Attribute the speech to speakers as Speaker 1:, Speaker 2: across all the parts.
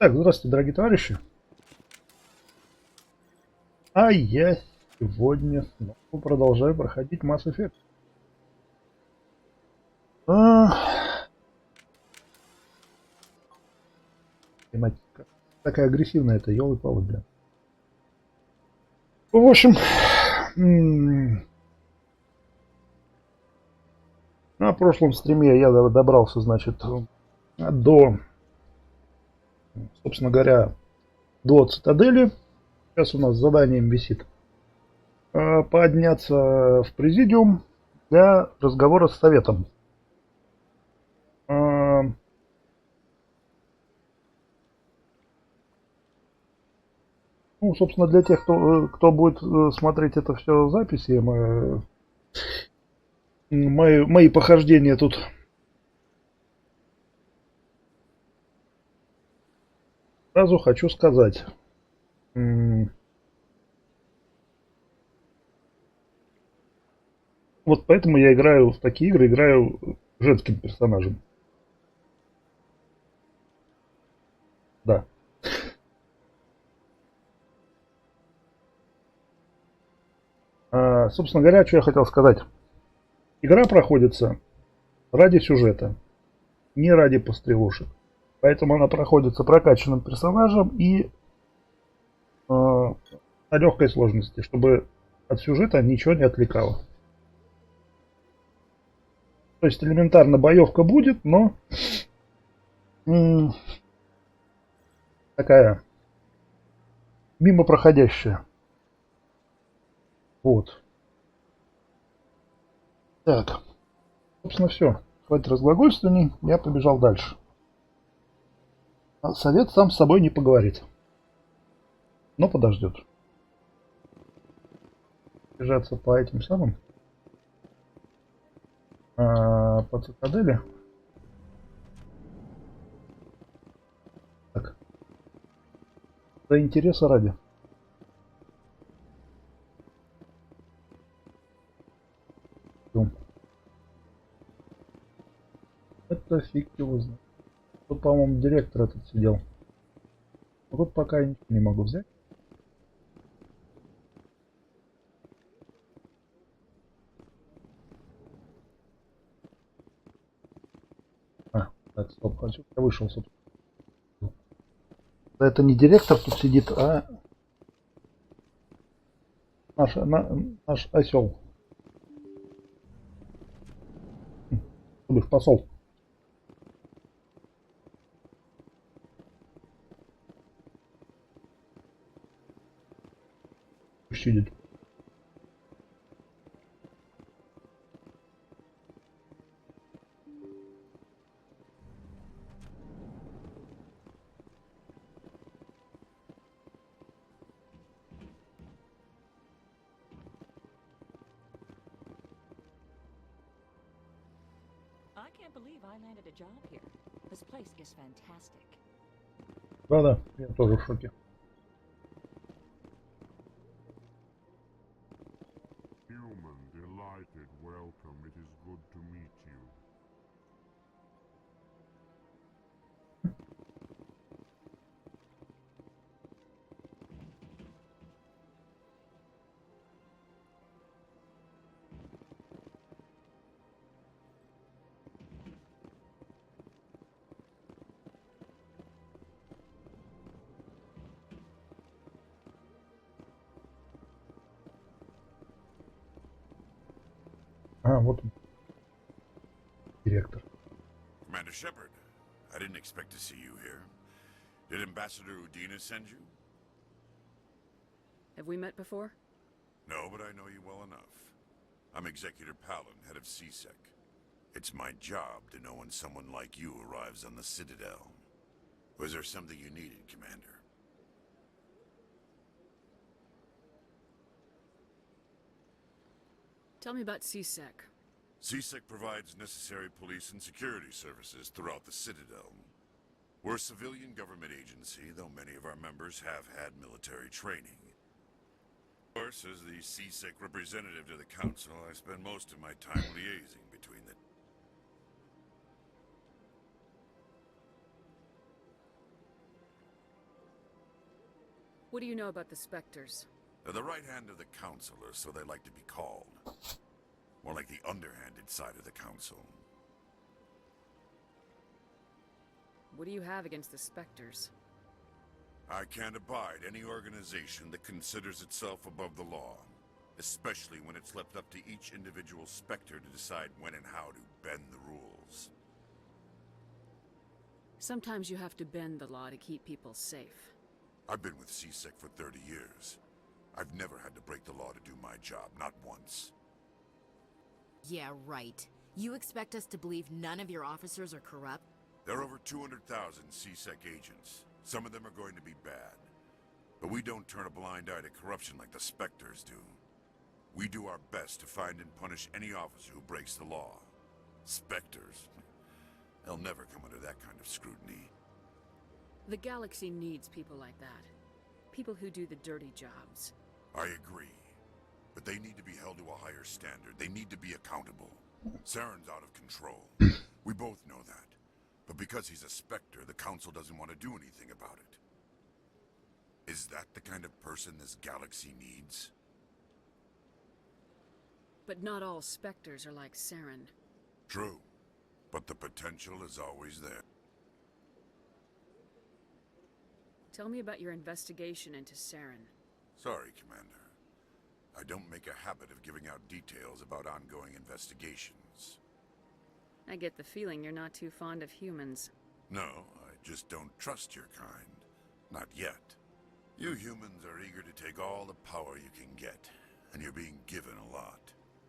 Speaker 1: Так, здравствуйте, дорогие товарищи. А я сегодня снова продолжаю проходить Mass Effect. Тематика такая агрессивная, это ёлы-палы, бля. В общем, на прошлом стриме я добрался, значит, до, собственно говоря, до цитадели. Сейчас у нас заданием висит подняться в президиум для разговора с советом. Ну, собственно, для тех, кто будет смотреть это все в записи, мои похождения тут сразу хочу сказать. Вот поэтому я играю в такие игры, играю женским персонажем. Да. Собственно говоря, что я хотел сказать. Игра проходится ради сюжета, не ради пострелушек. Поэтому она проходится прокачанным персонажем и на легкой сложности, чтобы от сюжета ничего не отвлекало. То есть элементарно боевка будет, но такая мимо проходящая. Вот. Так. Собственно, все. Хватит разглагольствований, я побежал дальше. Совет сам с собой не поговорит. Но подождет. Бежаться по этим самым. По цитадели. Так. За интереса ради. Это фиг его знает. Тут, по-моему, директор этот сидел. Но тут пока я ничего не могу взять. Так, стоп, хочу. Я вышел, собственно. Это не директор тут сидит, а наш осел. Чтобы посол. Сидит. Да-да, я тоже в шоке. Вот он. Директор.
Speaker 2: Commander Shepard, I didn't expect to see you here. Did Ambassador Udina send you?
Speaker 3: Have we met before?
Speaker 2: No, but I know you well enough. I'm Executor Palin, head of CSEC. It's my job to know when someone like you arrives on the Citadel. Was there something you needed, Commander?
Speaker 3: Tell me about CSEC.
Speaker 2: CSEC provides necessary police and security services throughout the Citadel. We're a civilian government agency, though many of our members have had military training. Of course, as the CSEC representative to the Council, I spend most of my time liaising between the...
Speaker 3: What do you know about the Spectres?
Speaker 2: They're the right hand of the council, or so they like to be called. More like the underhanded side of the council.
Speaker 3: What do you have against the Spectres?
Speaker 2: I can't abide any organization that considers itself above the law. Especially when it's left up to each individual Spectre to decide when and how to bend the rules.
Speaker 3: Sometimes you have to bend the law to keep people safe.
Speaker 2: I've been with CSEC for 30 years. I've never had to break the law to do my job, not once.
Speaker 4: Yeah, right. You expect us to believe none of your officers are corrupt?
Speaker 2: There are over 200,000 CSEC agents. Some of them are going to be bad. But we don't turn a blind eye to corruption like the Spectres do. We do our best to find and punish any officer who breaks the law. Spectres. They'll never come under that kind of scrutiny.
Speaker 3: The galaxy needs people like that. People who do the dirty jobs.
Speaker 2: I agree. But they need to be held to a higher standard. They need to be accountable. Saren's out of control. We both know that. But because he's a Spectre, the Council doesn't want to do anything about it. Is that the kind of person this galaxy needs?
Speaker 3: But not all Spectres are like Saren.
Speaker 2: True. But the potential is always there.
Speaker 3: Tell me about your investigation into Saren.
Speaker 2: Sorry, Commander. I don't make a habit of giving out details about ongoing investigations.
Speaker 3: I get the feeling you're not too fond of humans.
Speaker 2: No, I just don't trust your kind. Not yet. You humans are eager to take all the power you can get, and you're being given a lot.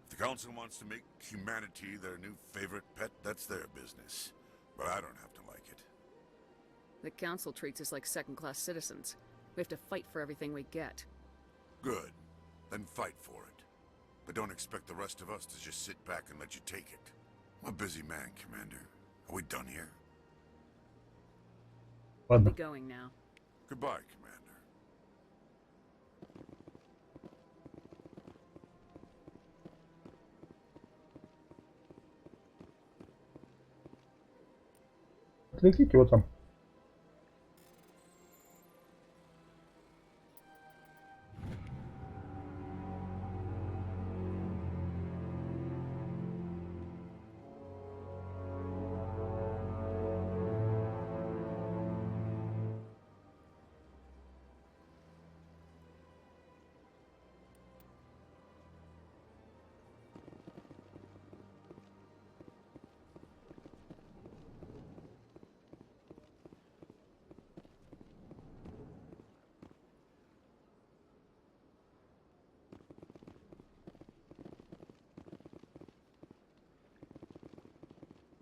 Speaker 2: If the Council wants to make humanity their new favorite pet, that's their business. But I don't have to like it.
Speaker 3: The Council treats us like second-class citizens. We have to fight for everything we get.
Speaker 2: Good. Then fight for it. But don't expect the rest of us to just sit back and let you take it. I'm a busy man, Commander. Are we done here?
Speaker 3: We're
Speaker 1: Ладно.
Speaker 3: going now.
Speaker 2: Goodbye, Commander.
Speaker 1: Отвлеките его там.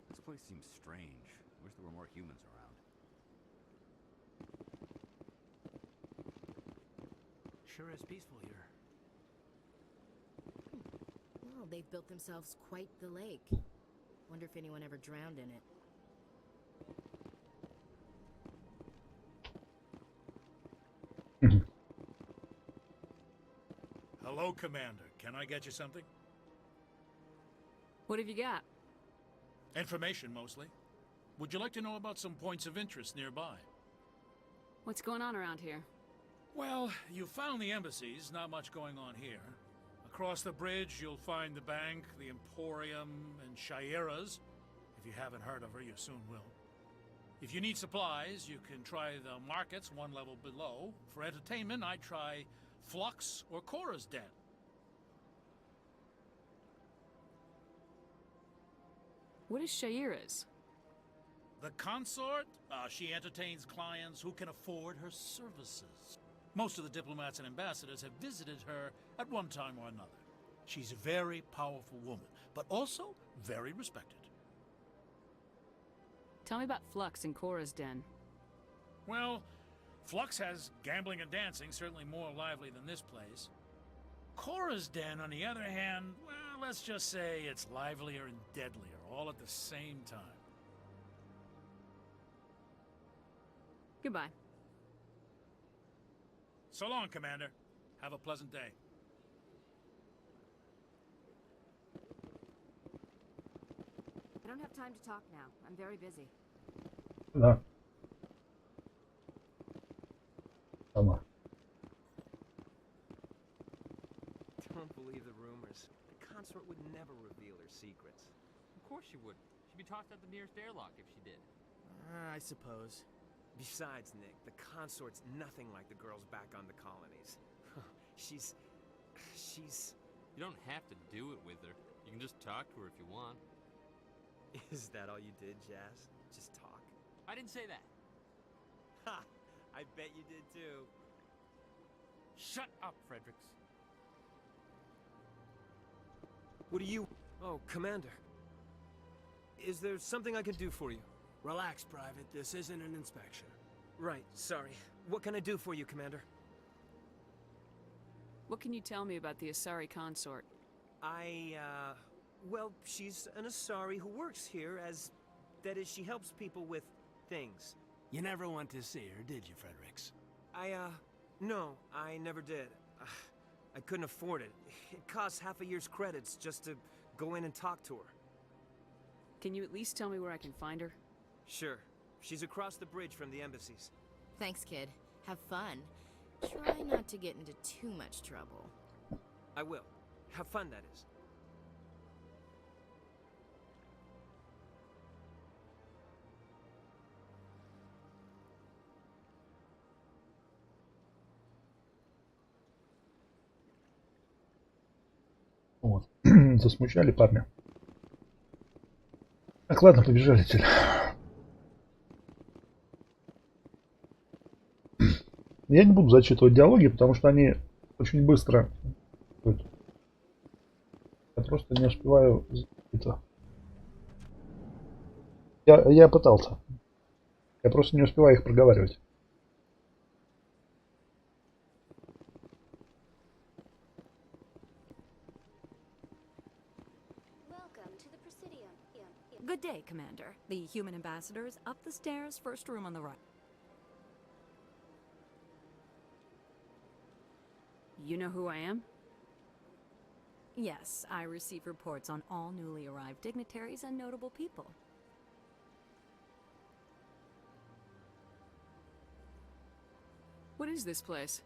Speaker 5: This place seems strange. I wish there were more humans around.
Speaker 6: Sure is peaceful here.
Speaker 4: Well, they've built themselves quite the lake. Wonder if anyone ever drowned in it.
Speaker 6: Hello, Commander. Can I get you something?
Speaker 3: What have you got?
Speaker 6: Information, mostly. Would you like to know about some points of interest nearby?
Speaker 3: What's going on around here?
Speaker 6: Well, you found the embassies, not much going on here. Across the bridge, you'll find the bank, the Emporium, and Shaira's. If you haven't heard of her, you soon will. If you need supplies, you can try the markets one level below. For entertainment, I'd try Flux or Cora's Den.
Speaker 3: What is Shaira's?
Speaker 6: The consort? She entertains clients who can afford her services. Most of the diplomats and ambassadors have visited her at one time or another. She's a very powerful woman, but also very respected.
Speaker 3: Tell me about Flux and Cora's Den.
Speaker 6: Well, Flux has gambling and dancing, certainly more lively than this place. Cora's Den, on the other hand, well, let's just say it's livelier and deadlier, all at the same time.
Speaker 3: Goodbye.
Speaker 6: So long, Commander. Have a pleasant day.
Speaker 7: I don't have time to talk now. I'm very busy.
Speaker 1: Да. Сама.
Speaker 8: believe the rumors. The consort would never reveal her secrets.
Speaker 5: Of course she would. She'd be tossed out the nearest airlock if she did.
Speaker 8: I suppose. Besides, Nick, the consort's nothing like the girls back on the colonies. she's...
Speaker 5: You don't have to do it with her. You can just talk to her if you want.
Speaker 8: Is that all you did, Jazz? Just talk?
Speaker 5: I didn't say that.
Speaker 8: Ha! I bet you did too.
Speaker 5: Shut up, Fredericks.
Speaker 8: What do you... Oh, Commander. Is there something I can do for you?
Speaker 9: Relax, Private. This isn't an inspection.
Speaker 8: Right, sorry. What can I do for you, Commander?
Speaker 3: What can you tell me about the Asari consort?
Speaker 8: Well, she's an Asari who works here as... That is, she helps people with things.
Speaker 9: You never went to see her, did you, Fredericks?
Speaker 8: No, I never did. I couldn't afford it. It costs half a year's credits just to go in and talk to her.
Speaker 3: Can you at least tell me where I can find her?
Speaker 8: Sure. She's across the bridge from the embassies.
Speaker 4: Thanks, kid. Have fun. Try not to get into too much trouble.
Speaker 8: I will. Have fun, that is.
Speaker 1: Вот. Засмущали парня. Так, ладно, побежали теперь. Я не буду зачитывать диалоги, потому что они очень быстро. Я просто не успеваю это. Я пытался. Я просто не успеваю их проговаривать.
Speaker 7: Good day, Commander. The human ambassador is up the stairs, first room on the right.
Speaker 3: You know who I am?
Speaker 7: Yes, I receive reports on all newly arrived dignitaries and notable people.
Speaker 3: What is this place?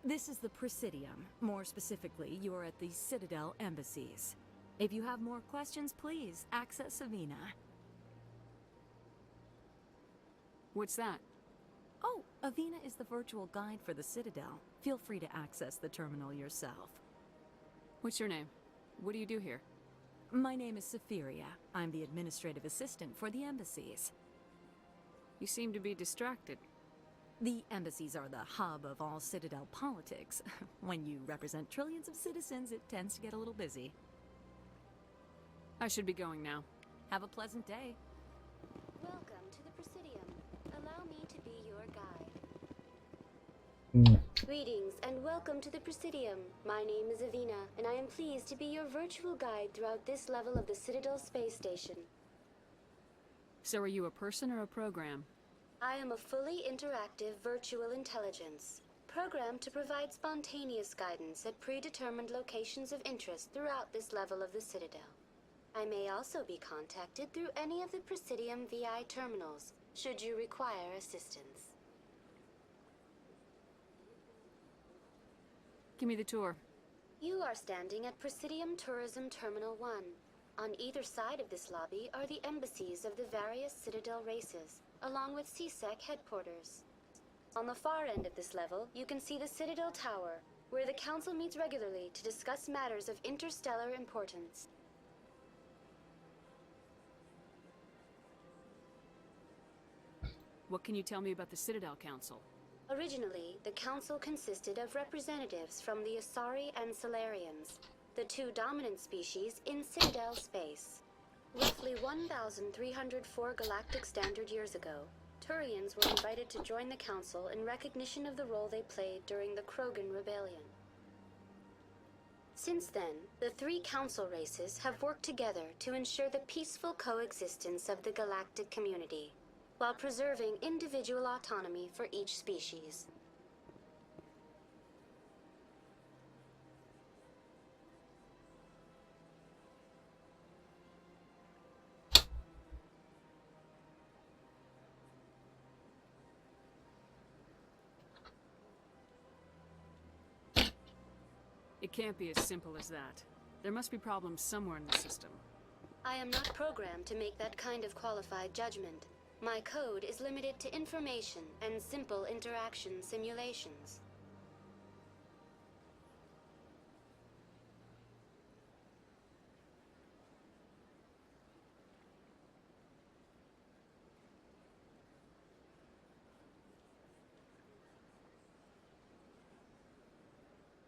Speaker 7: This is the Presidium. More specifically, you are at the Citadel embassies. If you have more questions, please access Avina.
Speaker 3: What's that?
Speaker 7: Oh, Avina is the virtual guide for the Citadel. Feel free to access the terminal yourself.
Speaker 3: What's your name? What do you do here?
Speaker 7: My name is Safiria. I'm the administrative assistant for the embassies.
Speaker 3: You seem to be distracted.
Speaker 7: The embassies are the hub of all Citadel politics. When you represent trillions of citizens, it tends to get a little busy.
Speaker 3: I should be going now.
Speaker 7: Have a pleasant day.
Speaker 10: Welcome to the Presidium. Allow me to be your guide. Greetings and welcome to the Presidium. My name is Avina, and I am pleased to be your virtual guide throughout this level of the Citadel space station.
Speaker 3: So are you a person or a program?
Speaker 10: I am a fully interactive virtual intelligence, programmed to provide spontaneous guidance at predetermined locations of interest throughout this level of the Citadel. I may also be contacted through any of the Presidium VI terminals, should you require assistance.
Speaker 3: Give me the tour.
Speaker 10: You are standing at Presidium Tourism Terminal 1. On either side of this lobby are the embassies of the various Citadel races, along with CSEC headquarters. On the far end of this level, you can see the Citadel Tower, where the Council meets regularly to discuss matters of interstellar importance.
Speaker 3: What can you tell me about the Citadel Council?
Speaker 10: Originally, the Council consisted of representatives from the Asari and Solarians, the two dominant species in Citadel space. Roughly 1,304 galactic standard years ago, Turians were invited to join the Council in recognition of the role they played during the Krogan Rebellion. Since then, the three Council races have worked together to ensure the peaceful coexistence of the galactic community, while preserving individual autonomy for each species.
Speaker 3: It can't be as simple as that. There must be problems somewhere in the system.
Speaker 10: I am not programmed to make that kind of qualified judgment. My code is limited to information and simple interaction simulations.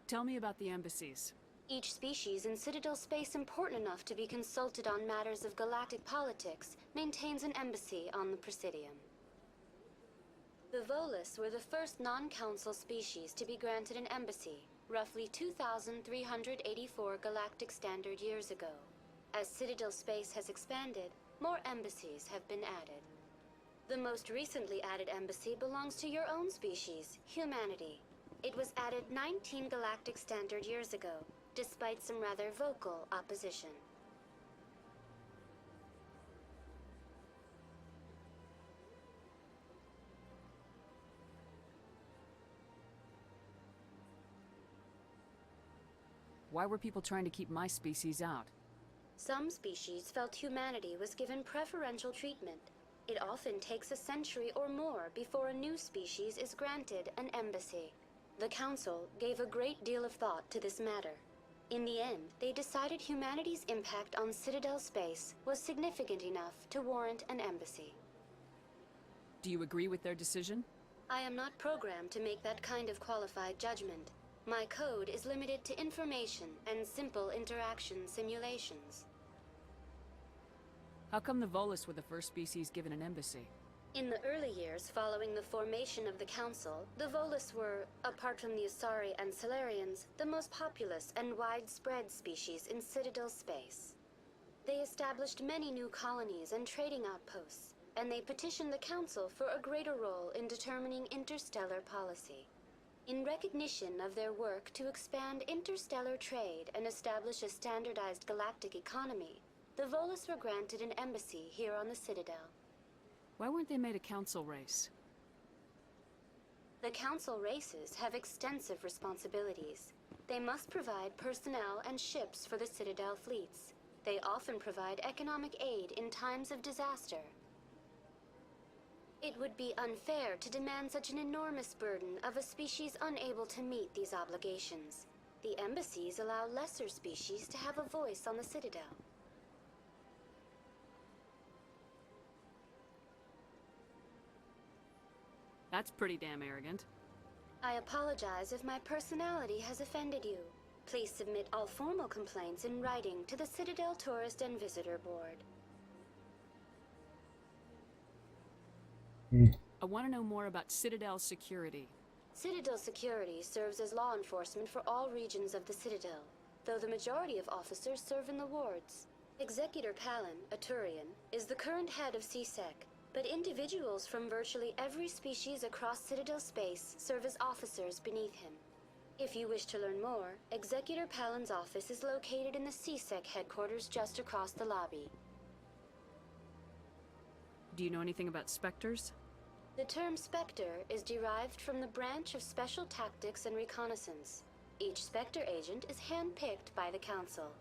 Speaker 3: Tell me about the embassies.
Speaker 10: Each species in Citadel space important enough to be consulted on matters of galactic politics maintains an embassy on the Presidium. The Volus were the first non-council species to be granted an embassy, roughly 2,384 galactic standard years ago. As Citadel space has expanded, more embassies have been added. The most recently added embassy belongs to your own species, humanity. It was added 19 galactic standard years ago, despite some rather vocal opposition.
Speaker 3: Why were people trying to keep my species out?
Speaker 10: Some species felt humanity was given preferential treatment. It often takes a century or more before a new species is granted an embassy. The Council gave a great deal of thought to this matter. In the end, they decided humanity's impact on Citadel space was significant enough to warrant an embassy.
Speaker 3: Do you agree with their decision?
Speaker 10: I am not programmed to make that kind of qualified judgment. My code is limited to information and simple interaction simulations.
Speaker 3: How come the Volus were the first species given an embassy?
Speaker 10: In the early years following the formation of the Council, the Volus were, apart from the Asari and Solarians, the most populous and widespread species in Citadel space. They established many new colonies and trading outposts, and they petitioned the Council for a greater role in determining interstellar policy. In recognition of their work to expand interstellar trade and establish a standardized galactic economy, the Volus were granted an embassy here on the Citadel.
Speaker 3: Why weren't they made a council race?
Speaker 10: The Council races have extensive responsibilities. They must provide personnel and ships for the Citadel fleets. They often provide economic aid in times of disaster. It would be unfair to demand such an enormous burden of a species unable to meet these obligations. The embassies allow lesser species to have a voice on the Citadel.
Speaker 3: That's pretty damn arrogant.
Speaker 10: I apologize if my personality has offended you. Please submit all formal complaints in writing to the Citadel Tourist and Visitor Board.
Speaker 3: I want to know more about Citadel security.
Speaker 10: Citadel security serves as law enforcement for all regions of the Citadel, though the majority of officers serve in the wards. Executor Palin, a Turian, is the current head of CSEC, but individuals from virtually every species across Citadel space serve as officers beneath him. If you wish to learn more, Executor Palin's office is located in the CSEC headquarters just across the lobby.
Speaker 3: Do you know anything about specters?
Speaker 10: The term Spectre is derived from the branch of Special Tactics and Reconnaissance. Each Spectre agent is handpicked by the Council.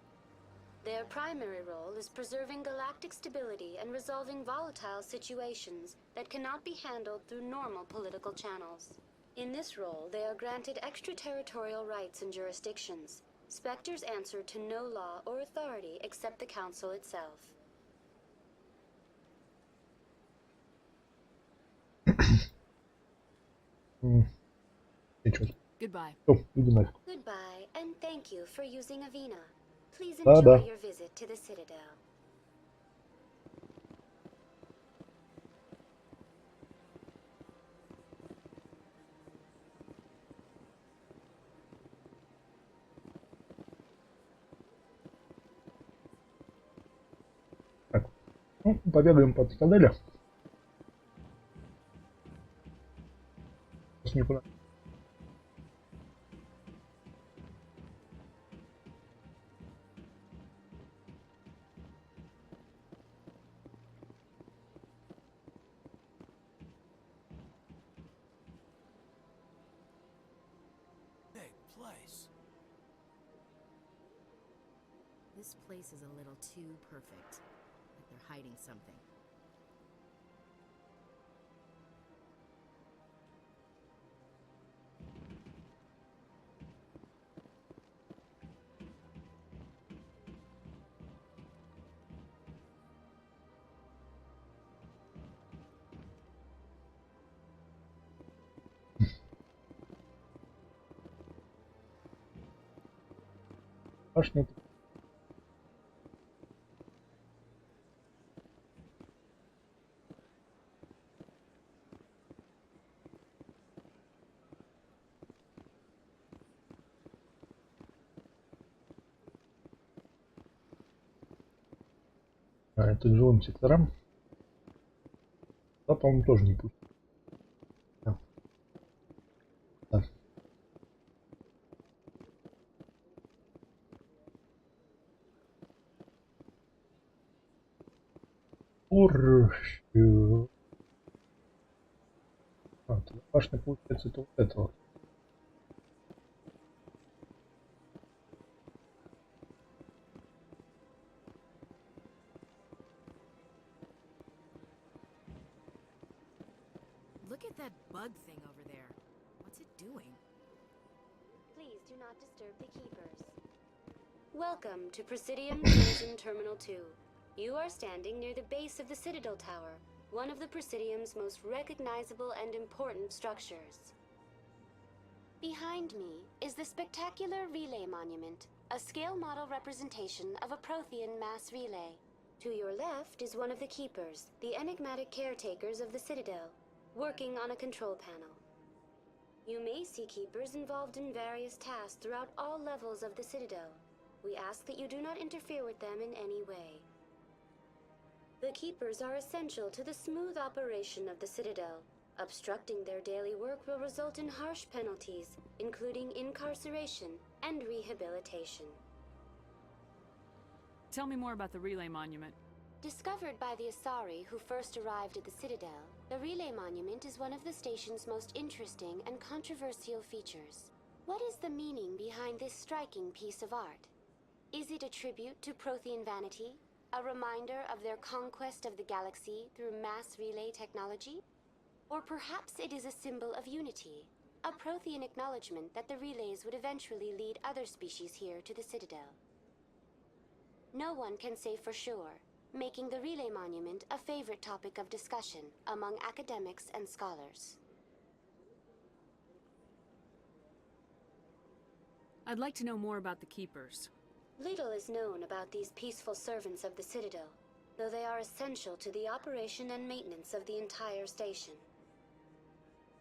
Speaker 10: Their primary role is preserving galactic stability and resolving volatile situations that cannot be handled through normal political channels. In this role, they are granted extraterritorial rights and jurisdictions. Spectres answer to no law or authority except the Council itself.
Speaker 3: Goodbye.
Speaker 10: Goodbye, and thank you for using Avina. Please enjoy your visit to the Citadel.
Speaker 1: Так, ну, побегаем по цитадели. Никуда.
Speaker 9: Big place.
Speaker 4: This place is a little too perfect. Like they're hiding something.
Speaker 1: Башня. Это к жилым секторам. Да, по-моему, тоже не пусть. Да. Да. Башня, получается, это вот это вот.
Speaker 4: Look at that bug thing over there. What's it doing?
Speaker 10: Please do not disturb the keepers. Welcome to Presidium Tourism Terminal 2. You are standing near the base of the Citadel Tower, one of the Presidium's most recognizable and important structures. Behind me is the spectacular Relay Monument, a scale model representation of a Prothean mass relay. To your left is one of the keepers, the enigmatic caretakers of the Citadel, working on a control panel. You may see keepers involved in various tasks throughout all levels of the Citadel. We ask that you do not interfere with them in any way. The keepers are essential to the smooth operation of the Citadel. Obstructing their daily work will result in harsh penalties, including incarceration and rehabilitation.
Speaker 3: Tell me more about the Relay Monument.
Speaker 10: Discovered by the Asari who first arrived at the Citadel, the Relay Monument is one of the station's most interesting and controversial features. What is the meaning behind this striking piece of art? Is it a tribute to Prothean vanity? A reminder of their conquest of the galaxy through mass relay technology? Or perhaps it is a symbol of unity, a Prothean acknowledgement that the relays would eventually lead other species here to the Citadel. No one can say for sure, making the Relay Monument a favorite topic of discussion among academics and scholars.
Speaker 3: I'd like to know more about the Keepers.
Speaker 10: Little is known about these peaceful servants of the Citadel, though they are essential to the operation and maintenance of the entire station.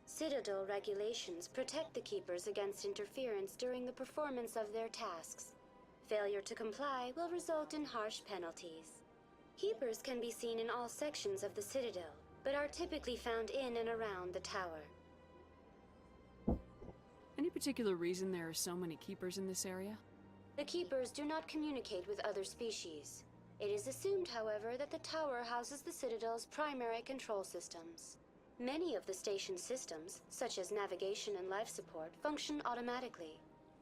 Speaker 10: Citadel regulations protect the Keepers against interference during the performance of their tasks. Failure to comply will result in harsh penalties. Keepers can be seen in all sections of the Citadel, but are typically found in and around the tower.
Speaker 3: Any particular reason there are so many Keepers in this area?
Speaker 10: The Keepers do not communicate with other species. It is assumed, however, that the tower houses the Citadel's primary control systems. Many of the station's systems, such as navigation and life support, function automatically.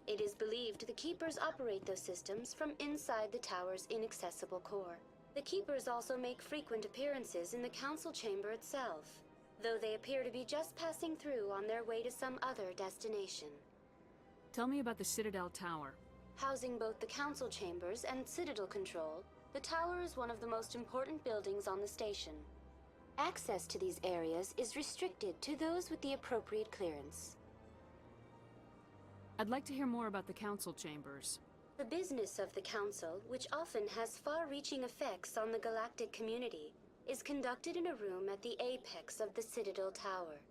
Speaker 10: It is believed the Keepers operate those systems from inside the tower's inaccessible core. The Keepers also make frequent appearances in the council chamber itself, though they appear to be just passing through on their way to some other destination.
Speaker 3: Tell me about the Citadel Tower.
Speaker 10: Housing both the council chambers and Citadel control, the tower is one of the most important buildings on the station. Access to these areas is restricted to those with the appropriate clearance.
Speaker 3: I'd like to hear more about the council chambers.
Speaker 10: The business of the council, which often has far-reaching effects on the galactic community, is conducted in a room at the apex of the Citadel Tower.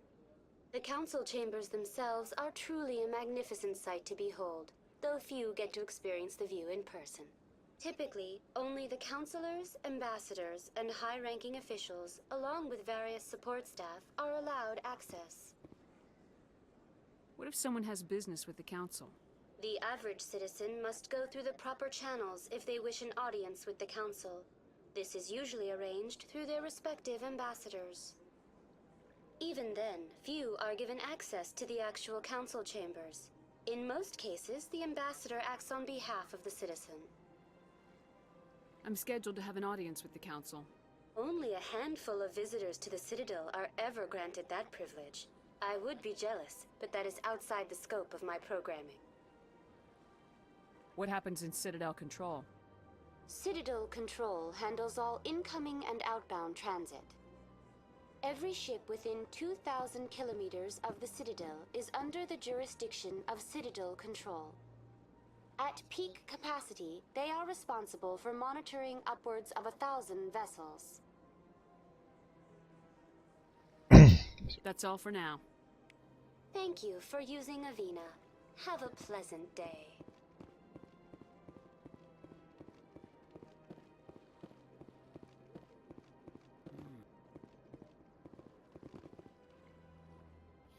Speaker 10: The council chambers themselves are truly a magnificent sight to behold, though few get to experience the view in person. Typically, only the councilors, ambassadors, and high-ranking officials, along with various support staff, are allowed access.
Speaker 3: What if someone has business with the council?
Speaker 10: The average citizen must go through the proper channels if they wish an audience with the council. This is usually arranged through their respective ambassadors. Even then, few are given access to the actual council chambers. In most cases, the ambassador acts on behalf of the citizen.
Speaker 3: I'm scheduled to have an audience with the council.
Speaker 10: Only a handful of visitors to the Citadel are ever granted that privilege. I would be jealous, but that is outside the scope of my programming.
Speaker 3: What happens in Citadel Control?
Speaker 10: Citadel Control handles all incoming and outbound transit. Every ship within 2,000 kilometers of the Citadel is under the jurisdiction of Citadel Control. At peak capacity, they are responsible for monitoring upwards of 1,000 vessels.
Speaker 3: That's all for now.
Speaker 10: Thank you for using Avina. Have a pleasant day.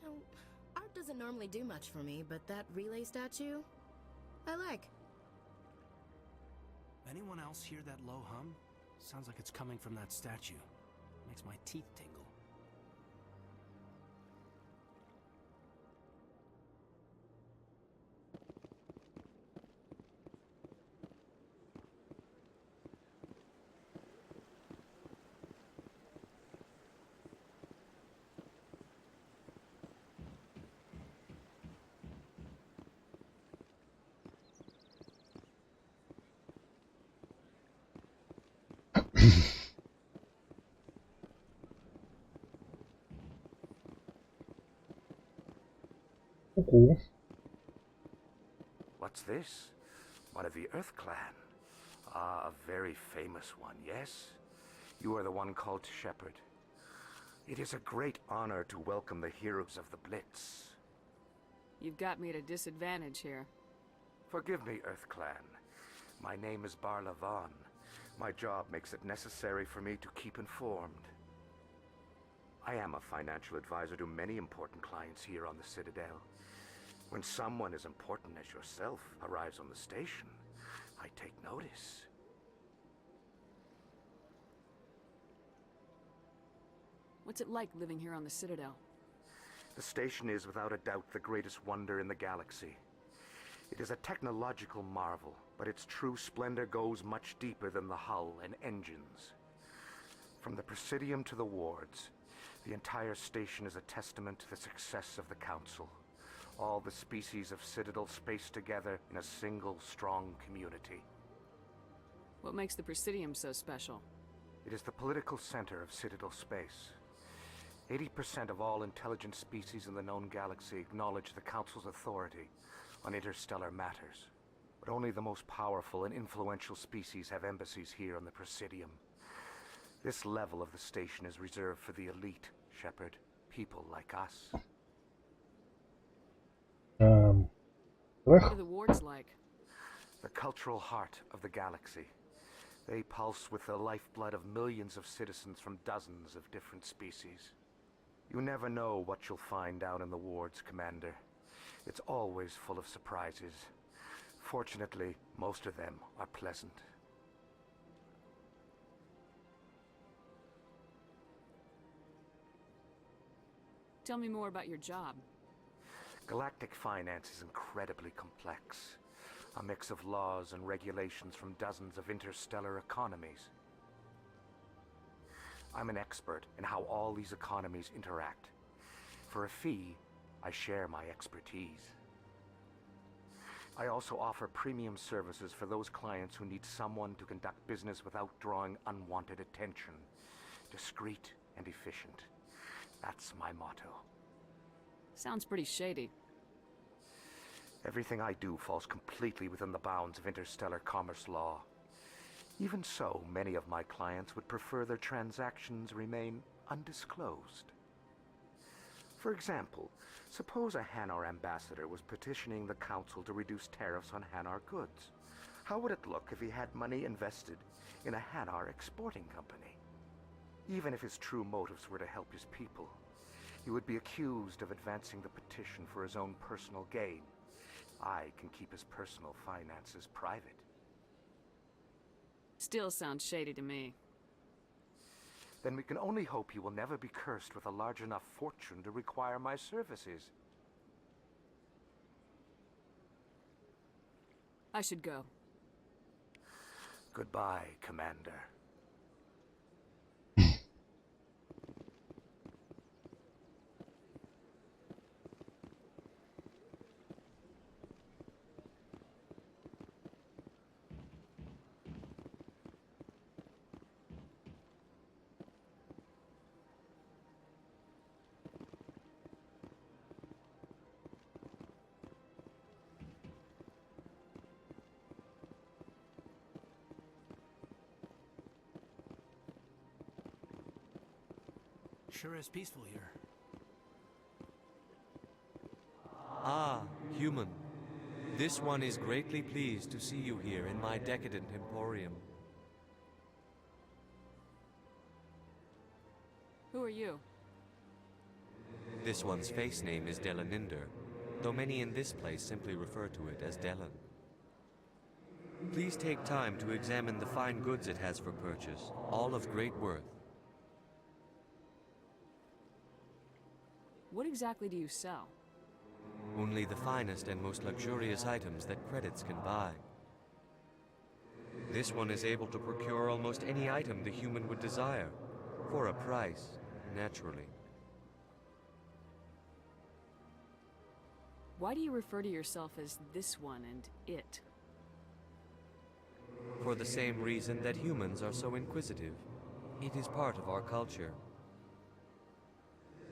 Speaker 4: You know, art doesn't normally do much for me, but that relay statue, I like.
Speaker 9: Anyone else hear that low hum? Sounds like it's coming from that statue. Makes my teeth tingle.
Speaker 1: Ку-ку.
Speaker 11: What's this? One of the Earth Clan. Ah, a very famous one, yes? You are the one called Shepherd. It is a great honor to welcome the heroes of the Blitz.
Speaker 3: You've got me at a disadvantage here.
Speaker 11: Forgive me, Earth Clan. My name is Barla Vaughn. My job makes it necessary for me to keep informed. I am a financial advisor to many important clients here on the Citadel. When someone as important as yourself arrives on the station, I take notice.
Speaker 3: What's it like living here on the Citadel?
Speaker 11: The station is without a doubt the greatest wonder in the galaxy. It is a technological marvel, but its true splendor goes much deeper than the hull and engines. From the Presidium to the wards, the entire station is a testament to the success of the Council. All the species of Citadel spaced together in a single, strong community.
Speaker 3: What makes the Presidium so special?
Speaker 11: It is the political center of Citadel space. 80% of all intelligent species in the known galaxy acknowledge the Council's authority on interstellar matters. But only the most powerful and influential species have embassies here on the Presidium. This level of the station is reserved for the elite, Shepard. People like us.
Speaker 3: What are the wards like?
Speaker 11: The cultural heart of the galaxy. They pulse with the lifeblood of millions of citizens from dozens of different species. You never know what you'll find down in the wards, Commander. It's always full of surprises. Fortunately, most of them are pleasant.
Speaker 3: Tell me more about your job.
Speaker 11: Galactic finance is incredibly complex. A mix of laws and regulations from dozens of interstellar economies. I'm an expert in how all these economies interact. For a fee, I share my expertise. I also offer premium services for those clients who need someone to conduct business without drawing unwanted attention. Discreet and efficient. That's my motto.
Speaker 3: Sounds pretty shady.
Speaker 11: Everything I do falls completely within the bounds of interstellar commerce law. Even so, many of my clients would prefer their transactions remain undisclosed. For example, suppose a Hanar ambassador was petitioning the Council to reduce tariffs on Hanar goods. How would it look if he had money invested in a Hanar exporting company? Even if his true motives were to help his people, he would be accused of advancing the petition for his own personal gain. I can keep his personal finances private.
Speaker 3: Still sounds shady to me.
Speaker 11: Then we can only hope he will never be cursed with a large enough fortune to require my services.
Speaker 3: I should go.
Speaker 11: Goodbye, Commander.
Speaker 9: Sure is peaceful here.
Speaker 12: Ah, human. This one is greatly pleased to see you here in my decadent emporium.
Speaker 3: Who are you?
Speaker 12: This one's face name is Delaninder, though many in this place simply refer to it as Delan. Please take time to examine the fine goods it has for purchase, all of great worth.
Speaker 3: What exactly do you sell?
Speaker 12: Only the finest and most luxurious items that credits can buy. This one is able to procure almost any item the human would desire, for a price, naturally.
Speaker 3: Why do you refer to yourself as this one and it?
Speaker 12: For the same reason that humans are so inquisitive. It is part of our culture.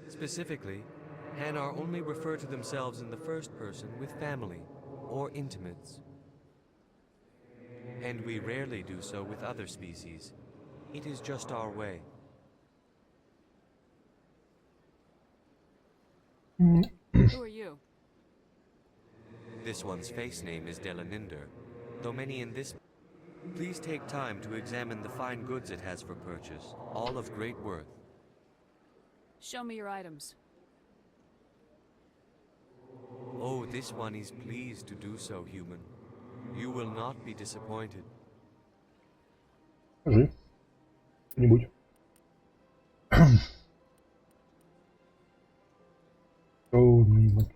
Speaker 12: Specifically, Hanar only refer to themselves in the first person with family or intimates. And we rarely do so with other species. It is just our way.
Speaker 3: Who are you?
Speaker 12: This one's face name is Delaninder, though many in this... Please take time to examine the fine goods it has for purchase, all of great worth.
Speaker 3: Show me your items.
Speaker 12: Oh, this one is pleased to do so, human. You will not be disappointed.
Speaker 1: Скажи. Что-нибудь. Что-нибудь.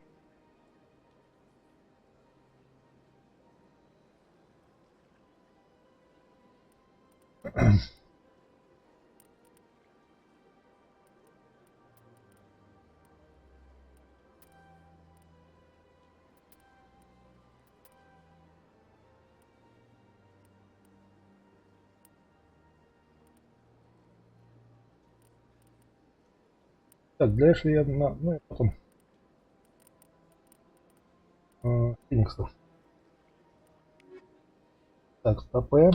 Speaker 1: Так, дальше я на... Ну, я потом. Феникса. Так, стопэ.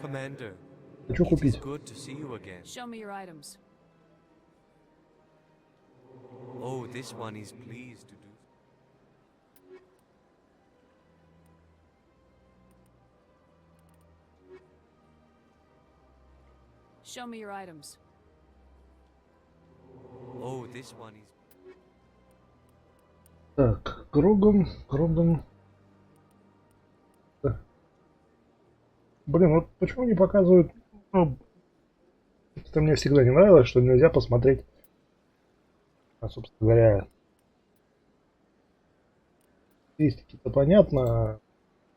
Speaker 12: Commander,
Speaker 1: Хочу
Speaker 12: it is
Speaker 1: купить.
Speaker 12: good to see you again.
Speaker 3: Show me your items.
Speaker 12: Oh, this one is pleased to do.
Speaker 3: Show me your items.
Speaker 12: Oh, this one is...
Speaker 1: Так, кругом. Да. Блин, вот почему не показывают... Ну, это мне всегда не нравилось, что нельзя посмотреть, собственно говоря, статистики-то понятно,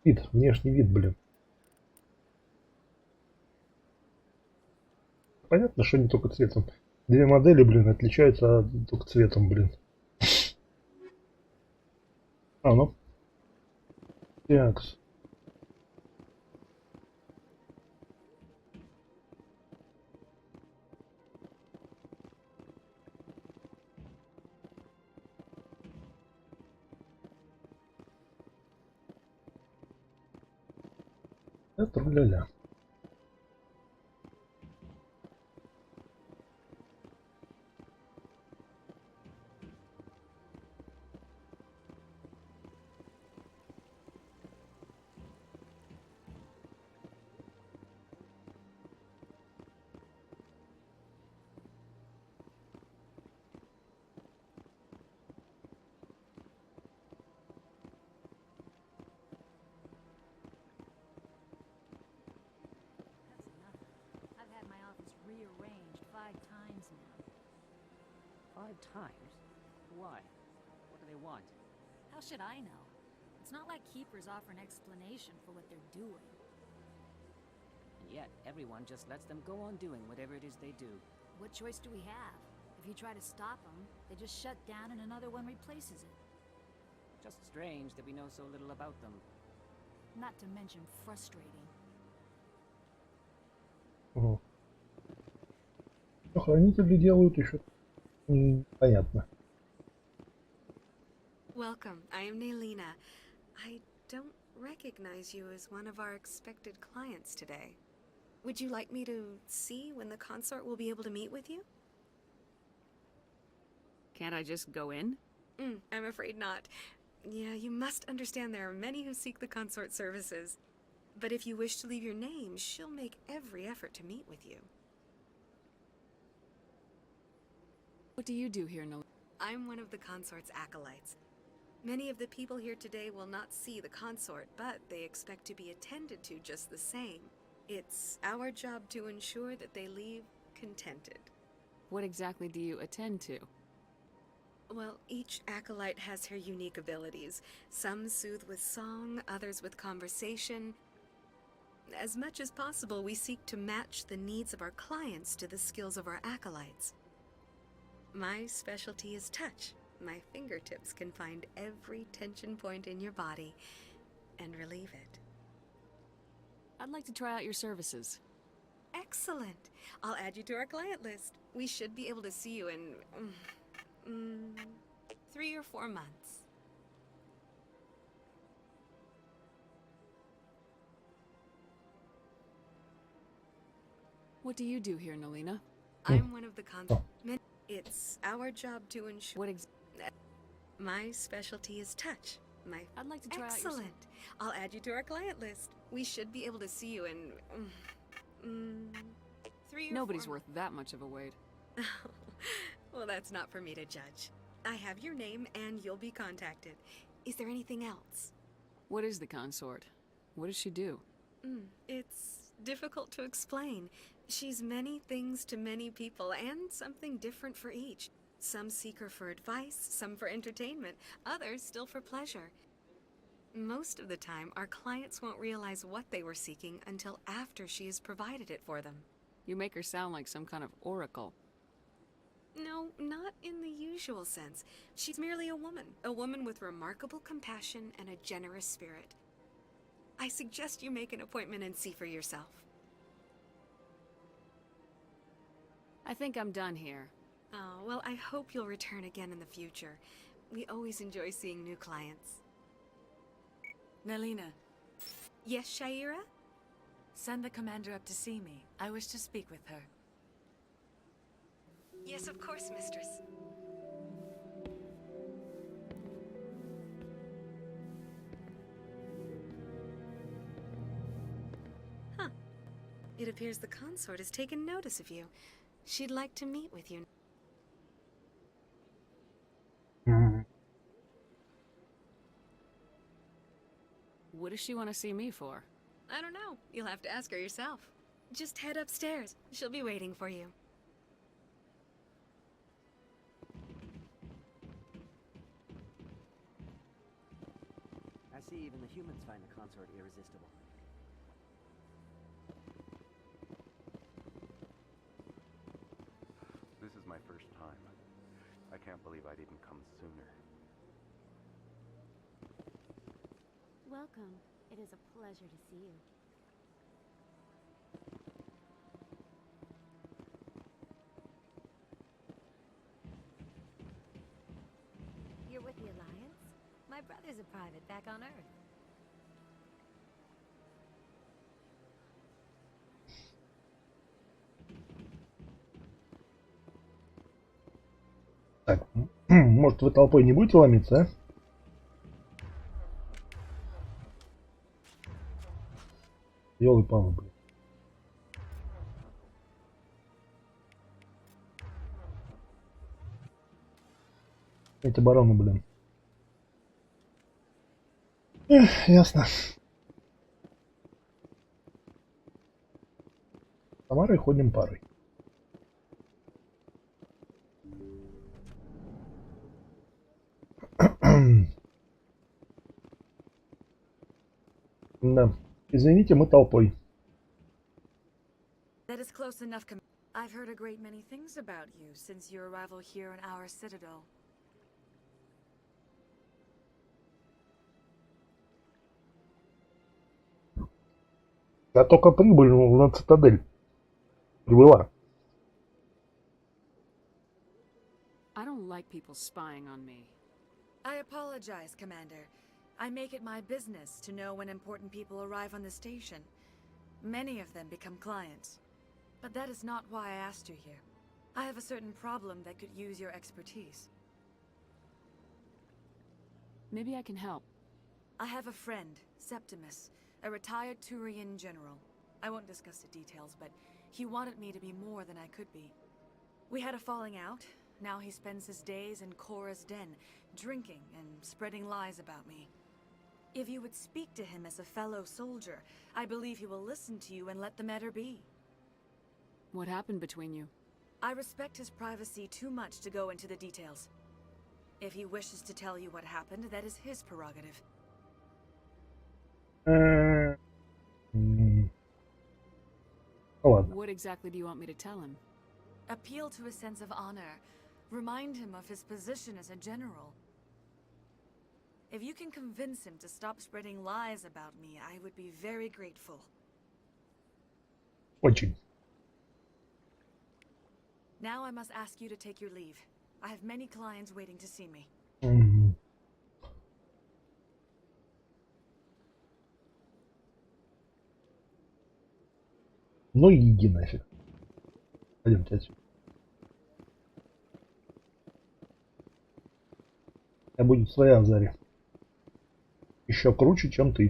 Speaker 1: вид, внешний вид, блин. Понятно, что не только цветом. Две модели, блин, отличаются только цветом, блин. А, ну. Такс. Это ля-ля.
Speaker 7: Rearranged 5 times now.
Speaker 13: 5 times? Why? What do they want?
Speaker 7: How should I know? It's not like keepers offer an explanation for what they're doing.
Speaker 13: And yet, everyone just lets them go on doing whatever it is they do.
Speaker 7: What choice do we have? If you try to stop them, they just shut down and another one replaces it.
Speaker 13: Just strange that we know so little about them.
Speaker 7: Not to mention frustrating.
Speaker 1: Ого. Что хранители делают еще понятно.
Speaker 14: Welcome. I am Nailina. I don't recognize you as one of our expected clients today. Would you like me to see when the consort will be able to meet with you?
Speaker 3: Can't I just go in?
Speaker 14: I'm afraid not. Yeah, you must understand there are many who seek the consort services. But if you wish to leave your name, she'll make every effort to meet with you.
Speaker 3: What do you do here, Nalina?
Speaker 14: I'm one of the consort's acolytes. Many of the people here today will not see the consort, but they expect to be attended to just the same. It's our job to ensure that they leave contented.
Speaker 3: What exactly do you attend to?
Speaker 14: Well, each acolyte has her unique abilities. Some soothe with song, others with conversation. As much as possible, we seek to match the needs of our clients to the skills of our acolytes. My specialty is touch. My fingertips can find every tension point in your body and relieve it.
Speaker 3: I'd like to try out your services.
Speaker 14: Excellent. I'll add you to our client list. We should be able to see you in 3 or 4 months.
Speaker 3: What do you do here, Nalina?
Speaker 14: I'm one of the It's our job to ensure. My specialty is touch.
Speaker 3: I'd like to try out your
Speaker 14: Excellent. I'll add you to our client list. We should be able to see you in 3 or
Speaker 3: Nobody's
Speaker 14: 4
Speaker 3: worth that much of a wait.
Speaker 14: Well, that's not for me to judge. I have your name and you'll be contacted. Is there anything else?
Speaker 3: What is the consort? What does she do?
Speaker 14: It's difficult to explain. She's many things to many people and something different for each. Some seek her for advice, some for entertainment, others still for pleasure. Most of the time, our clients won't realize what they were seeking until after she has provided it for them.
Speaker 3: You make her sound like some kind of oracle.
Speaker 14: No, not in the usual sense. She's merely a woman with remarkable compassion and a generous spirit. I suggest you make an appointment and see for yourself.
Speaker 3: I think I'm done here.
Speaker 14: Oh, well, I hope you'll return again in the future. We always enjoy seeing new clients.
Speaker 7: Nalina,
Speaker 14: Yes, Shaira?
Speaker 7: send the commander up to see me. I wish to speak with her.
Speaker 14: Yes, of course, mistress. Huh. It appears the consort has taken notice of you. She'd like to meet with you.
Speaker 3: What does she want to see me for?
Speaker 14: I don't know. You'll have to ask her yourself. Just head upstairs. She'll be waiting for you.
Speaker 13: I see even the humans find the consort irresistible.
Speaker 11: This is my first time. I can't believe I didn't come sooner.
Speaker 10: Welcome. It is a pleasure to see you. You're with the Alliance? My brother's a private back on Earth.
Speaker 1: Так, может вы толпой не будете ломиться, а? Ёлы-палы, блин. Эти бароны, блин. Эх, ясно. Тамарой ходим парой. Да. Извините, мы толпой.
Speaker 7: That is close enough. I've heard a great many things about you since your arrival here in our citadel.
Speaker 1: Я только прибыль на цитадель прибыла.
Speaker 3: I don't like people spying on me.
Speaker 7: I apologize, Commander. I make it my business to know when important people arrive on the station. Many of them become clients. But that is not why I asked you here. I have a certain problem that could use your expertise.
Speaker 3: Maybe I can help.
Speaker 7: I have a friend, Septimus, a retired Turian general. I won't discuss the details, but he wanted me to be more than I could be. We had a falling out. Now he spends his days in Cora's den, drinking and spreading lies about me. If you would speak to him as a fellow soldier, I believe he will listen to you and let the matter be.
Speaker 3: What happened between you?
Speaker 7: I respect his privacy too much to go into the details. If he wishes to tell you what happened, that is his prerogative.
Speaker 1: Ладно.
Speaker 3: What exactly do you want me to tell him?
Speaker 7: Appeal to his sense of honor. Remind him of his position as a general. If you can convince him to stop spreading lies about me, I would be very grateful.
Speaker 1: Очень.
Speaker 7: Now I must ask you to take your leave. I have many clients waiting to see me.
Speaker 1: Ну иди нафиг. Пойдемте отсюда. Я буду своя в заре. Еще круче, чем ты.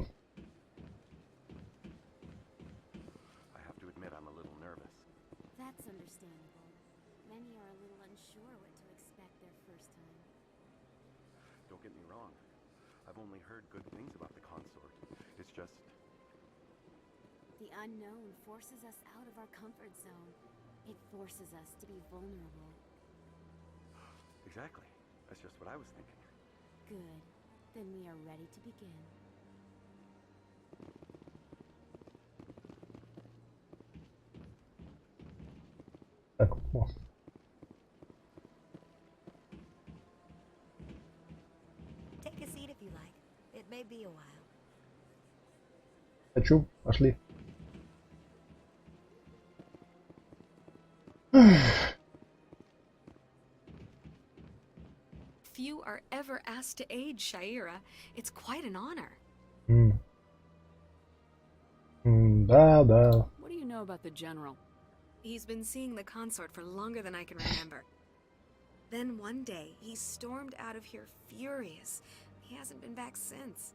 Speaker 10: That's understandable. Many are a little unsure what to expect their first time.
Speaker 15: Don't get me wrong. I've only heard good things about the consort. It's just...
Speaker 10: The unknown forces us out of our comfort zone. It forces us to be vulnerable.
Speaker 15: Exactly. That's just what I was thinking.
Speaker 10: Good. Then we are ready to begin.
Speaker 1: Так, о.
Speaker 16: Take a seat if you like. It may be a while.
Speaker 1: Хочу, пошли.
Speaker 14: Few are ever asked to aid Shaira. It's quite an honor.
Speaker 1: Да, да.
Speaker 3: What do you know about the general?
Speaker 14: He's been seeing the consort for longer than I can remember. Then one day, he stormed out of here furious. He hasn't been back since.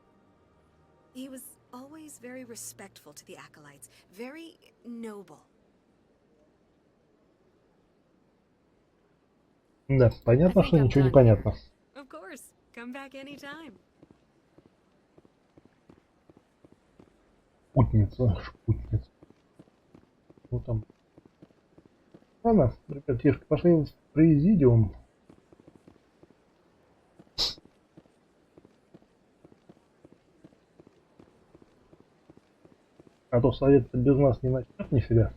Speaker 14: He was always very respectful to the acolytes, very noble.
Speaker 1: Да, понятно, что ничего не понятно.
Speaker 14: Of course. Come back anytime.
Speaker 1: Шпутница. Ну там. Ладно, ребятишки, пошли в президиум. А то совет без нас не начнет нифига.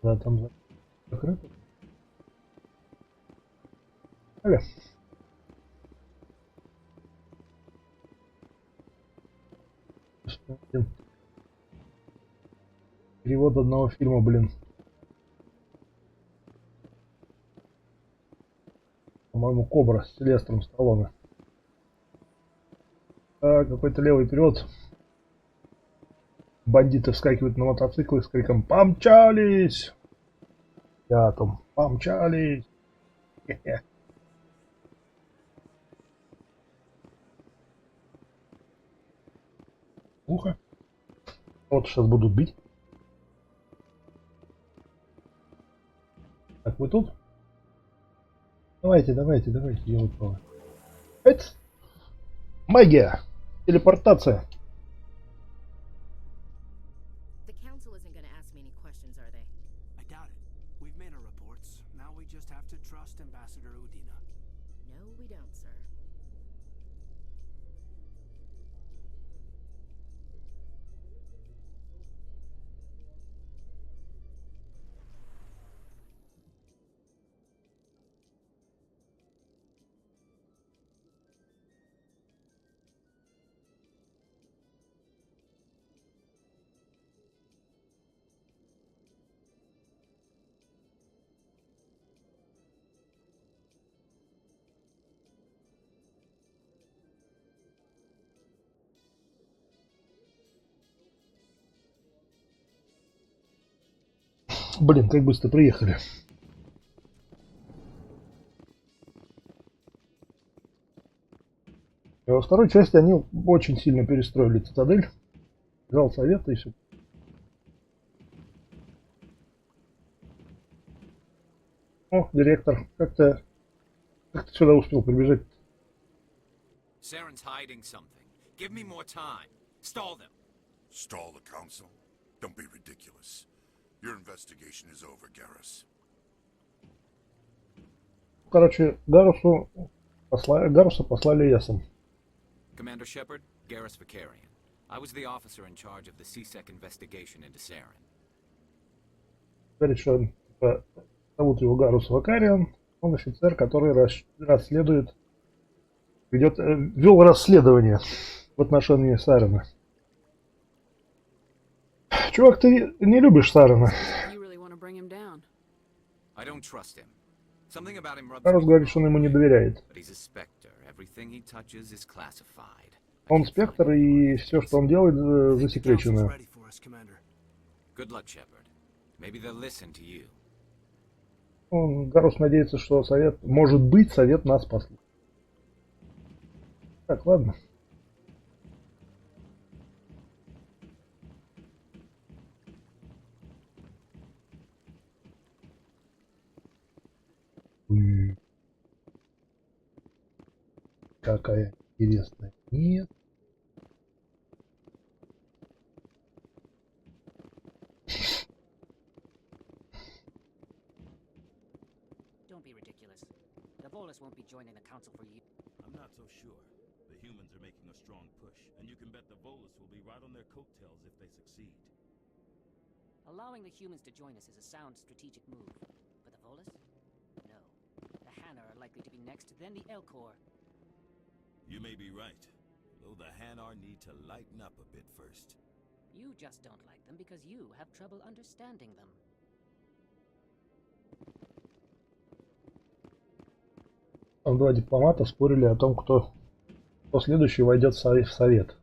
Speaker 1: Да, там закрыто. Аля. Перевод одного фильма, блин. По-моему, Кобра с Сильвестром Сталлоне. А, какой-то левый перевод. Бандиты вскакивают на мотоциклы с криком «Помчались!» Я там «Помчались!» Хе-хе. Ухо. Вот сейчас будут бить. Так, вы тут? Давайте, давайте, давайте, елы-палы. Это магия, телепортация. Блин, как быстро приехали. И во второй части они очень сильно перестроили цитадель. Зал совета и все. О, директор, как ты сюда успел прибежать?
Speaker 17: Saren's hiding something. Give me more time. Stall them.
Speaker 2: Stall the council? Don't be ridiculous. Your investigation is over, Garrus.
Speaker 1: Короче, Гаруса послали ясом.
Speaker 17: Commander Shepard, Garrus Vicarian. I was the officer in charge of the CSEC investigation into Saren.
Speaker 1: Говорит, что зовут его Гарус Вакариан. Он офицер, который расследует, вел расследование в отношении Сарена. Чувак, ты не любишь Сарена.
Speaker 17: I don't trust him. Something about him rubs
Speaker 1: Гарус
Speaker 17: me
Speaker 1: говорит, что он ему не доверяет.
Speaker 17: but he's a specter. Everything he touches is classified.
Speaker 1: Он спектр, и все, что он делает, засекречено.
Speaker 17: Good luck, Shepard. Maybe they'll listen to you.
Speaker 1: Гарус надеется, что совет, может быть, совет нас послушает. Так, ладно. Какая интересная. Нет.
Speaker 13: Don't be ridiculous. The Volus won't be joining the council for you.
Speaker 18: I'm not so sure. The humans are making a strong push, and you can bet the Volus will be right on their coattails if they succeed.
Speaker 13: Allowing the humans to join us is a sound strategic move. But the Volus? No. The Hanna are likely to be next, then the Elcor.
Speaker 18: You may be right, though the Hanar need to lighten up a bit first.
Speaker 13: You just don't like them because you have trouble understanding them.
Speaker 1: Там два дипломата спорили о том, кто следующий войдет в совет.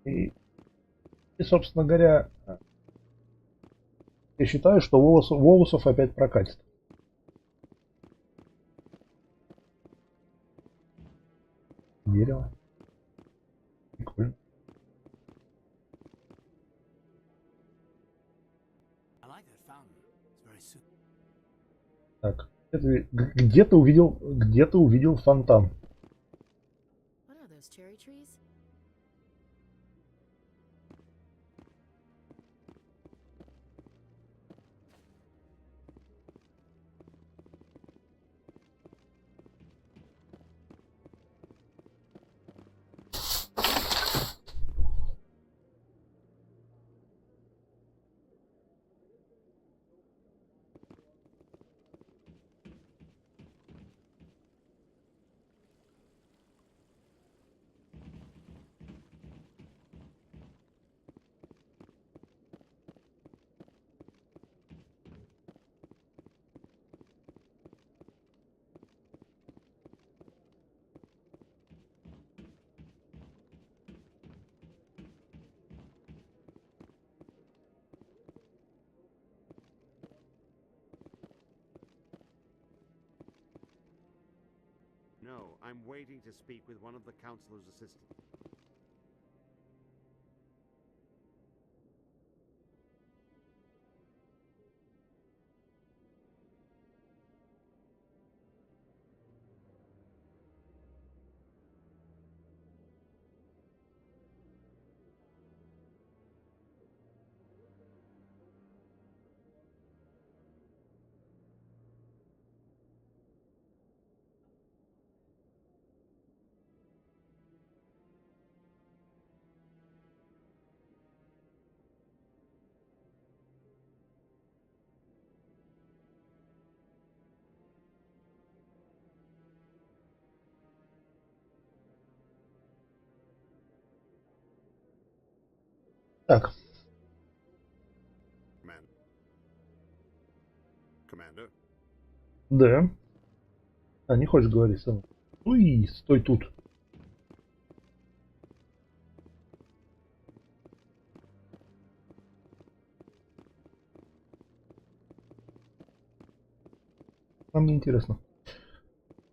Speaker 1: И, собственно говоря, я считаю, что Волосов опять прокатит. Дерево. Прикольно. Так, где-то увидел фонтан.
Speaker 4: What are those cherry trees?
Speaker 19: No, I'm waiting to speak with one of the counselor's assistants.
Speaker 1: Так.
Speaker 2: Commander?
Speaker 1: Да. А, не хочешь говорить сам. Ну и стой тут. Нам не интересно.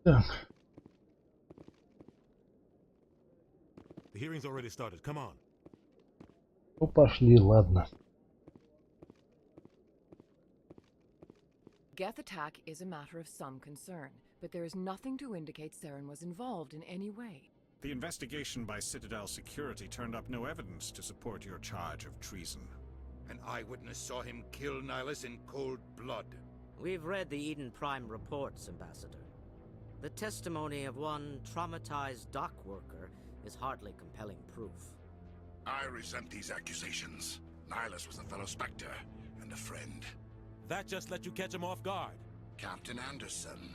Speaker 1: Так.
Speaker 20: The hearing's already started. Come on.
Speaker 1: Ну пошли, ладно.
Speaker 21: Geth attack is a matter of some concern, but there is nothing to indicate Saren was involved in any way.
Speaker 22: The investigation by Citadel Security turned up no evidence to support your charge of treason.
Speaker 23: An eyewitness saw him kill Nihilus in cold blood.
Speaker 24: We've read the Eden Prime reports, Ambassador. The testimony of one traumatized dock worker is hardly compelling proof.
Speaker 23: I resent these accusations. Nihilus was a fellow Spectre and a friend.
Speaker 20: That just let you catch him off guard.
Speaker 23: Captain Anderson,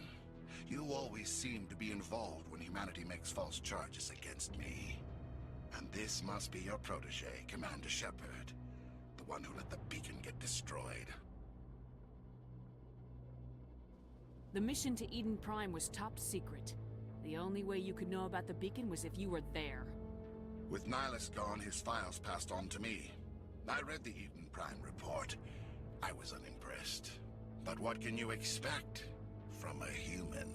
Speaker 23: you always seem to be involved when humanity makes false charges against me. And this must be your protege, Commander Shepard. The one who let the beacon get destroyed.
Speaker 3: The mission to Eden Prime was top secret. The only way you could know about the beacon was if you were there.
Speaker 23: With Nihilus gone, his files passed on to me. I read the Eden Prime report. I was unimpressed. But what can you expect from a human?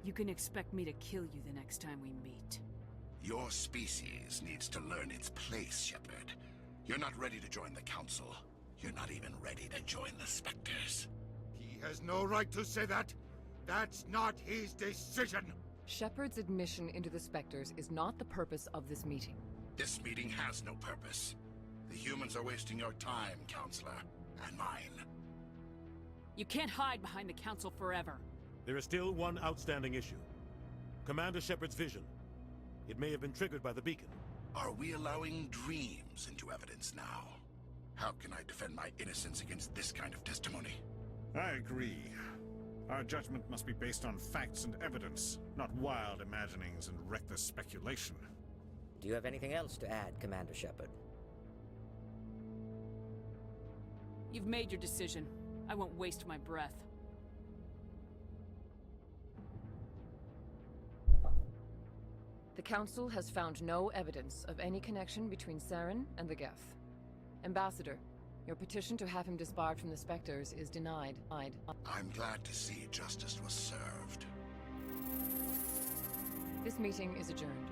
Speaker 3: You can expect me to kill you the next time we meet.
Speaker 23: Your species needs to learn its place, Shepard. You're not ready to join the Council. You're not even ready to join the Spectres. He has no right to say that. That's not his decision.
Speaker 21: Shepard's admission into the Spectres is not the purpose of this meeting.
Speaker 23: This meeting has no purpose. The humans are wasting your time, Counselor, and mine.
Speaker 3: You can't hide behind the Council forever.
Speaker 20: There is still one outstanding issue. Commander Shepard's vision. It may have been triggered by the beacon.
Speaker 23: Are we allowing dreams into evidence now? How can I defend my innocence against this kind of testimony?
Speaker 22: I agree. Our judgment must be based on facts and evidence, not wild imaginings and reckless speculation.
Speaker 24: Do you have anything else to add, Commander Shepard?
Speaker 3: You've made your decision. I won't waste my breath.
Speaker 21: The Council has found no evidence of any connection between Saren and the Geth. Ambassador, your petition to have him disbarred from the Spectres is denied.
Speaker 23: I'm glad to see justice was served.
Speaker 21: This meeting is adjourned.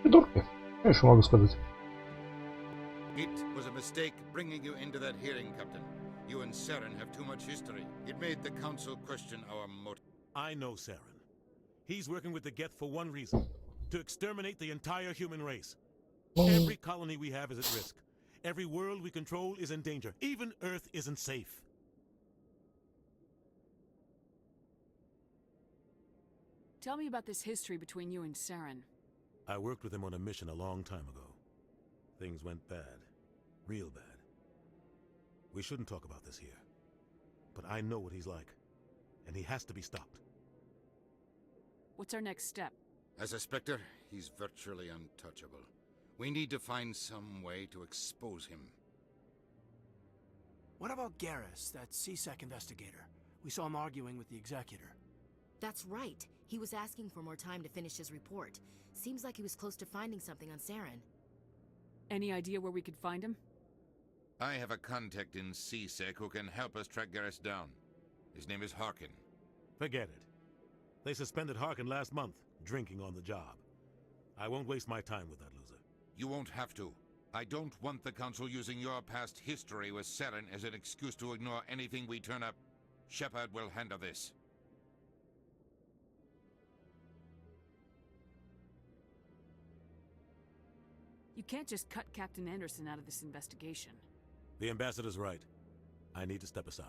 Speaker 1: Придурки. Что могу сказать?
Speaker 23: It was a mistake bringing you into that hearing, Captain. You and Saren have too much history. It made the Council question our motive.
Speaker 20: I know Saren. He's working with the Geth for one reason. To exterminate the entire human race. Every colony we have is at risk. Every world we control is in danger. Even Earth isn't safe.
Speaker 3: Tell me about this history between you and Saren.
Speaker 20: I worked with him on a mission a long time ago. Things went bad. Real bad. We shouldn't talk about this here. But I know what he's like. And he has to be stopped.
Speaker 3: What's our next step?
Speaker 23: As a Spectre, he's virtually untouchable. We need to find some way to expose him.
Speaker 9: What about Garrus, that CSEC investigator? We saw him arguing with the Executor.
Speaker 4: That's right. He was asking for more time to finish his report. Seems like he was close to finding something on Saren.
Speaker 3: Any idea where we could find him?
Speaker 23: I have a contact in CSEC who can help us track Garrus down. His name is Harkin.
Speaker 20: Forget it. They suspended Harkin last month, drinking on the job. I won't waste my time with that loser.
Speaker 23: You won't have to. I don't want the Council using your past history with Saren as an excuse to ignore anything we turn up. Shepard will handle this.
Speaker 3: You can't just cut Captain Anderson out of this investigation.
Speaker 20: The Ambassador's right. I need to step aside.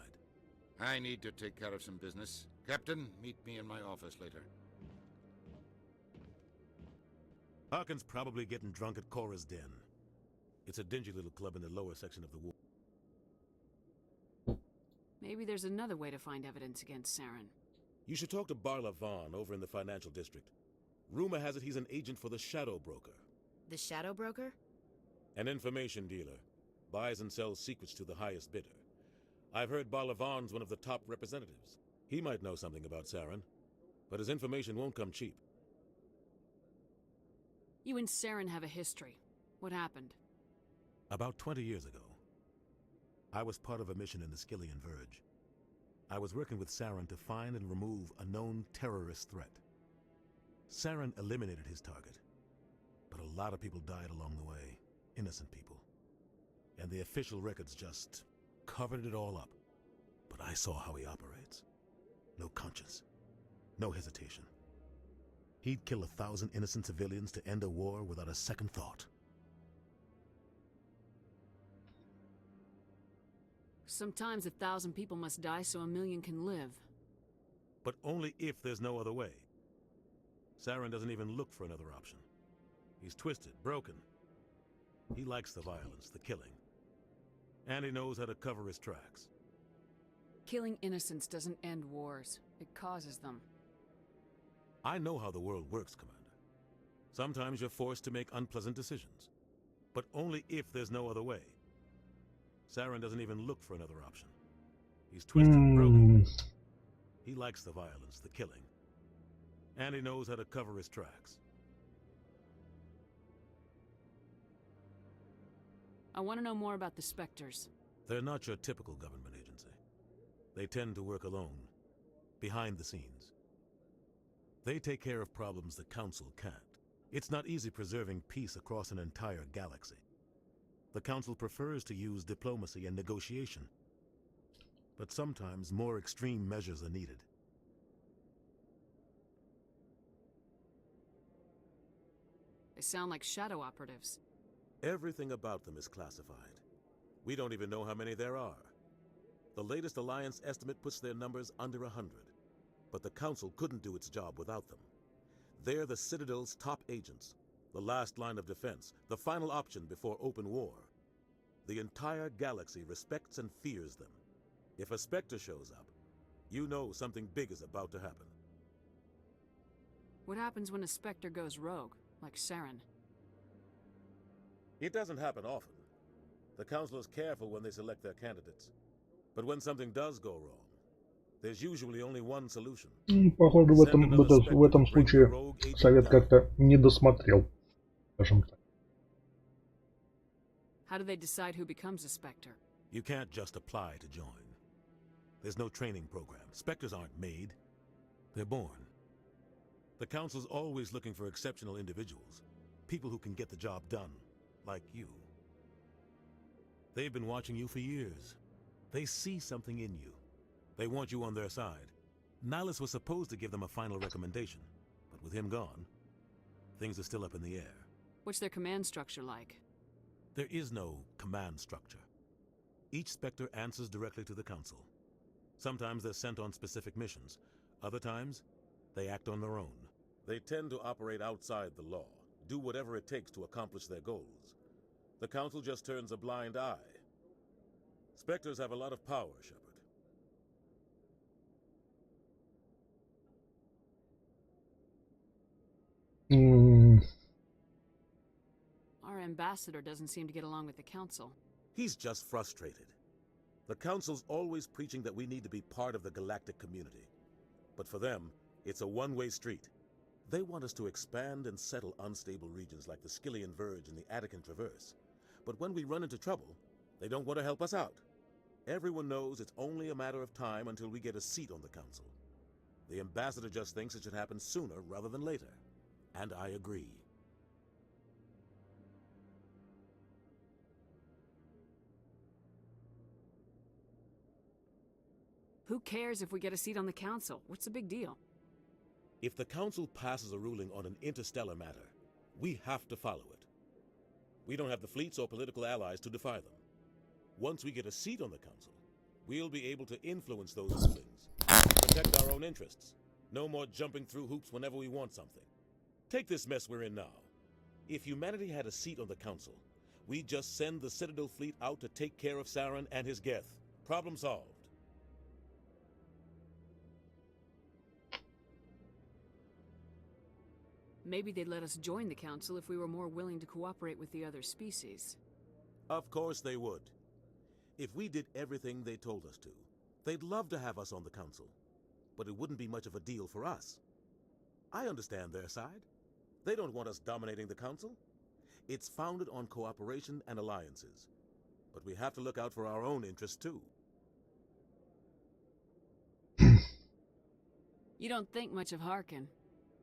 Speaker 23: I need to take care of some business. Captain, meet me in my office later.
Speaker 20: Harkin's probably getting drunk at Cora's Den. It's a dingy little club in the lower section of the wall.
Speaker 3: Maybe there's another way to find evidence against Saren.
Speaker 20: You should talk to Barla Vaughn over in the financial district. Rumor has it he's an agent for the Shadow Broker.
Speaker 4: The Shadow Broker?
Speaker 20: An information dealer. Buys and sells secrets to the highest bidder. I've heard Barla Vaughn's one of the top representatives. He might know something about Saren, but his information won't come cheap.
Speaker 3: You and Saren have a history. What happened?
Speaker 20: About 20 years ago, I was part of a mission in the Skillian Verge. I was working with Saren to find and remove a known terrorist threat. Saren eliminated his target, but a lot of people died along the way, innocent people. And the official records just covered it all up. But I saw how he operates. No conscience, no hesitation. He'd kill 1,000 innocent civilians to end a war without a second thought.
Speaker 3: Sometimes 1,000 people must die so 1,000,000 can live.
Speaker 20: But only if there's no other way. Saren doesn't even look for another option. He's twisted, broken. He likes the violence, the killing. And he knows how to cover his tracks.
Speaker 3: Killing innocents doesn't end wars. It causes them.
Speaker 20: I know how the world works, Commander. Sometimes you're forced to make unpleasant decisions. But only if there's no other way. Saren doesn't even look for another option. He's twisted, broken. He likes the violence, the killing. And he knows how to cover his tracks.
Speaker 3: I want to know more about the Spectres.
Speaker 20: They're not your typical government agency. They tend to work alone, behind the scenes. They take care of problems the Council can't. It's not easy preserving peace across an entire galaxy. The Council prefers to use diplomacy and negotiation. But sometimes more extreme measures are needed.
Speaker 3: They sound like shadow operatives.
Speaker 20: Everything about them is classified. We don't even know how many there are. The latest Alliance estimate puts their numbers under 100. But the Council couldn't do its job without them. They're the Citadel's top agents, the last line of defense, the final option before open war. The entire galaxy respects and fears them. If a Spectre shows up, you know something big is about to happen.
Speaker 3: What happens when a Spectre goes rogue, like Saren?
Speaker 20: It doesn't happen often. The Council is careful when they select their candidates. But when something does go wrong, there's usually only one solution.
Speaker 1: Похоже, в этом случае Совет как-то не досмотрел, скажем так.
Speaker 3: How do they decide who becomes a Spectre?
Speaker 20: You can't just apply to join. There's no training program. Spectres aren't made. They're born. The Council's always looking for exceptional individuals. People who can get the job done, like you. They've been watching you for years. They see something in you. They want you on their side. Nihilus was supposed to give them a final recommendation, but with him gone, things are still up in the air.
Speaker 3: What's their command structure like?
Speaker 20: There is no command structure. Each Spectre answers directly to the Council. Sometimes they're sent on specific missions. Other times, they act on their own. They tend to operate outside the law, do whatever it takes to accomplish their goals. The Council just turns a blind eye. Spectres have a lot of power, Shepard.
Speaker 3: Our ambassador doesn't seem to get along with the Council.
Speaker 20: He's just frustrated. The Council's always preaching that we need to be part of the galactic community. But for them, it's a one-way street. They want us to expand and settle unstable regions like the Skillian Verge and the Attican Traverse. But when we run into trouble, they don't want to help us out. Everyone knows it's only a matter of time until we get a seat on the Council. The ambassador just thinks it should happen sooner rather than later. And I agree.
Speaker 3: Who cares if we get a seat on the Council? What's the big deal?
Speaker 20: If the Council passes a ruling on an interstellar matter, we have to follow it. We don't have the fleets or political allies to defy them. Once we get a seat on the Council, we'll be able to influence those rulings, protect our own interests. No more jumping through hoops whenever we want something. Take this mess we're in now. If humanity had a seat on the Council, we'd just send the Citadel fleet out to take care of Saren and his Geth. Problem solved.
Speaker 3: Maybe they'd let us join the Council if we were more willing to cooperate with the other species.
Speaker 20: Of course they would. If we did everything they told us to, they'd love to have us on the Council.
Speaker 5: but it wouldn't be much of a deal for us. I understand their side. They don't want us dominating the Council. It's founded on cooperation and alliances. But we have to look out for our own interests, too.
Speaker 3: You don't think much of Harkin.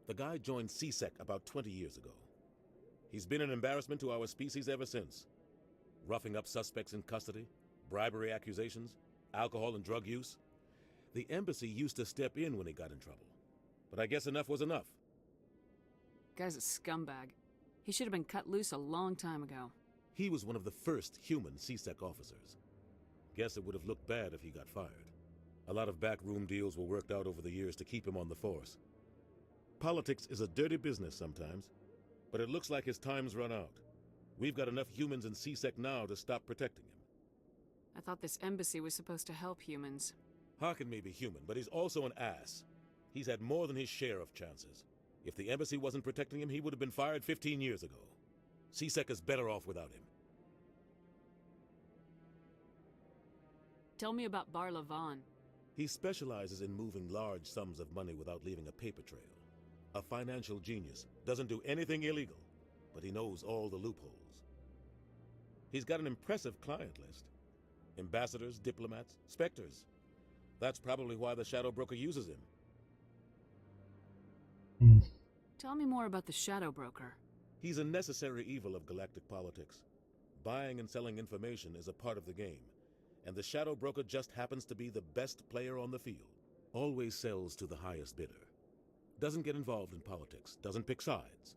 Speaker 5: The guy joined CSEC about 20 years ago. He's been an embarrassment to our species ever since. Roughing up suspects in custody, bribery accusations, alcohol and drug use. The embassy used to step in when he got in trouble. But I guess enough was enough.
Speaker 3: Guy's a scumbag. He should have been cut loose a long time ago.
Speaker 5: He was one of the first human CSEC officers. Guess it would have looked bad if he got fired. A lot of backroom deals were worked out over the years to keep him on the force. Politics is a dirty business sometimes, but it looks like his time's run out. We've got enough humans in CSEC now to stop protecting him.
Speaker 3: I thought this embassy was supposed to help humans.
Speaker 5: Harkin may be human, but he's also an ass. He's had more than his share of chances. If the embassy wasn't protecting him, he would have been fired 15 years ago. CSEC is better off without him.
Speaker 3: Tell me about Bar Levon.
Speaker 5: He specializes in moving large sums of money without leaving a paper trail. A financial genius, doesn't do anything illegal, but he knows all the loopholes. He's got an impressive client list. Ambassadors, diplomats, specters. That's probably why the Shadow Broker uses him.
Speaker 3: Tell me more about the Shadow Broker.
Speaker 5: He's a necessary evil of galactic politics. Buying and selling information is a part of the game, and the Shadow Broker just happens to be the best player on the field. Always sells to the highest bidder. Doesn't get involved in politics, doesn't pick sides.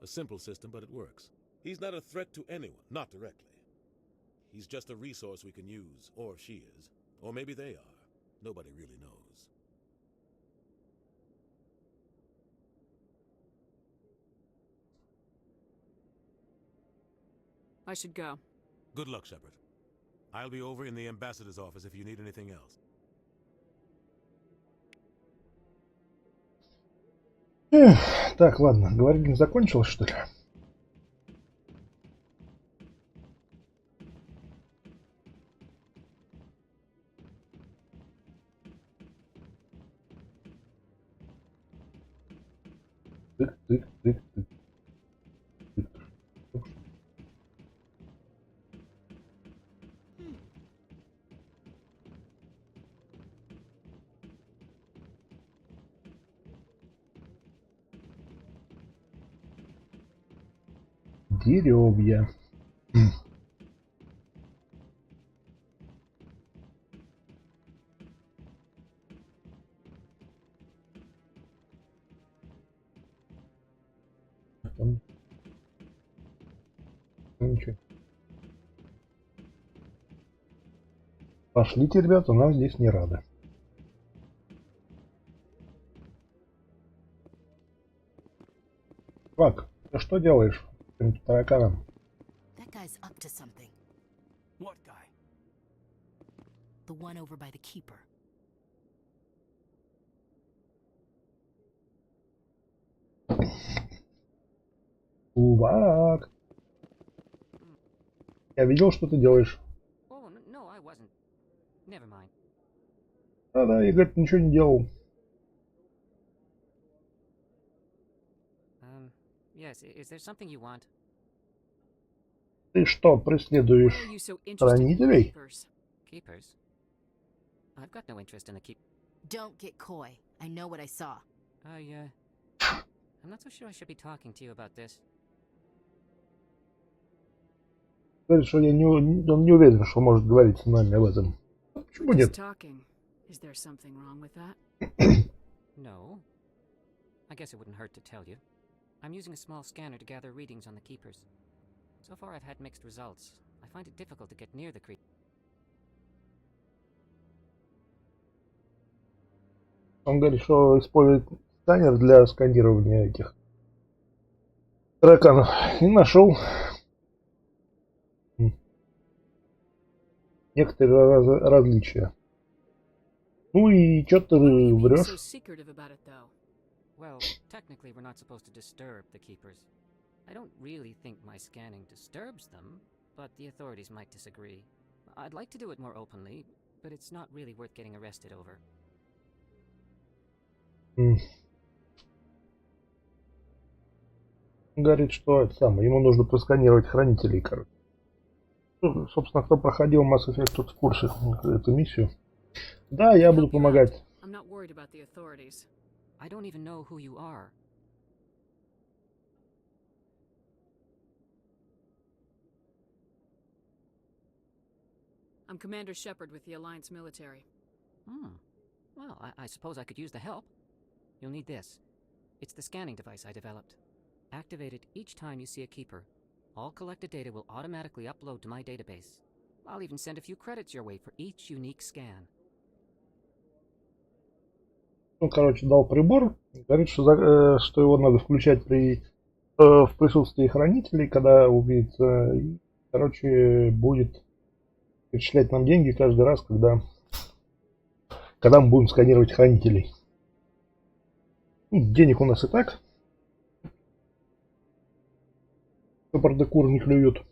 Speaker 5: A simple system, but it works. He's not a threat to anyone, not directly. He's just a resource we can use, or she is. Or maybe they are. Nobody really knows.
Speaker 3: I should go.
Speaker 5: Good luck, Shepard. I'll be over in the ambassador's office if you need anything else.
Speaker 1: Так, ладно, говорить закончилось, что ли? Тык-тык-тык-тык. Деревья. Ничего. Пошлите, ребята, нам здесь не рады. Фак, ты что делаешь? Тараканом.
Speaker 4: That guy's up to something.
Speaker 9: What guy?
Speaker 4: The one over by the keeper.
Speaker 1: Чувак. Я видел, что ты делаешь.
Speaker 13: Oh, no, I wasn't. Never mind.
Speaker 1: Да-да, Игорь, ты ничего не делал.
Speaker 13: Yes, is there something you want?
Speaker 1: Ты что, преследуешь хранителей?
Speaker 13: Keepers? I've got no interest in the keep.
Speaker 4: Don't get coy. I know what I saw.
Speaker 13: I'm not so sure I should be talking to you about this.
Speaker 1: Говорит, что он не уверен, что может говорить с нами об этом. Почему нет?
Speaker 3: Is there something wrong with that?
Speaker 13: No. I guess it wouldn't hurt to tell you. I'm using a small scanner to gather readings on the keepers. So far I've had mixed results. I find it difficult to get near the creature.
Speaker 1: Он говорит, что использует сканер для сканирования этих тараканов. И нашел некоторые различия. Ну и что ты врешь?
Speaker 13: Well, technically we're not supposed to disturb the keepers. I don't really think my scanning disturbs them, but the authorities might disagree. I'd like to do it more openly, but it's not really worth getting arrested over.
Speaker 1: Говорит, что это самое, ему нужно просканировать хранителей, короче. Ну, собственно, кто проходил Mass Effect, тот в курсе эту миссию. Да, я буду помогать.
Speaker 3: I'm not worried about the authorities.
Speaker 13: I don't even know who you are.
Speaker 3: I'm Commander Shepard with the Alliance military.
Speaker 13: Well, I suppose I could use the help. You'll need this. It's the scanning device I developed. Activate it each time you see a keeper. All collected data will automatically upload to my database. I'll even send a few credits your way for each unique scan.
Speaker 1: Он, короче, дал прибор. Говорит, что его надо включать в присутствии хранителей, когда увидится. И, короче, будет перечислять нам деньги каждый раз, когда мы будем сканировать хранителей. Ну, денег у нас и так. Шепарды кур не клюют.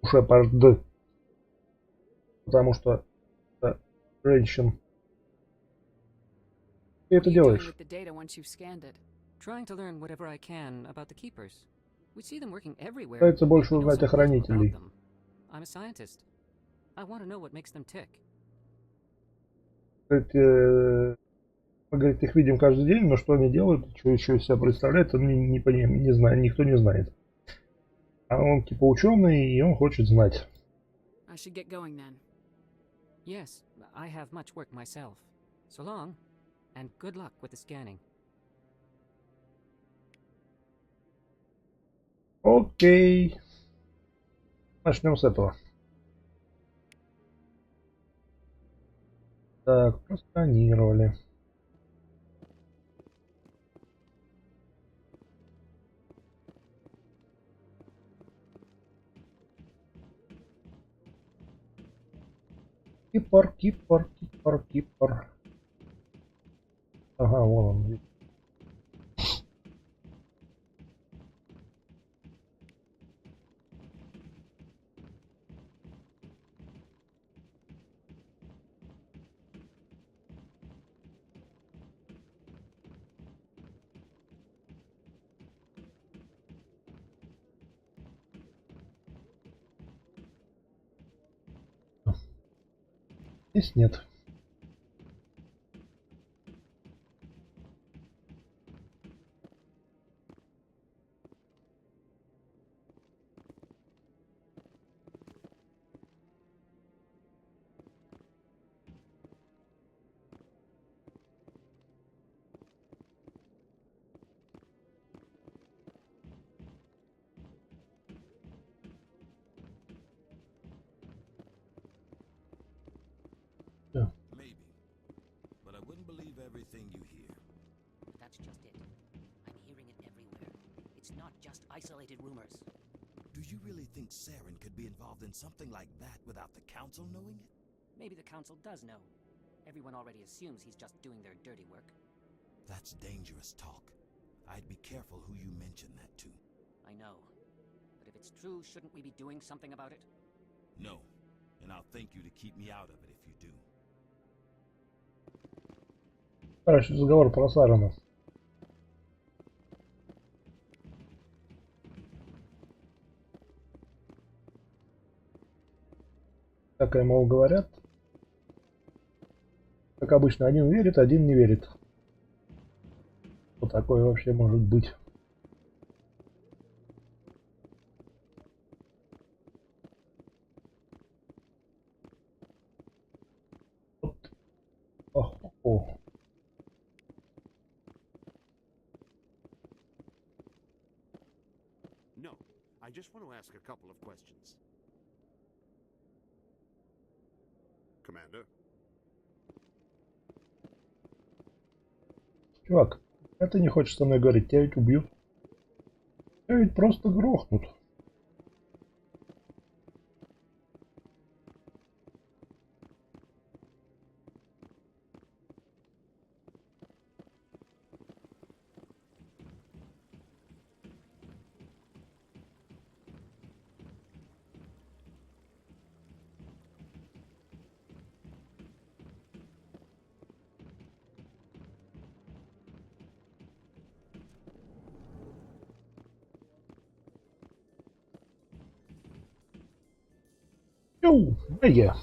Speaker 1: Шепарды. Потому что это женщин. Ты это делаешь? Пытается больше узнать о хранителей. Говорит, их видим каждый день, но что они делают, что еще из себя представляют, он не знает, никто не знает. А он типа ученый, и он хочет знать.
Speaker 13: Yes, I have much work myself. So long, and good luck with the scanning.
Speaker 1: Окей. Начнем с этого. Так, просканировали. Кипр. Ага, вон он. Здесь нет.
Speaker 18: Everything you hear.
Speaker 6: That's just it. I'm hearing it everywhere. It's not just isolated rumors.
Speaker 18: Do you really think Saren could be involved in something like that without the Council knowing it?
Speaker 6: Maybe the Council does know. Everyone already assumes he's just doing their dirty work.
Speaker 18: That's dangerous talk. I'd be careful who you mention that to.
Speaker 6: I know. But if it's true, shouldn't we be doing something about it?
Speaker 18: No. And I'll thank you to keep me out of it if you do.
Speaker 1: Короче, разговор про Сарана. Такое, мол, говорят. Как обычно, один верит, один не верит. Что такое вообще может быть? О.
Speaker 19: No, I just want to ask a couple of questions. Commander?
Speaker 1: Чувак, а ты не хочешь со мной говорить, тебя ведь убьют. Тебя ведь просто грохнут. Магия.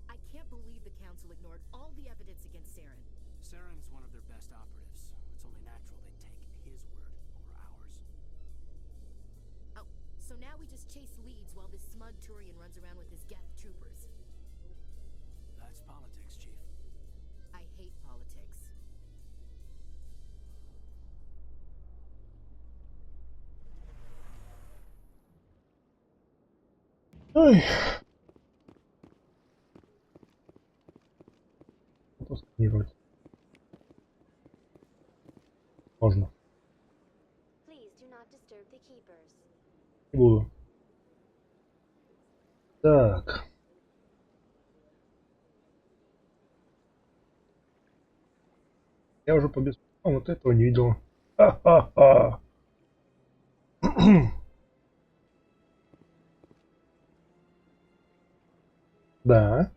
Speaker 4: I can't believe the council ignored all the evidence against Saren.
Speaker 9: Saren's one of their best operatives. It's only natural they'd take his word over ours.
Speaker 4: Oh, so now we just chase leads while this smug Turian runs around with his Geth troopers.
Speaker 9: That's politics, Chief.
Speaker 4: I hate politics.
Speaker 1: Ой. Что сканировать? Можно.
Speaker 10: Please do not disturb the keepers.
Speaker 1: Не буду. Так. Я уже побеспокоен, вот этого не видел. Ха-ха-ха. Да.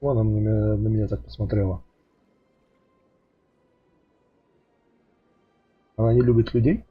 Speaker 1: Вон она на меня так посмотрела. Она не любит людей?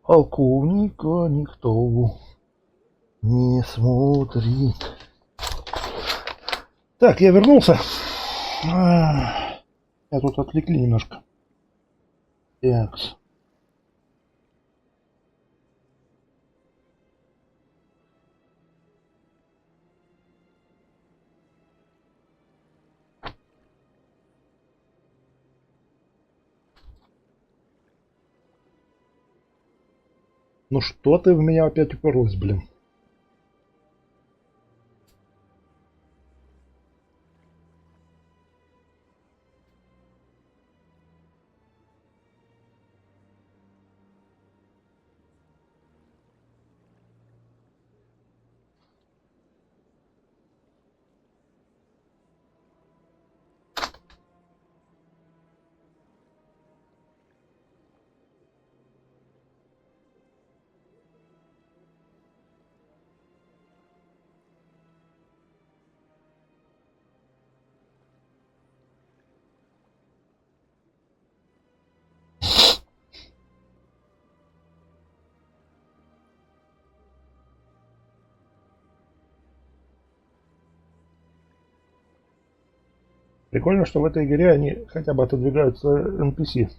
Speaker 1: Полковника никто не смотрит. Так, я вернулся. Я тут отвлекли немножко. Такс. Ну что ты в меня опять уперлась, блин? Прикольно, что в этой игре они хотя бы отодвигаются NPC.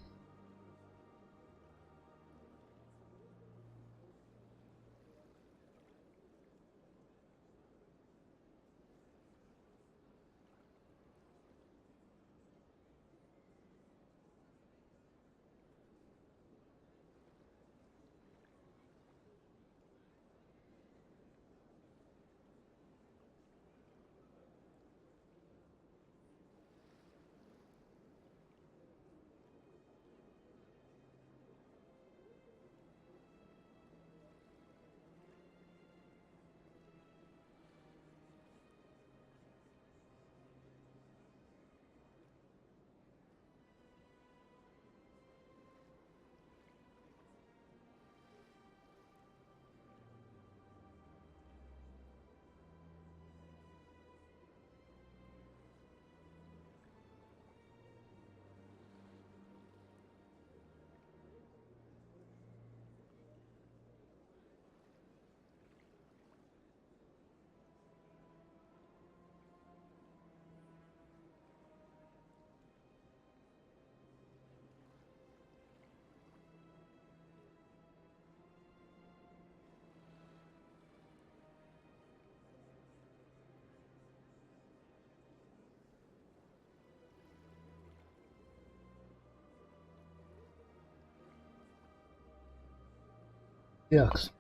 Speaker 1: Такс.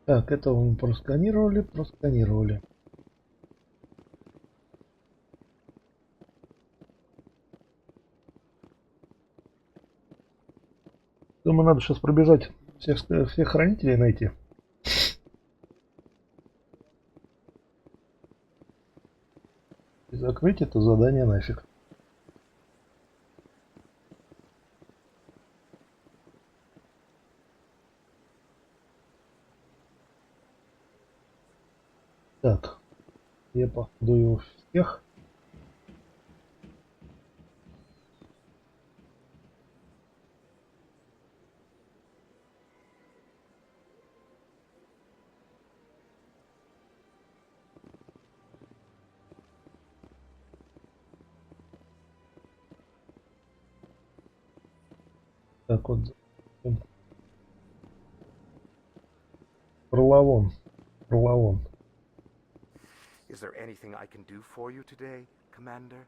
Speaker 1: Так, это мы просканировали. Думаю, надо сейчас пробежать всех хранителей найти. И закрыть это задание нафиг. Так, я походу его всех. Так вот, Орловон.
Speaker 15: Is there anything I can do for you today, Commander?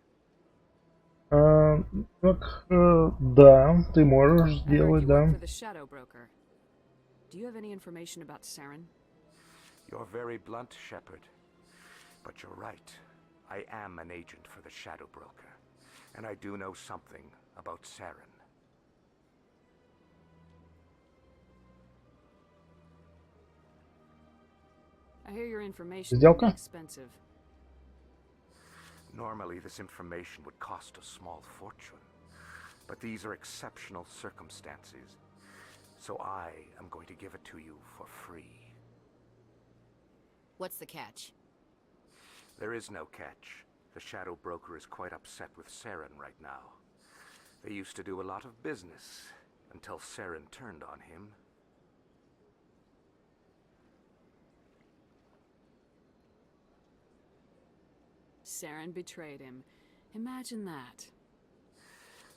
Speaker 1: Да, ты можешь сделать, да.
Speaker 3: For the Shadow Broker. Do you have any information about Saren?
Speaker 15: You're very blunt, Shepard. But you're right. I am an agent for the Shadow Broker. And I do know something about Saren.
Speaker 3: I hear your information
Speaker 1: Сделка?
Speaker 3: is expensive.
Speaker 15: Normally, this information would cost a small fortune. But these are exceptional circumstances. So I am going to give it to you for free.
Speaker 4: What's the catch?
Speaker 15: There is no catch. The shadow broker is quite upset with Saren right now. They used to do a lot of business until Saren turned on him.
Speaker 3: Saren betrayed him. Imagine that.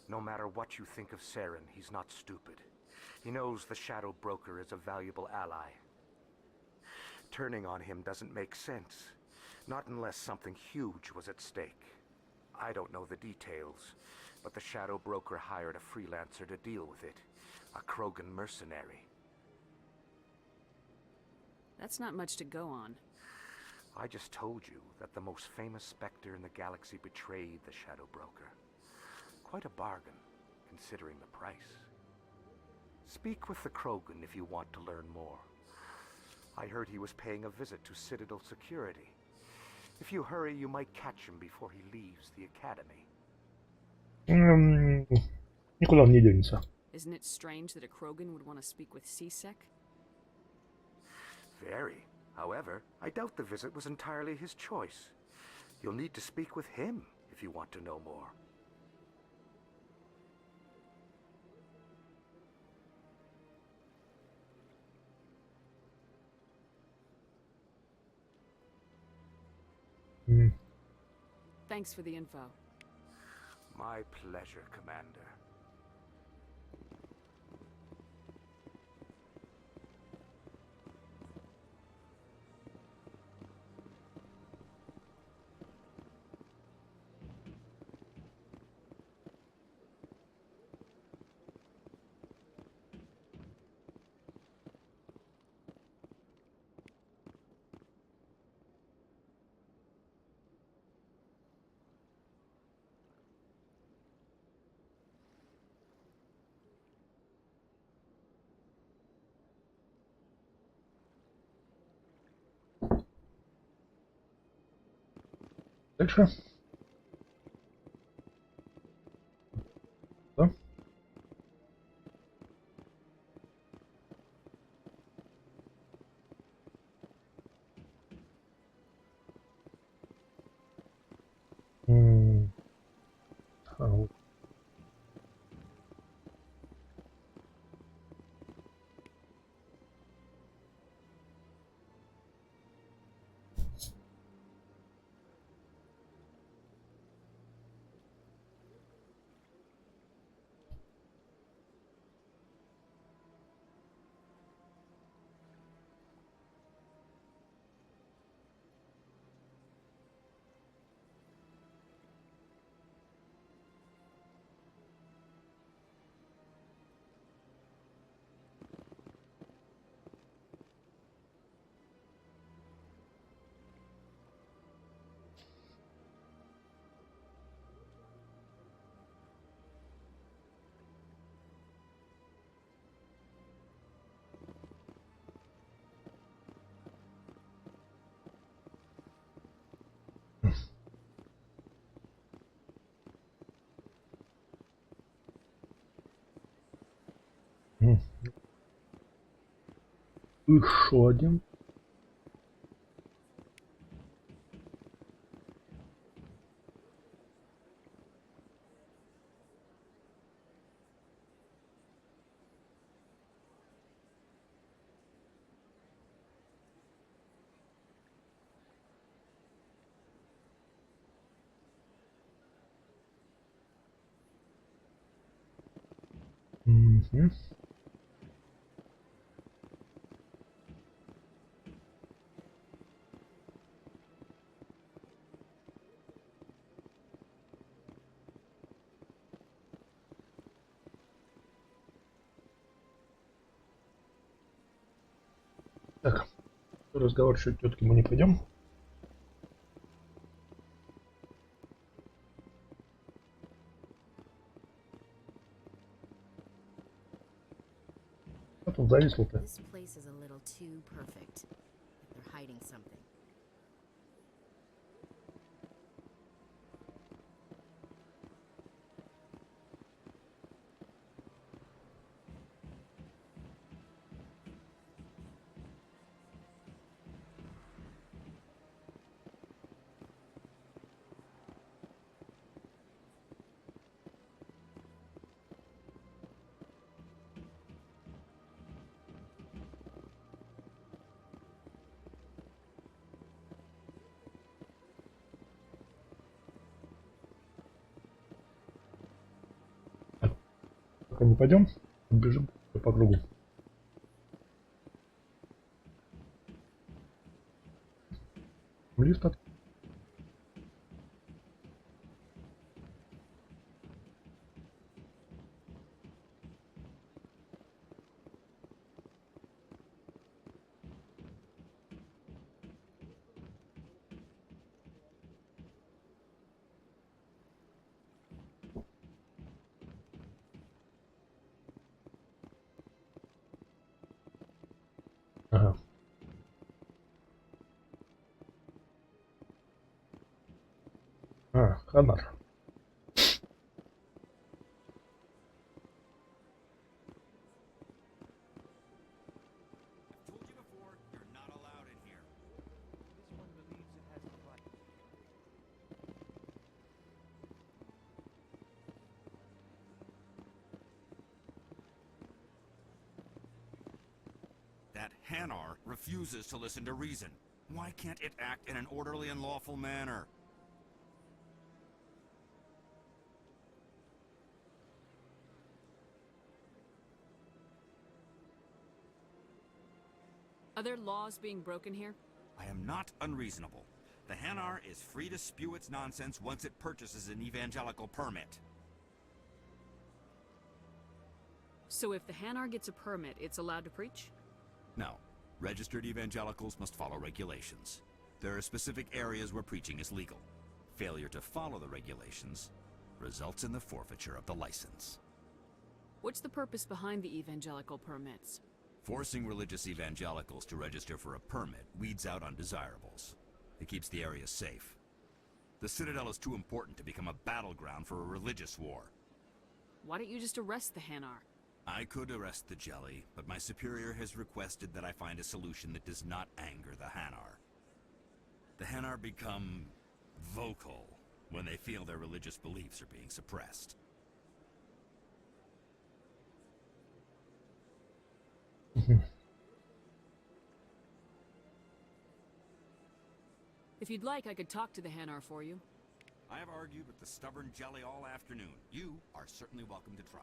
Speaker 15: No matter what you think of Saren, he's not stupid. He knows the shadow broker is a valuable ally. Turning on him doesn't make sense. Not unless something huge was at stake. I don't know the details, but the shadow broker hired a freelancer to deal with it. A Krogan mercenary.
Speaker 3: That's not much to go on.
Speaker 15: I just told you that the most famous Spectre in the galaxy betrayed the shadow broker. Quite a bargain, considering the price. Speak with the Krogan if you want to learn more. I heard he was paying a visit to Citadel security. If you hurry, you might catch him before he leaves the academy.
Speaker 1: Никуда он не денется.
Speaker 3: Isn't it strange that a Krogan would want to speak with CSEC?
Speaker 15: Very. However, I doubt the visit was entirely his choice. You'll need to speak with him if you want to know more.
Speaker 3: Thanks for the info.
Speaker 15: My pleasure, Commander.
Speaker 1: Дальше. Да? Ау. Еще один. Угу. Так, разговор чуть тетки мы не пойдем. Что тут зависло-то?
Speaker 4: This place is a little too perfect. They're hiding something.
Speaker 1: не пойдем, бежим по кругу. Лифт от... Ага. Ханар.
Speaker 7: That Hanar refuses to listen to reason. Why can't it act in an orderly and lawful manner?
Speaker 3: Are there laws being broken here?
Speaker 7: I am not unreasonable. The Hanar is free to spew its nonsense once it purchases an evangelical permit.
Speaker 3: So if the Hanar gets a permit, it's allowed to preach?
Speaker 7: No. Registered evangelicals must follow regulations. There are specific areas where preaching is legal. Failure to follow the regulations results in the forfeiture of the license.
Speaker 3: What's the purpose behind the evangelical permits?
Speaker 7: Forcing religious evangelicals to register for a permit weeds out undesirables. It keeps the area safe. The Citadel is too important to become a battleground for a religious war.
Speaker 3: Why don't you just arrest the Hanar?
Speaker 7: I could arrest the Jelly, but my superior has requested that I find a solution that does not anger the Hanar. The Hanar become vocal when they feel their religious beliefs are being suppressed.
Speaker 3: If you'd like, I could talk to the Hanar for you.
Speaker 7: I have argued with the stubborn Jelly all afternoon. You are certainly welcome to try.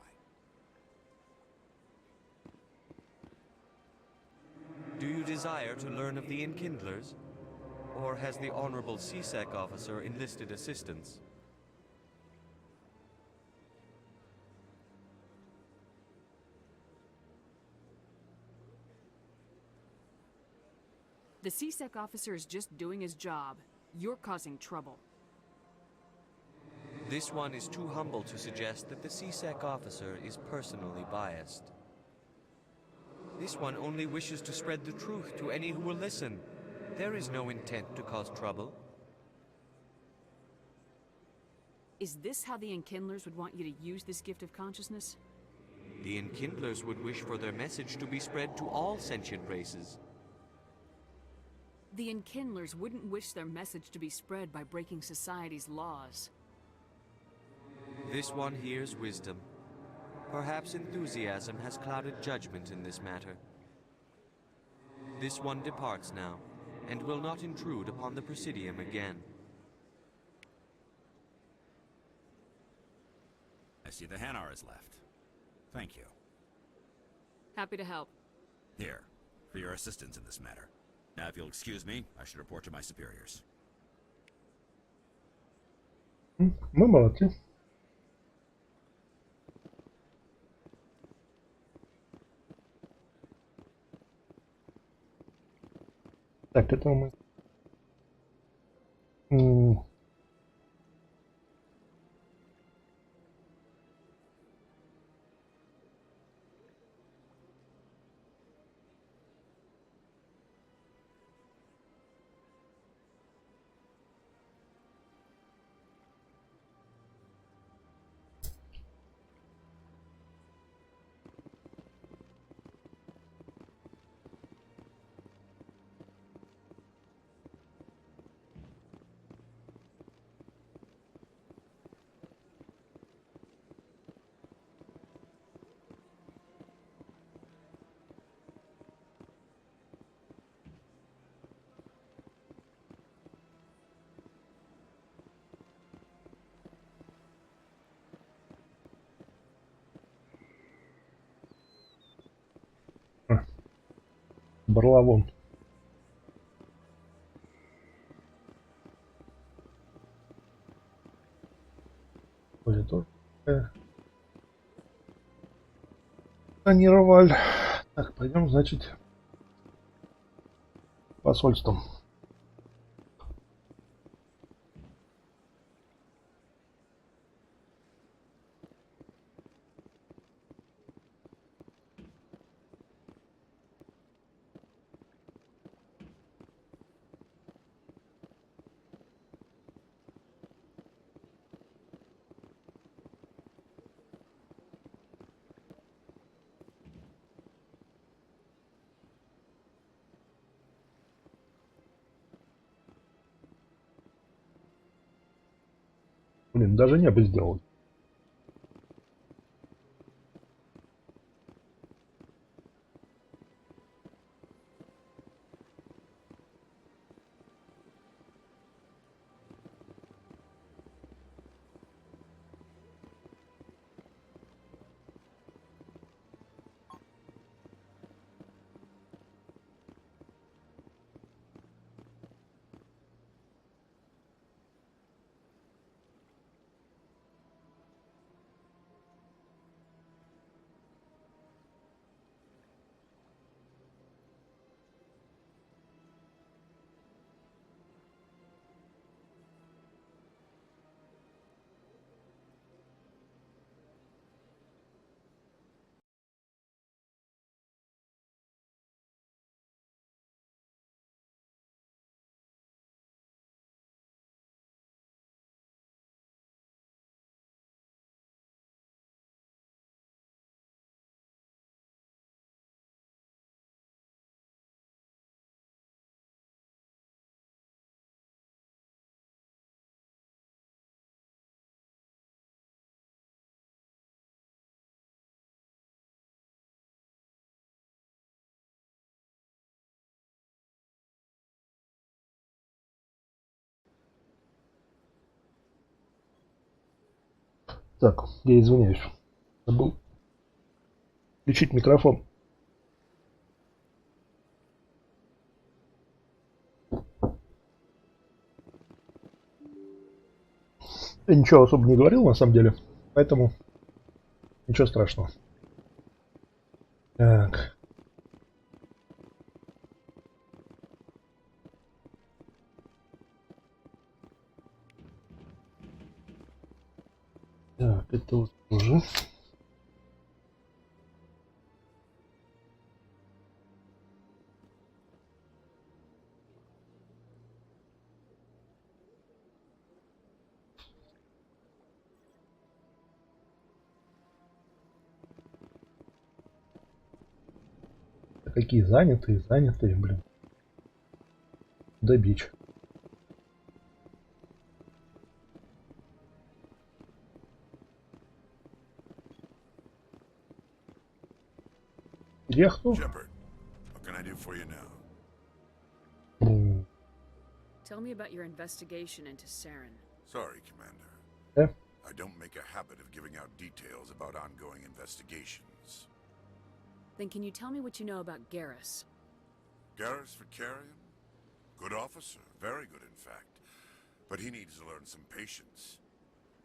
Speaker 8: Do you desire to learn of the Enkindlers? Or has the Honorable CSEC officer enlisted assistance?
Speaker 3: The CSEC officer is just doing his job. You're causing trouble.
Speaker 8: This one is too humble to suggest that the CSEC officer is personally biased. This one only wishes to spread the truth to any who will listen. There is no intent to cause trouble.
Speaker 3: Is this how the Enkindlers would want you to use this gift of consciousness?
Speaker 8: The Enkindlers would wish for their message to be spread to all sentient races.
Speaker 3: The Enkindlers wouldn't wish their message to be spread by breaking society's laws.
Speaker 8: This one hears wisdom. Perhaps enthusiasm has clouded judgment in this matter. This one departs now, and will not intrude upon the Presidium again.
Speaker 7: I see the Hanar is left. Thank you.
Speaker 3: Happy to help.
Speaker 7: Here, for your assistance in this matter. Now, if you'll excuse me, I should report to my superiors.
Speaker 1: Мы молодцы. Так, это мы... Барлавон. Ой, тоже. Планировали. Так, пойдем, значит, посольством. Блин, даже небо сделал. Так, я извиняюсь. Забыл включить микрофон. Я ничего особо не говорил, на самом деле. Поэтому ничего страшного. Так. Так, это вот уже. Какие занятые, блин. Да бич. Ехну.
Speaker 2: Shepard, what can I do for you now?
Speaker 3: Tell me about your investigation into Saren.
Speaker 2: Sorry, Commander.
Speaker 1: Yeah?
Speaker 2: I don't make a habit of giving out details about ongoing investigations.
Speaker 3: Then can you tell me what you know about Garrus?
Speaker 2: Garrus Vicarian? Good officer, very good in fact. But he needs to learn some patience.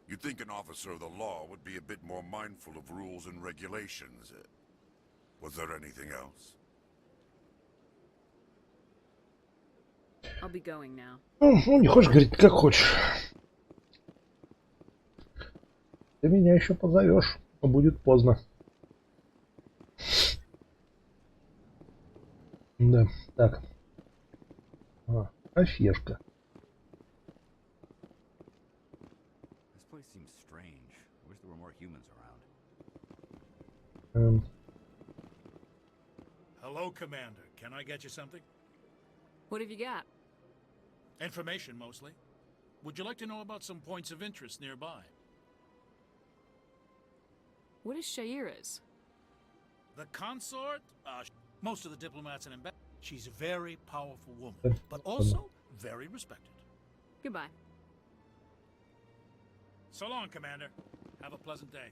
Speaker 2: You'd think an officer of the law would be a bit more mindful of rules and regulations. Was there anything else?
Speaker 3: I'll be going now.
Speaker 1: Ну, не хочешь говорить, как хочешь. Ты меня еще позовешь, но будет поздно. Да, так. Афешка.
Speaker 7: This place seems strange. I wish there were more humans around.
Speaker 11: Hello, Commander. Can I get you something?
Speaker 3: What have you got?
Speaker 11: Information, mostly. Would you like to know about some points of interest nearby?
Speaker 3: What is Shaira's?
Speaker 11: The consort? Most of the diplomats and ambassadors. She's a very powerful woman, but also very respected.
Speaker 3: Goodbye.
Speaker 11: So long, Commander. Have a pleasant day.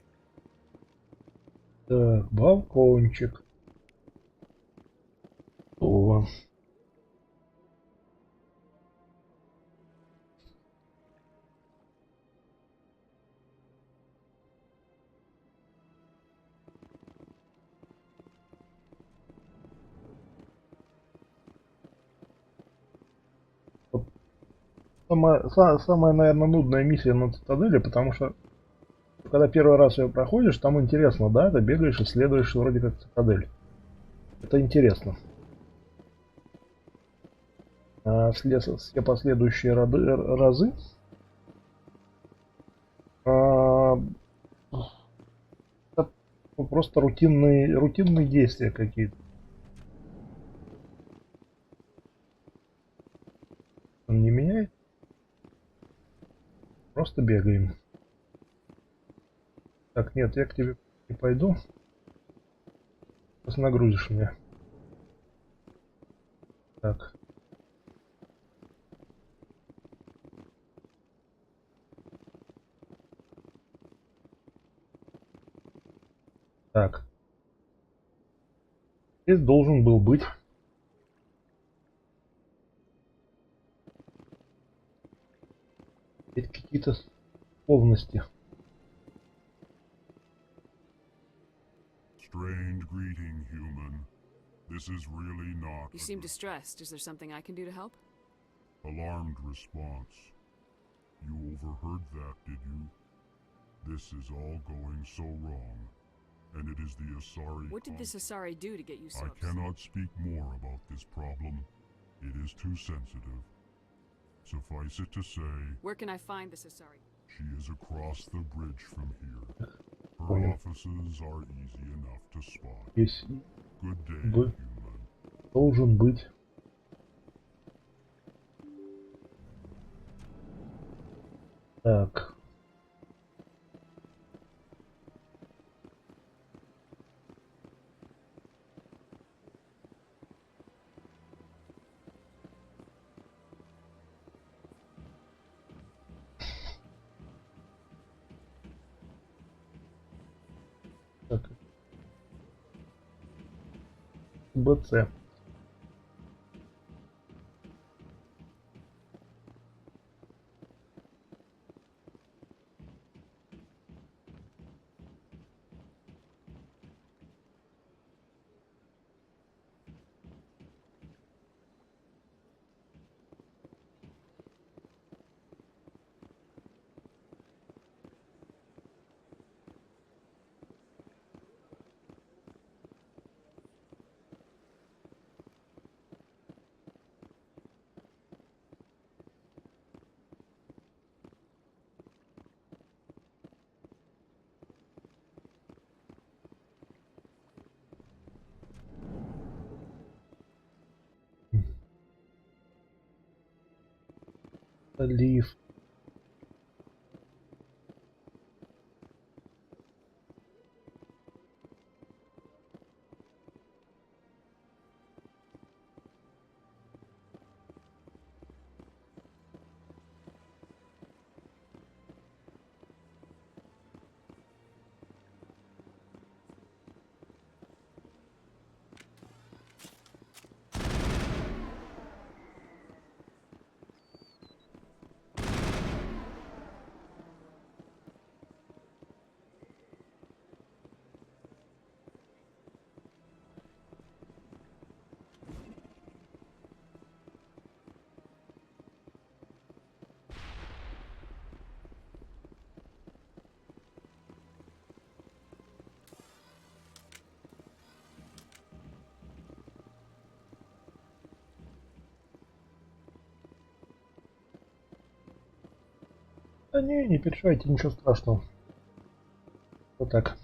Speaker 1: Так, балкончик. О, этого. Самая, наверное, нудная миссия на цитадели, потому что когда первый раз ее проходишь, там интересно, да, ты бегаешь, исследуешь вроде как цитадель. Это интересно. А все последующие разы это просто рутинные действия какие-то. Он не меняет. Просто бегаем. Так, нет, я к тебе не пойду. Сейчас нагрузишь меня. Так. Так. Здесь должен был быть какие-то условности.
Speaker 2: Strange greeting, human. This is really not
Speaker 3: You seem distressed. Is there something I can do to help?
Speaker 2: alarmed response. You overheard that, did you? This is all going so wrong, and it is the Asari.
Speaker 3: What did this Asari do to get you so
Speaker 2: I cannot speak more about this problem. It is too sensitive. Suffice it to say,
Speaker 3: Where can I find this Asari?
Speaker 2: she is across the bridge from here. Her offices are easy enough to spot.
Speaker 1: Здесь
Speaker 2: Good day, human.
Speaker 1: должен быть. Так. Так. БЦ. Лифт. Да не переживайте, ничего страшного. Вот так.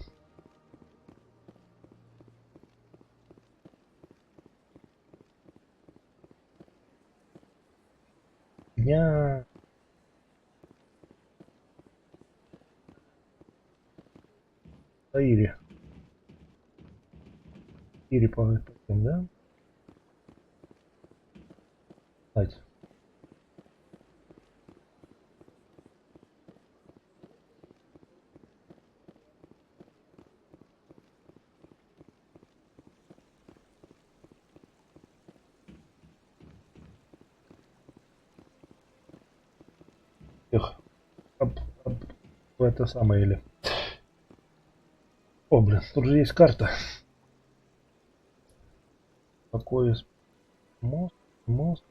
Speaker 1: Я... Ири. Ири, по-моему, да? Кстати. Эх, это самое или... О, блин, тут же есть карта. Какой мост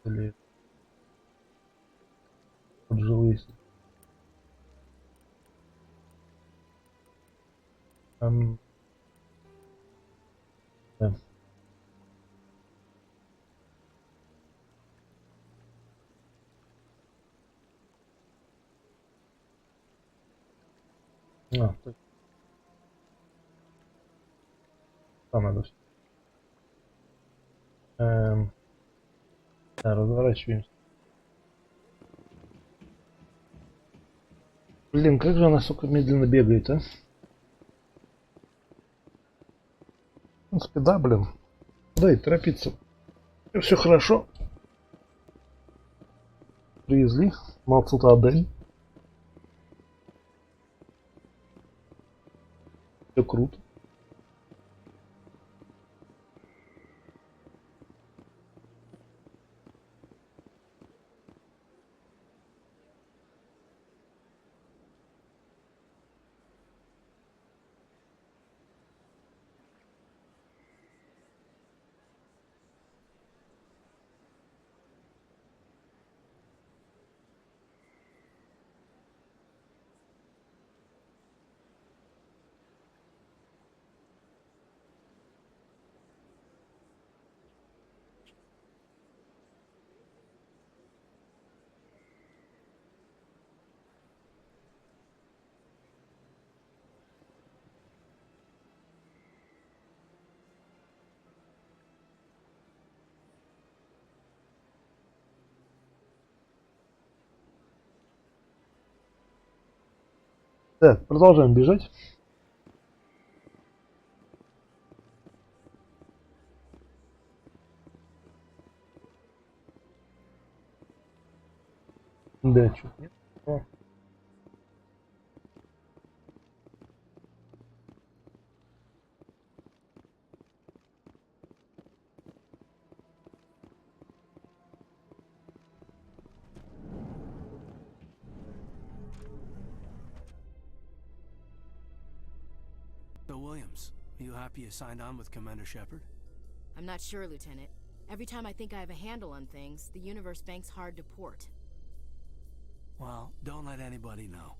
Speaker 1: или поджилые. Да. Там надо. Да, разворачиваемся. Блин, как же она, сука, медленно бегает, а? В принципе, да, блин. Да, и торопиться. Все хорошо. Привезли. День. Все круто. Так, продолжаем бежать. Да, чуть нет. О.
Speaker 9: So, Williams, are you happy you signed on with Commander Shepard?
Speaker 4: I'm not sure, Lieutenant. Every time I think I have a handle on things, the universe banks hard to port.
Speaker 9: Well, don't let anybody know.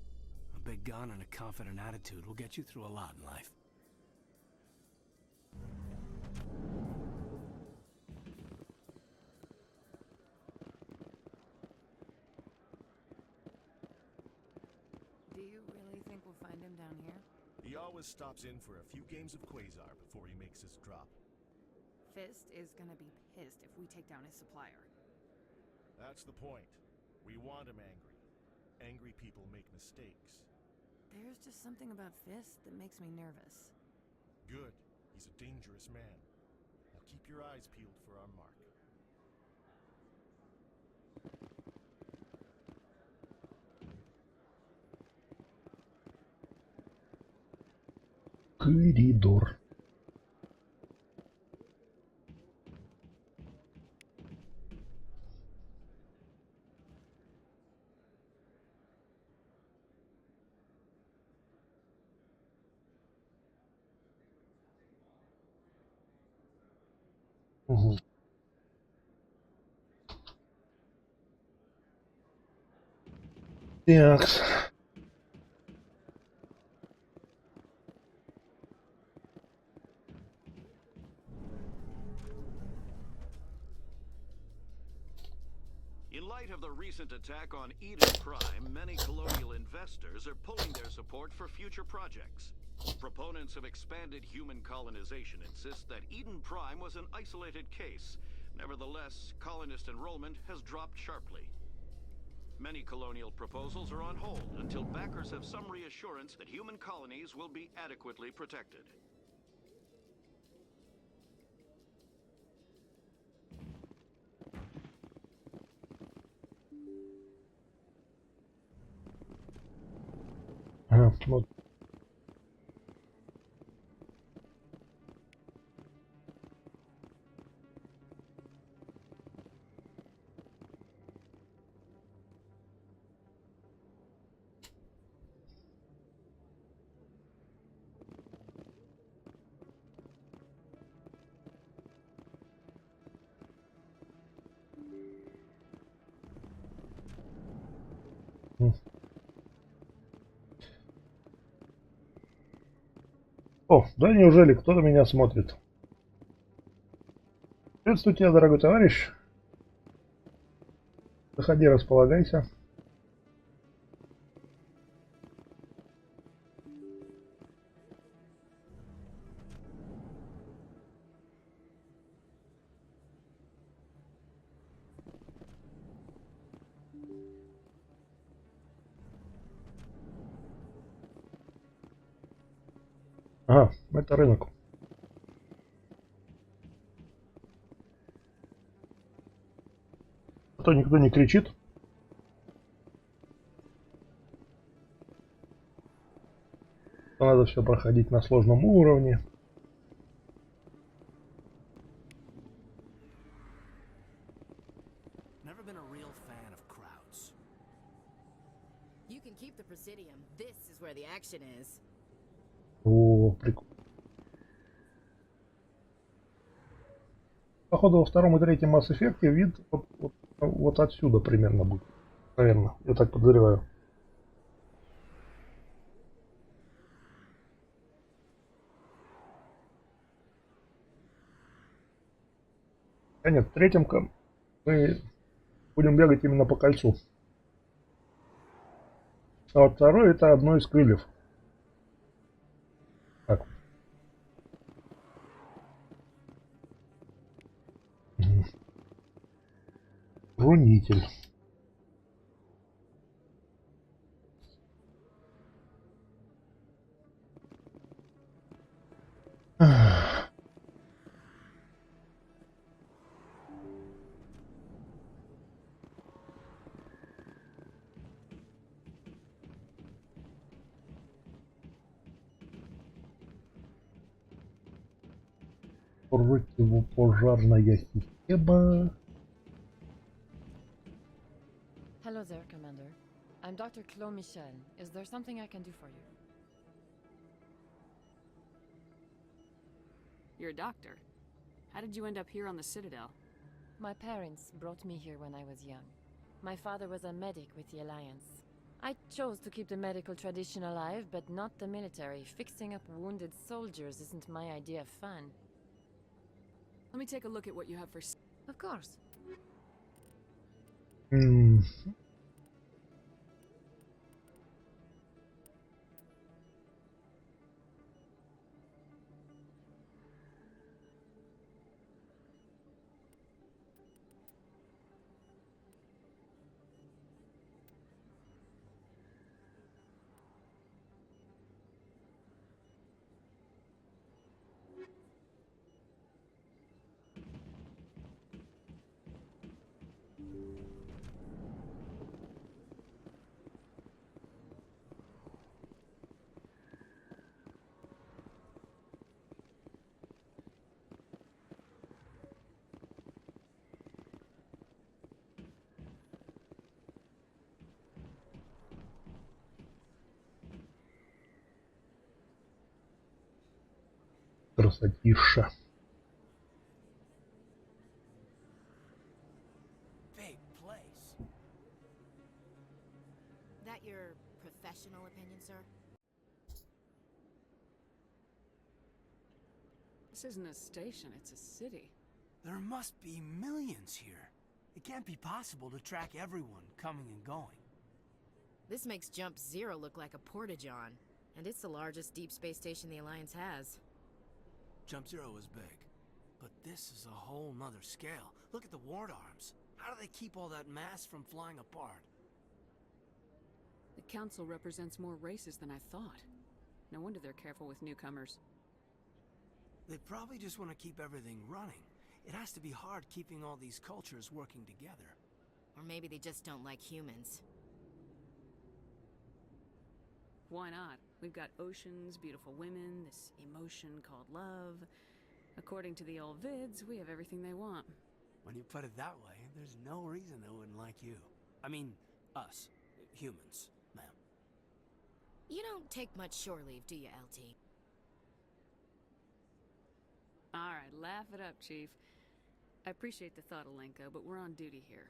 Speaker 9: A big gun and a confident attitude will get you through a lot in life.
Speaker 21: Do you really think we'll find him down here?
Speaker 18: He always stops in for a few games of Quasar before he makes his drop.
Speaker 21: Fist is gonna be pissed if we take down his supplier.
Speaker 18: That's the point. We want him angry. Angry people make mistakes.
Speaker 21: There's just something about Fist that makes me nervous.
Speaker 18: Good. He's a dangerous man. Now keep your eyes peeled for our mark.
Speaker 1: Коридор. Угу. Так.
Speaker 12: In light of the recent attack on Eden Prime, many colonial investors are pulling their support for future projects. Proponents of expanded human colonization insist that Eden Prime was an isolated case. Nevertheless, colonist enrollment has dropped sharply. Many colonial proposals are on hold until backers have some reassurance that human colonies will be adequately protected.
Speaker 1: Вот. О, да неужели кто-то меня смотрит? Приветствую тебя, дорогой товарищ. Заходи, располагайся. Ага, это рынок. А то никто не кричит. Надо все проходить на сложном уровне.
Speaker 9: Never been a real fan of crowds.
Speaker 4: You can keep the Presidium. This is where the action is.
Speaker 1: О, прикольно. Походу во втором и третьем Mass Effect вид вот отсюда примерно будет. Наверное, я так подозреваю. А нет, в третьем мы будем бегать именно по кольцу. А вот второй это одно из крыльев. Так. Рунитель. Противопожарная система.
Speaker 21: Hello there, Commander. I'm Dr. Claude Michel. Is there something I can do for you?
Speaker 3: You're a doctor. How did you end up here on the Citadel?
Speaker 21: My parents brought me here when I was young. My father was a medic with the Alliance. I chose to keep the medical tradition alive, but not the military. Fixing up wounded soldiers isn't my idea of fun.
Speaker 3: Let me take a look at what you have for...
Speaker 21: Of course.
Speaker 1: Красотища.
Speaker 9: Big place.
Speaker 4: That your professional opinion, sir?
Speaker 3: This isn't a station, it's a city.
Speaker 9: There must be millions here. It can't be possible to track everyone coming and going.
Speaker 4: This makes Jump Zero look like a porta-john, and it's the largest deep space station the Alliance has.
Speaker 9: Jump Zero is big, but this is a whole nother scale. Look at the ward arms. How do they keep all that mass from flying apart?
Speaker 3: The Council represents more races than I thought. No wonder they're careful with newcomers.
Speaker 9: They probably just want to keep everything running. It has to be hard keeping all these cultures working together.
Speaker 4: Or maybe they just don't like humans.
Speaker 3: Why not? We've got oceans, beautiful women, this emotion called love. According to the old vids, we have everything they want.
Speaker 9: When you put it that way, there's no reason they wouldn't like you. I mean, us. Humans, ma'am.
Speaker 4: You don't take much shore leave, do you, LT?
Speaker 3: Alright, laugh it up, Chief. I appreciate the thought, Alenka, but we're on duty here.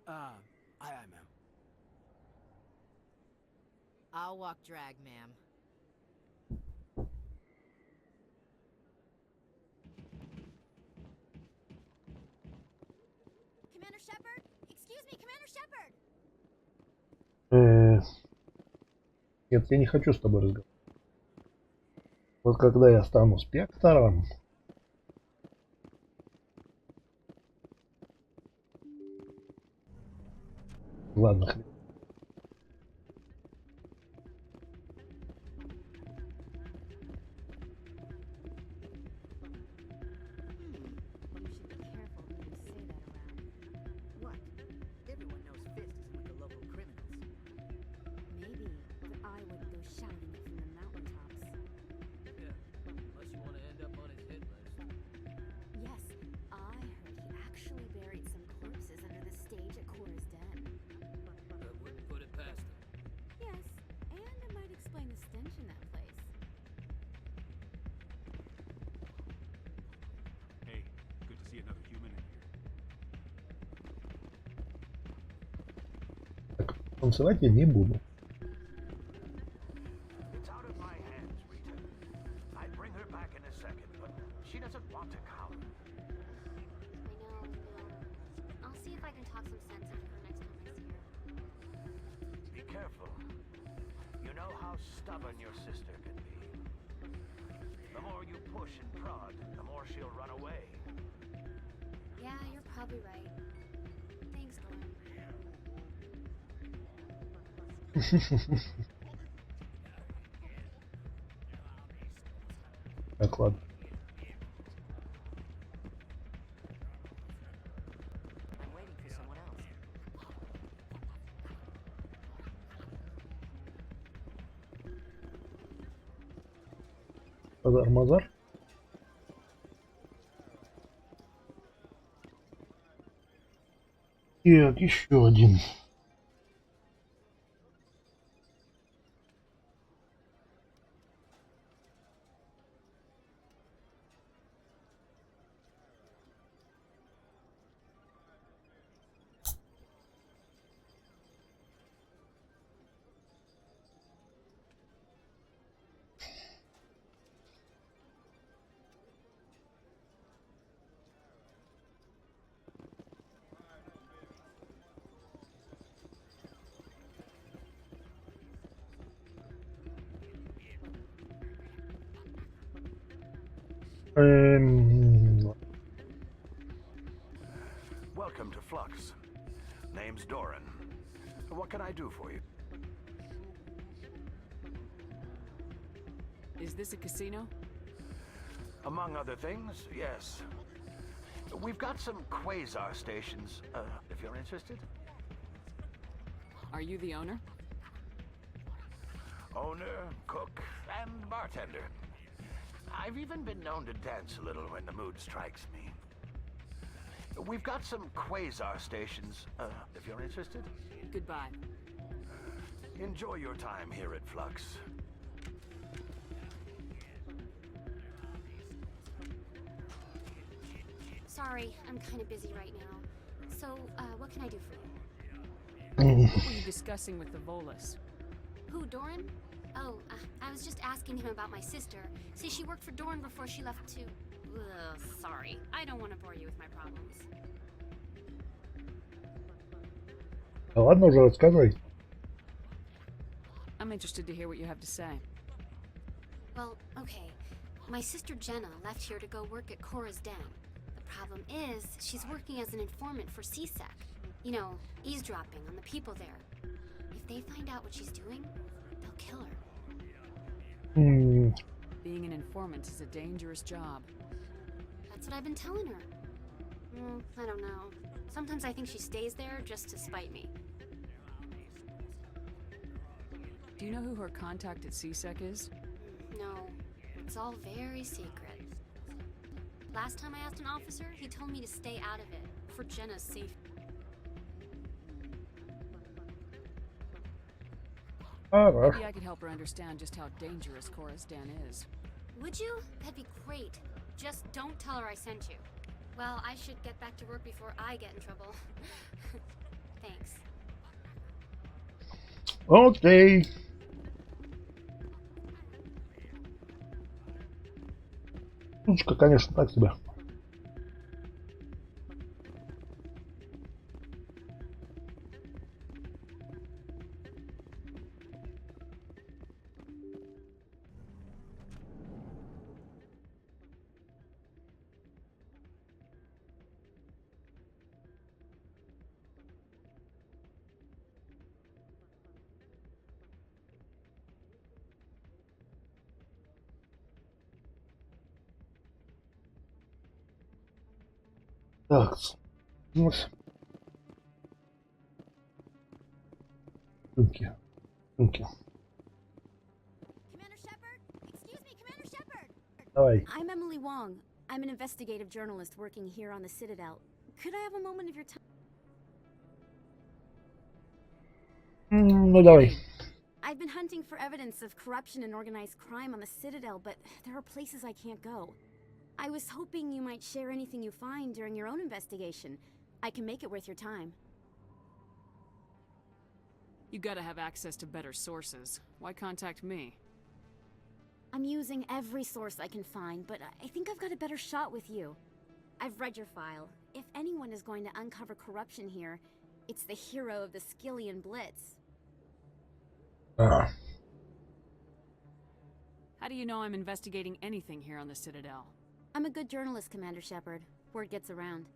Speaker 9: Aye, ma'am.
Speaker 4: I'll walk drag, ma'am.
Speaker 10: Commander Shepard? Excuse me, Commander Shepard!
Speaker 1: Нет, я не хочу с тобой разговаривать. Вот когда я стану спектром... Ладно, хрен. Танцевать я не буду.
Speaker 15: It's out of my hands, Rita. I'd bring her back in a second, but she doesn't want to come.
Speaker 10: I know. I'll see if I can talk some sense into her next time I see her.
Speaker 15: Be careful. You know how stubborn your sister can be. The more you push and prod, the more she'll run away.
Speaker 10: Yeah, you're probably right. Thanks, Glenn.
Speaker 1: Так, ладно.
Speaker 6: I'm waiting for someone else.
Speaker 1: Азар-мазар. Так, еще один.
Speaker 15: Welcome to Flux. Name's Doran. What can I do for you?
Speaker 3: Is this a casino?
Speaker 15: Among other things, yes. We've got some quasar stations, if you're interested.
Speaker 3: Are you the owner?
Speaker 15: Owner, cook, and bartender. I've even been known to dance a little when the mood strikes me. We've got some quasar stations, if you're interested.
Speaker 3: Goodbye.
Speaker 15: Enjoy your time here at Flux.
Speaker 10: Sorry, I'm kind of busy right now. So, what can I do for you?
Speaker 3: What were you discussing with the Volus?
Speaker 10: Who, Doran? Oh, I was just asking him about my sister. See, she worked for Doran before she left to... Ugh, sorry, I don't want to bore you with my problems.
Speaker 1: Да ладно уже, рассказывай.
Speaker 3: I'm interested to hear what you have to say.
Speaker 10: Well, okay. My sister Jenna left here to go work at Cora's Den. The problem is, she's working as an informant for CSEC. You know, eavesdropping on the people there. If they find out what she's doing, they'll kill her.
Speaker 3: Being an informant is a dangerous job.
Speaker 10: That's what I've been telling her. I don't know. Sometimes I think she stays there just to spite me.
Speaker 3: Do you know who her contact at CSEC is?
Speaker 10: No, it's all very secret. Last time I asked an officer, he told me to stay out of it, for Jenna's safety.
Speaker 3: Maybe I could help her understand just how dangerous Cora's Den is.
Speaker 10: Would you? That'd be great. Just don't tell her I sent you. Well, I should get back to work before I get in trouble. Thanks.
Speaker 1: Окей. Оценочка, конечно, так себе. Так, сумки. Сумки. Давай.
Speaker 14: I'm Emily Wong. I'm an investigative journalist working here on the Citadel. Could I have a moment of your time?
Speaker 1: Ну, давай.
Speaker 14: I've been hunting for evidence of corruption and organized crime on the Citadel, but there are places I can't go. I was hoping you might share anything you find during your own investigation. I can make it worth your time.
Speaker 3: You gotta have access to better sources. Why contact me?
Speaker 14: I'm using every source I can find, but I think I've got a better shot with you. I've read your file. If anyone is going to uncover corruption here, it's the hero of the Skillian Blitz.
Speaker 1: Ah.
Speaker 3: How do you know I'm investigating anything here on the Citadel?
Speaker 14: I'm a good journalist, Commander Shepard. Word gets around.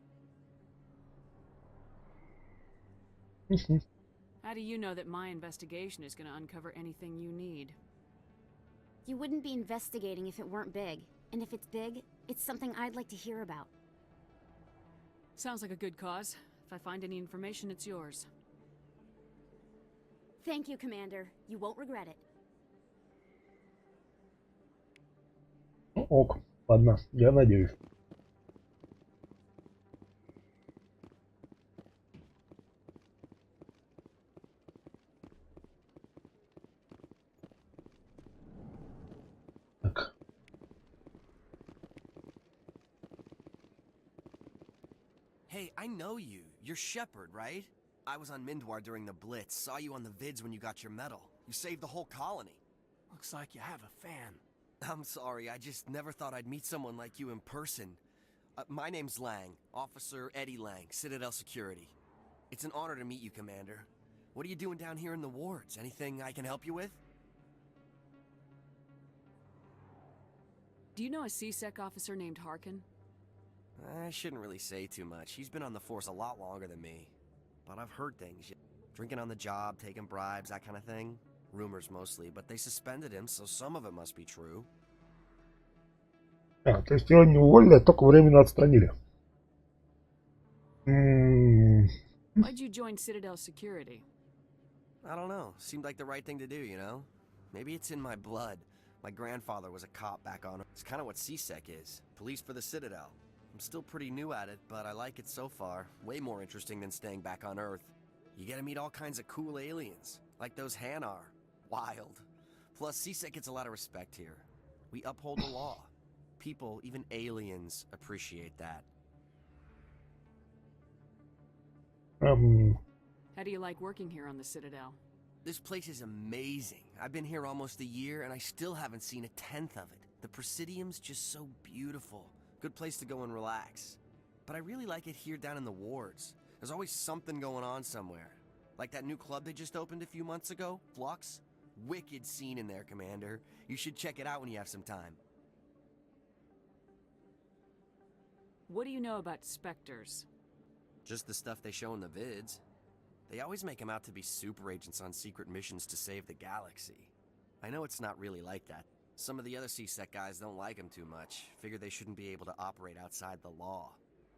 Speaker 3: How do you know that my investigation is going to uncover anything you need?
Speaker 14: You wouldn't be investigating if it weren't big. And if it's big, it's something I'd like to hear about.
Speaker 3: Sounds like a good cause. If I find any information, it's yours.
Speaker 14: Thank you, Commander. You won't regret it.
Speaker 1: Ок, ладно, я надеюсь. Так.
Speaker 16: Hey, I know you. You're Shepard, right? I was on Mindwar during the Blitz. Saw you on the vids when you got your medal. You saved the whole colony.
Speaker 9: Looks like you have a fan.
Speaker 16: I'm sorry, I just never thought I'd meet someone like you in person. My name's Lang, Officer Eddie Lang, Citadel Security. It's an honor to meet you, Commander. What are you doing down here in the wards? Anything I can help you with?
Speaker 3: Do you know a CSEC officer named Harkin?
Speaker 16: I shouldn't really say too much. He's been on the force a lot longer than me. But I've heard things. Drinking on the job, taking bribes, that kind of thing. Rumors mostly, but they suspended him, so some of it must be true.
Speaker 1: А, то есть его не уволили, а только временно отстранили.
Speaker 3: Why'd you join Citadel Security?
Speaker 16: I don't know. Seemed like the right thing to do, you know? Maybe it's in my blood. My grandfather was a cop back on Earth. It's kind of what CSEC is. Police for the Citadel. I'm still pretty new at it, but I like it so far. Way more interesting than staying back on Earth. You get to meet all kinds of cool aliens, like those Hanar. Wild. Plus, CSEC gets a lot of respect here. We uphold the law. People, even aliens, appreciate that.
Speaker 3: How do you like working here on the Citadel?
Speaker 16: This place is amazing. I've been here almost a year, and I still haven't seen a tenth of it. The Presidium's just so beautiful. Good place to go and relax. But I really like it here down in the wards. There's always something going on somewhere. Like that new club they just opened a few months ago, Flux. Wicked scene in there, Commander. You should check it out when you have some time.
Speaker 3: What do you know about Spectres?
Speaker 16: Just the stuff they show in the vids. They always make them out to be super agents on secret missions to save the galaxy. I know it's not really like that. Some of the other CSEC guys don't like them too much. Figure they shouldn't be able to operate outside the law.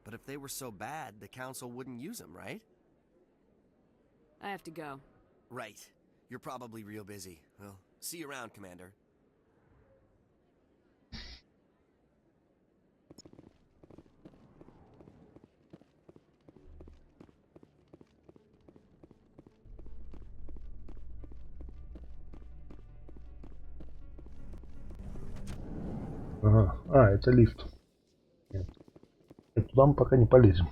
Speaker 16: But if they were so bad, the Council wouldn't use them, right?
Speaker 3: I have to go.
Speaker 16: Right. You're probably real busy. Well, see you around, Commander.
Speaker 1: Ага. А, это лифт. Нет. Туда мы пока не полезем.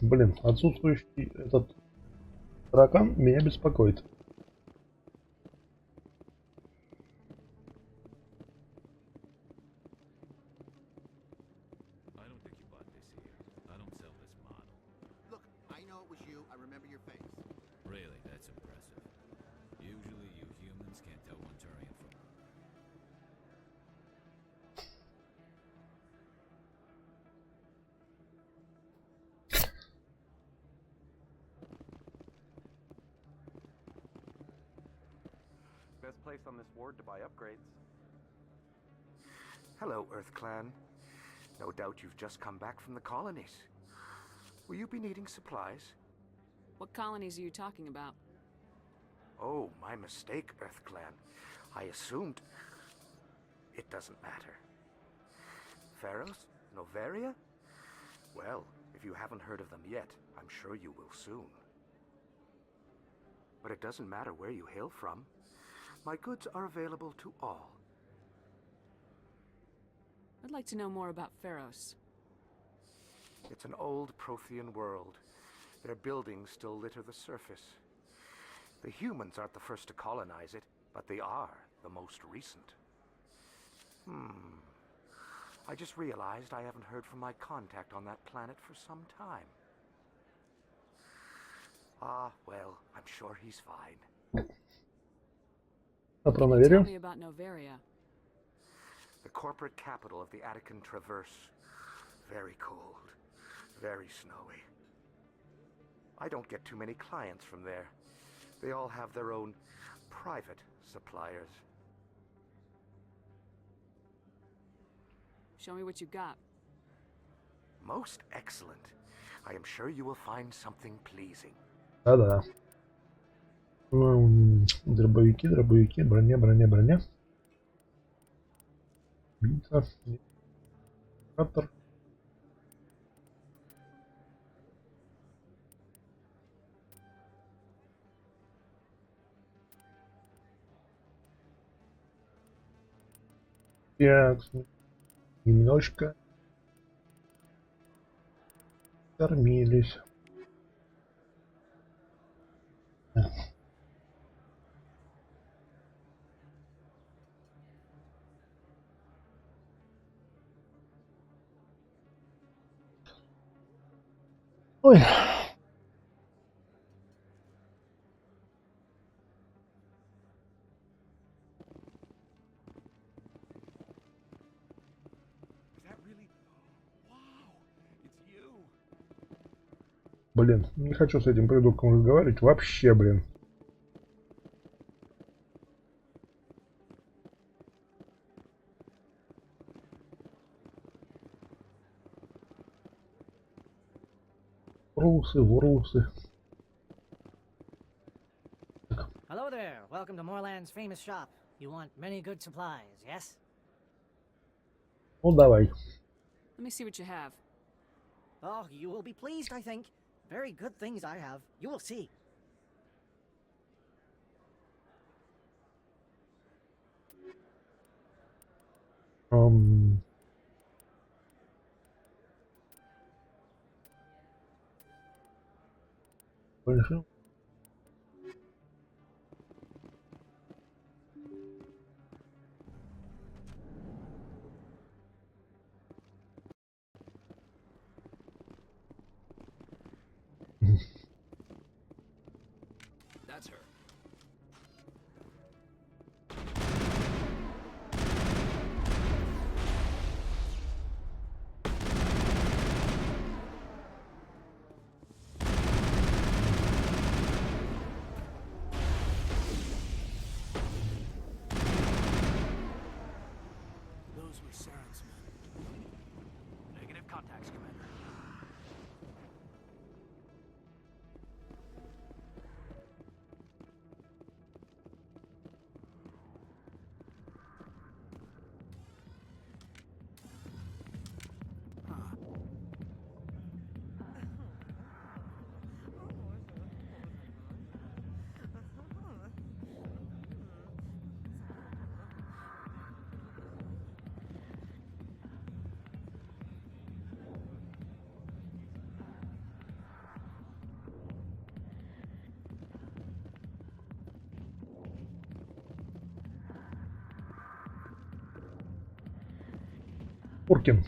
Speaker 1: Блин, отсутствующий этот таракан меня беспокоит.
Speaker 17: Look, I know it was you. I remember your face.
Speaker 18: Really, that's impressive. Usually you humans can't tell one Turian from...
Speaker 15: Best place on this ward to buy upgrades. Hello, Earth Clan. No doubt you've just come back from the colonies. Will you be needing supplies?
Speaker 3: What colonies are you talking about?
Speaker 15: Oh, my mistake, Earth Clan. I assumed... It doesn't matter. Pharos? Novaria? Well, if you haven't heard of them yet, I'm sure you will soon. But it doesn't matter where you hail from. My goods are available to all.
Speaker 3: I'd like to know more about Pharos.
Speaker 15: It's an old Prothean world. Their buildings still litter the surface. The humans aren't the first to colonize it, but they are the most recent. I just realized I haven't heard from my contact on that planet for some time. Ah, well, I'm sure he's fine.
Speaker 3: Tell me about Novaria.
Speaker 15: The corporate capital of the Attican Traverse. Very cold, very snowy. I don't get too many clients from there. They all have their own private suppliers.
Speaker 3: Show me what you got.
Speaker 15: Most excellent. I am sure you will find something pleasing.
Speaker 1: Да-да. Дробовики, дробовики, броня, броня, броня. Бийца. Катер. Так, немножко кормились. Ой. Блин, не хочу с этим придурком разговаривать вообще, блин. Врусы, врусы.
Speaker 22: Hello there. Welcome to Moorland's famous shop. You want many good supplies, yes?
Speaker 1: Ну, давай.
Speaker 3: Let me see what you have.
Speaker 22: Oh, you will be pleased, I think. Very good things I have. You will see.
Speaker 1: Решил.
Speaker 7: That's her.
Speaker 1: Уркин.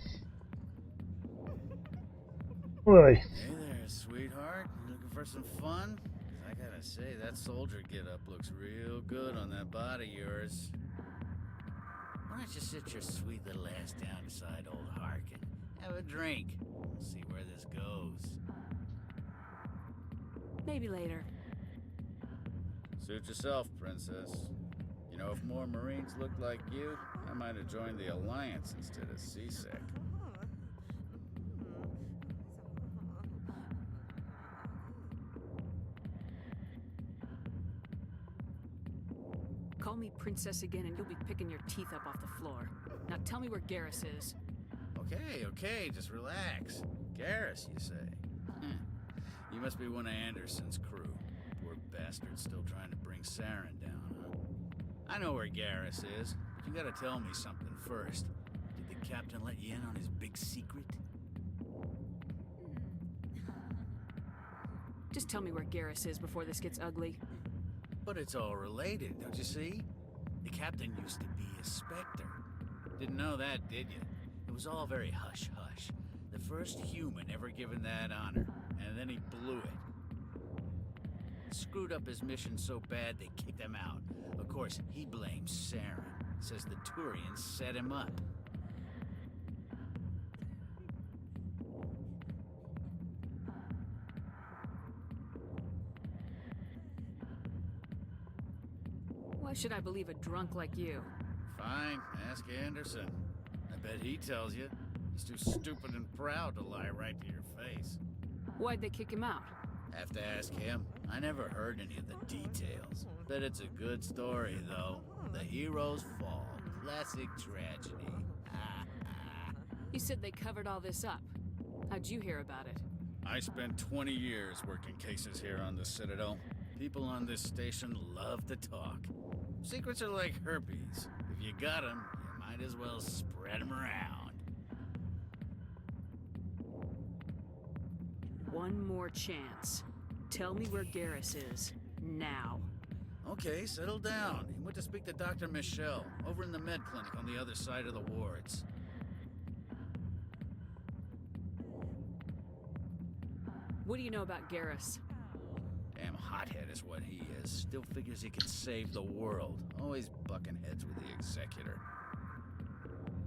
Speaker 1: Ой.
Speaker 5: Hey there, sweetheart. You looking for some fun? 'Cause I gotta say, that soldier get-up looks real good on that body of yours. Why don't you sit your sweet little ass down beside old Harkin? Have a drink. We'll see where this goes.
Speaker 3: Maybe later.
Speaker 5: Suit yourself, princess. You know, if more Marines looked like you, I might have joined the Alliance instead of CSEC.
Speaker 3: Call me princess again and you'll be picking your teeth up off the floor. Now tell me where Garrus is.
Speaker 5: Okay, just relax. Garrus, you say? You must be one of Anderson's crew. Poor bastard still trying to bring Saren down, huh? I know where Garrus is. You gotta tell me something first. Did the captain let you in on his big secret?
Speaker 3: Just tell me where Garrus is before this gets ugly.
Speaker 5: But it's all related, don't you see? The captain used to be a Spectre. Didn't know that, did you? It was all very hush-hush. The first human ever given that honor, and then he blew it. Screwed up his mission so bad they kicked him out. Of course, he blames Saren. Says the Turians set him up.
Speaker 3: Why should I believe a drunk like you?
Speaker 5: Fine, ask Anderson. I bet he tells you. He's too stupid and proud to lie right to your face.
Speaker 3: Why'd they kick him out?
Speaker 5: Have to ask him. I never heard any of the details. Bet it's a good story, though. The hero's fall. Classic tragedy.
Speaker 3: You said they covered all this up. How'd you hear about it?
Speaker 5: I spent 20 years working cases here on the Citadel. People on this station love to talk. Secrets are like herpes. If you got them, you might as well spread them around.
Speaker 3: One more chance. Tell me where Garrus is. Now.
Speaker 5: Okay, settle down. He went to speak to Dr. Michelle, over in the med clinic on the other side of the wards.
Speaker 3: What do you know about Garrus?
Speaker 5: Damn hothead is what he is. Still figures he can save the world. Always bucking heads with the Executor.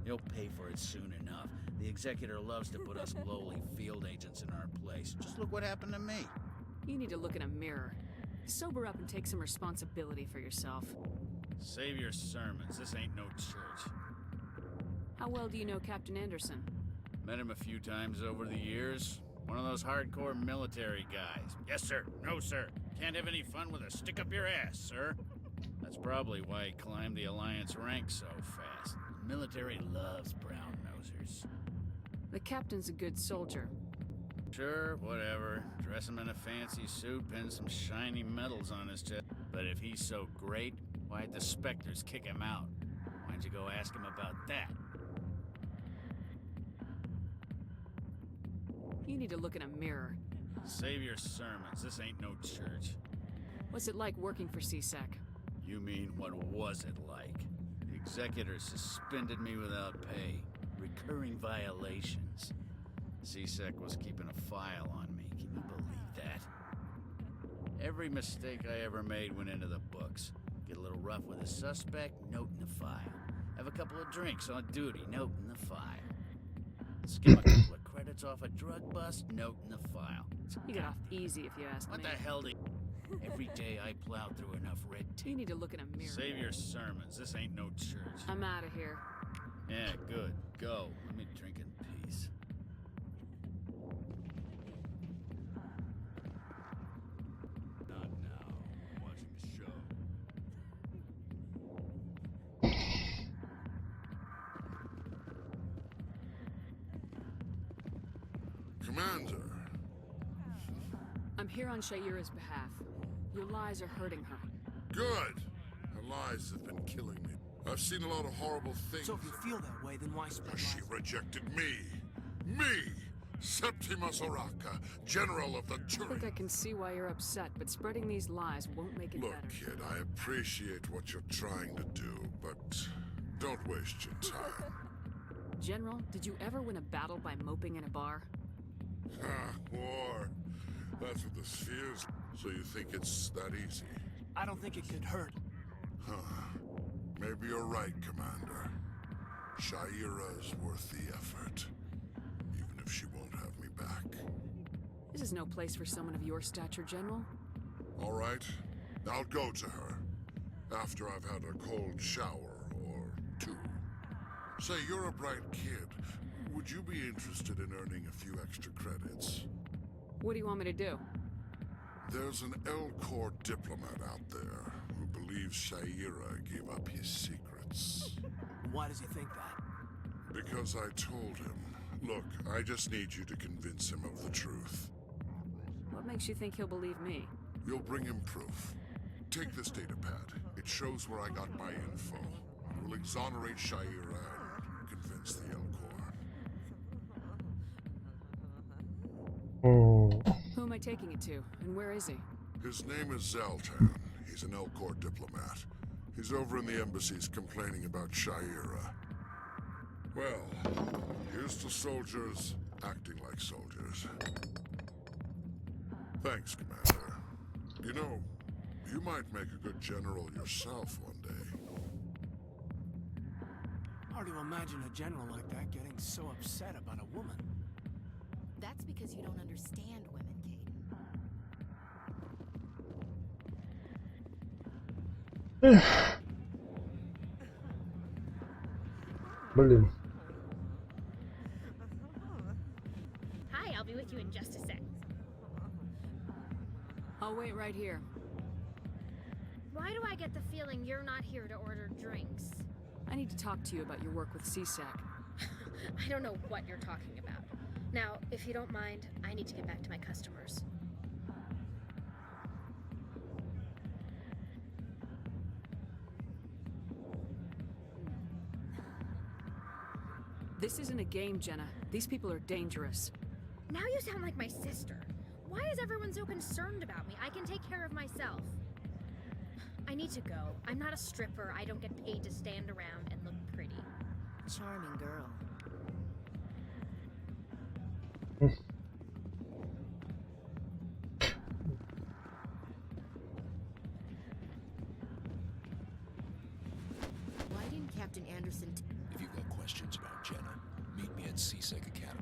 Speaker 5: He'll pay for it soon enough. The Executor loves to put us lowly field agents in our place. Just look what happened to me.
Speaker 3: You need to look in a mirror. Sober up and take some responsibility for yourself.
Speaker 5: Save your sermons. This ain't no church.
Speaker 3: How well do you know Captain Anderson?
Speaker 5: Met him a few times over the years. One of those hardcore military guys. Yes, sir. No, sir. Can't have any fun with a stick up your ass, sir. That's probably why he climbed the Alliance ranks so fast. The military loves brown-nosers.
Speaker 3: The captain's a good soldier.
Speaker 5: Sure, whatever. Dress him in a fancy suit, pin some shiny medals on his chest. But if he's so great, why'd the Spectres kick him out? Why'd you go ask him about that?
Speaker 3: You need to look in a mirror.
Speaker 5: Save your sermons. This ain't no church.
Speaker 3: What's it like working for CSEC?
Speaker 5: You mean, what was it like? The Executor suspended me without pay. Recurring violations. CSEC was keeping a file on me. Can you believe that? Every mistake I ever made went into the books. Get a little rough with a suspect, note in the file. Have a couple of drinks on duty, note in the file. Skim a couple of credits off a drug bust, note in the file.
Speaker 3: You got off easy if you ask me.
Speaker 5: What the hell do you... Every day I plow through enough red tape.
Speaker 3: You need to look in a mirror.
Speaker 5: Save your sermons. This ain't no church.
Speaker 3: I'm out of here.
Speaker 5: Yeah, good. Go. Let me drink in peace.
Speaker 18: Not now. I'm watching the show.
Speaker 2: Commander.
Speaker 3: I'm here on Shaira's behalf. Your lies are hurting her.
Speaker 2: Good. Her lies have been killing me. I've seen a lot of horrible things.
Speaker 9: So if you feel that way, then why spread
Speaker 2: She
Speaker 9: lies?
Speaker 2: rejected me. Me! Septimus Oraka, General of the
Speaker 3: I
Speaker 2: Turians.
Speaker 3: think I can see why you're upset, but spreading these lies won't make it
Speaker 2: Look,
Speaker 3: better.
Speaker 2: kid, I appreciate what you're trying to do, but don't waste your time.
Speaker 3: General, did you ever win a battle by moping in a bar?
Speaker 2: War. That's what the sphere's. So you think it's that easy?
Speaker 9: I don't think it could hurt.
Speaker 2: Huh. Maybe you're right, Commander. Shaira's worth the effort. Even if she won't have me back.
Speaker 3: This is no place for someone of your stature, General.
Speaker 2: All right. I'll go to her. After I've had a cold shower or two. Say, you're a bright kid. Would you be interested in earning a few extra credits?
Speaker 3: What do you want me to do?
Speaker 2: There's an L-Corps diplomat out there who believes Shaira gave up his secrets.
Speaker 9: Why does he think that?
Speaker 2: Because I told him. Look, I just need you to convince him of the truth.
Speaker 3: What makes you think he'll believe me?
Speaker 2: You'll bring him proof. Take this data pad. It shows where I got my info. It will exonerate Shaira and convince the L-Corps.
Speaker 3: Who am I taking it to, and where is he?
Speaker 2: His name is Zaltan. He's an L-Corps diplomat. He's over in the embassies complaining about Shaira. Well, here's to soldiers acting like soldiers. Thanks, Commander. You know, you might make a good general yourself one day.
Speaker 9: Hard to imagine a general like that getting so upset about a woman.
Speaker 4: That's because you don't understand women, Caden.
Speaker 1: Блин.
Speaker 14: Hi, I'll be with you in just a sec.
Speaker 3: I'll wait right here.
Speaker 14: Why do I get the feeling you're not here to order drinks?
Speaker 3: I need to talk to you about your work with CSEC.
Speaker 14: I don't know what you're talking about. Now, if you don't mind, I need to get back to my customers.
Speaker 3: This isn't a game, Jenna. These people are dangerous.
Speaker 14: Now you sound like my sister. Why is everyone so concerned about me? I can take care of myself. I need to go. I'm not a stripper. I don't get paid to stand around and look pretty.
Speaker 4: Charming girl. Why didn't Captain Anderson...
Speaker 13: If you've got questions about Jenna, meet me at CSEC Academy.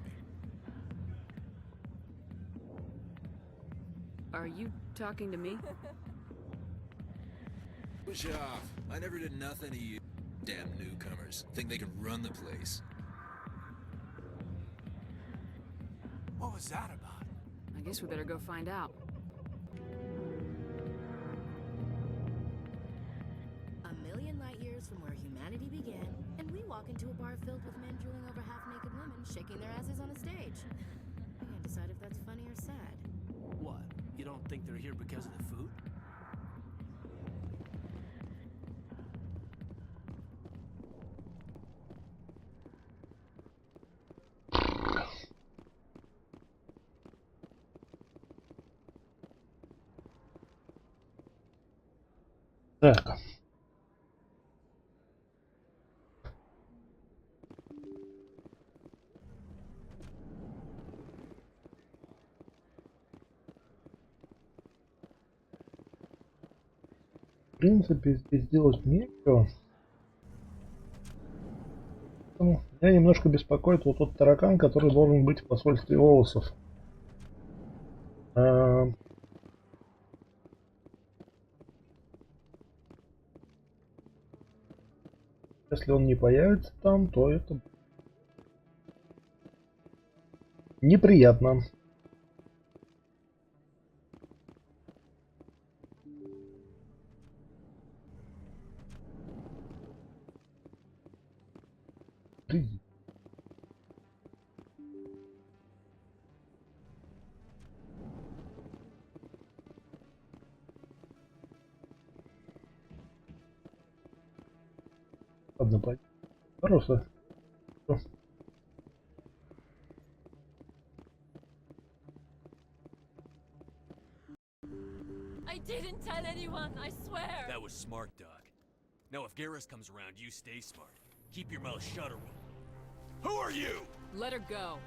Speaker 3: Are you talking to me?
Speaker 13: Push it off. I never did nothing to you damn newcomers. Think they can run the place.
Speaker 9: What was that about?
Speaker 3: I guess we better go find out.
Speaker 4: A million light years from where humanity began, and we walk into a bar filled with men drooling over half-naked women, shaking their asses on a stage. I can't decide if that's funny or sad.
Speaker 9: What? You don't think they're here because of the food?
Speaker 1: Так. В принципе, здесь делать нечего. Меня немножко беспокоит вот тот таракан, который должен быть в посольстве Олосов. Если он не появится там, то это неприятно. Ладно, пойдем. Хорошо.
Speaker 21: I didn't tell anyone, I swear!
Speaker 20: That was smart, Doc. Now if Garrus comes around, you stay smart. Keep your mouth shut or we'll...
Speaker 12: Who are you?
Speaker 3: Let her go.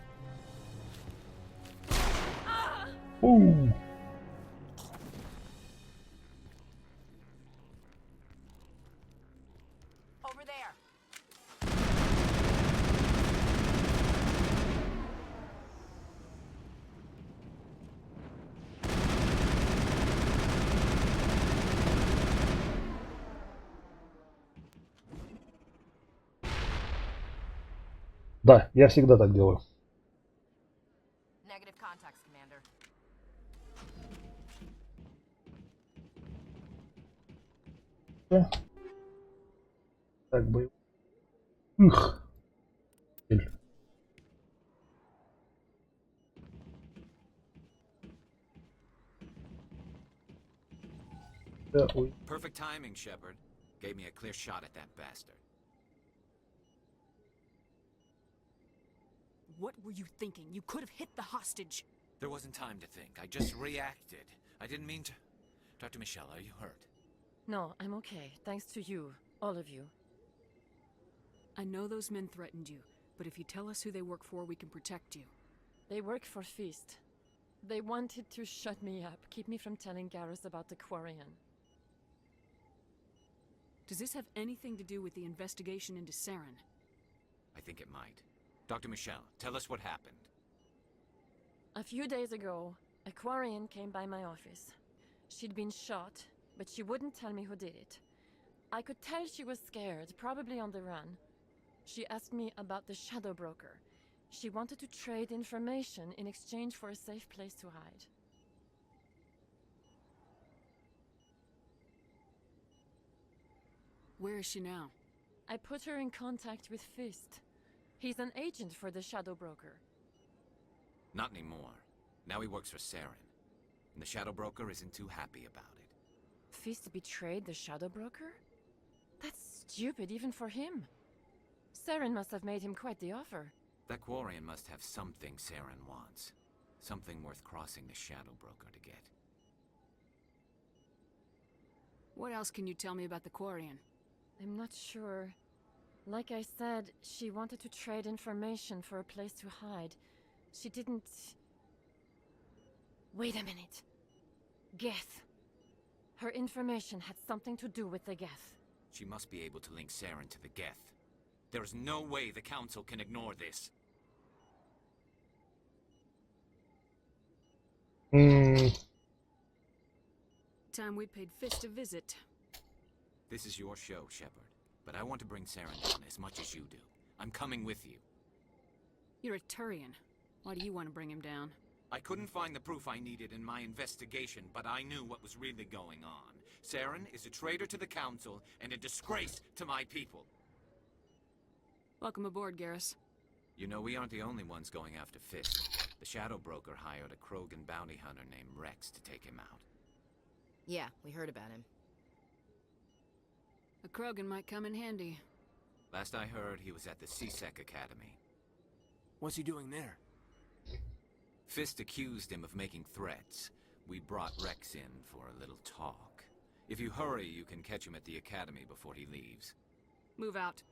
Speaker 1: Ooh.
Speaker 6: Over there.
Speaker 1: Да, я всегда так делаю.
Speaker 6: Negative contacts, Commander.
Speaker 1: Да. Так бы. Ух. Да, ой.
Speaker 19: Perfect timing, Shepard. Gave me a clear shot at that bastard.
Speaker 3: What were you thinking? You could have hit the hostage.
Speaker 19: There wasn't time to think. I just reacted. I didn't mean to... Dr. Michelle, are you hurt?
Speaker 21: No, I'm okay. Thanks to you. All of you.
Speaker 3: I know those men threatened you, but if you tell us who they work for, we can protect you.
Speaker 21: They work for Feast. They wanted to shut me up, keep me from telling Garrus about the Quarian.
Speaker 3: Does this have anything to do with the investigation into Saren?
Speaker 19: I think it might. Dr. Michelle, tell us what happened.
Speaker 21: A few days ago, a Quarian came by my office. She'd been shot, but she wouldn't tell me who did it. I could tell she was scared, probably on the run. She asked me about the Shadow Broker. She wanted to trade information in exchange for a safe place to hide.
Speaker 3: Where is she now?
Speaker 21: I put her in contact with Fist. He's an agent for the Shadow Broker.
Speaker 19: Not anymore. Now he works for Saren. And the Shadow Broker isn't too happy about it.
Speaker 21: Fist betrayed the Shadow Broker? That's stupid even for him. Saren must have made him quite the offer.
Speaker 19: That Quarian must have something Saren wants. Something worth crossing the Shadow Broker to get.
Speaker 3: What else can you tell me about the Quarian?
Speaker 21: I'm not sure. Like I said, she wanted to trade information for a place to hide. She didn't... Wait a minute. Geth. Her information had something to do with the Geth.
Speaker 19: She must be able to link Saren to the Geth. There's no way the Council can ignore this.
Speaker 3: Time we paid Fist a visit.
Speaker 19: This is your show, Shepard. But I want to bring Saren down as much as you do. I'm coming with you.
Speaker 3: You're a Turian. Why do you want to bring him down?
Speaker 19: I couldn't find the proof I needed in my investigation, but I knew what was really going on. Saren is a traitor to the Council and a disgrace to my people.
Speaker 3: Welcome aboard, Garrus.
Speaker 19: You know, we aren't the only ones going after Fist. The Shadow Broker hired a Krogan bounty hunter named Rex to take him out.
Speaker 6: Yeah, we heard about him.
Speaker 3: A Krogan might come in handy.
Speaker 19: Last I heard, he was at the CSEC Academy.
Speaker 9: What's he doing there?
Speaker 19: Fist accused him of making threats. We brought Rex in for a little talk. If you hurry, you can catch him at the Academy before he leaves.
Speaker 3: Move out.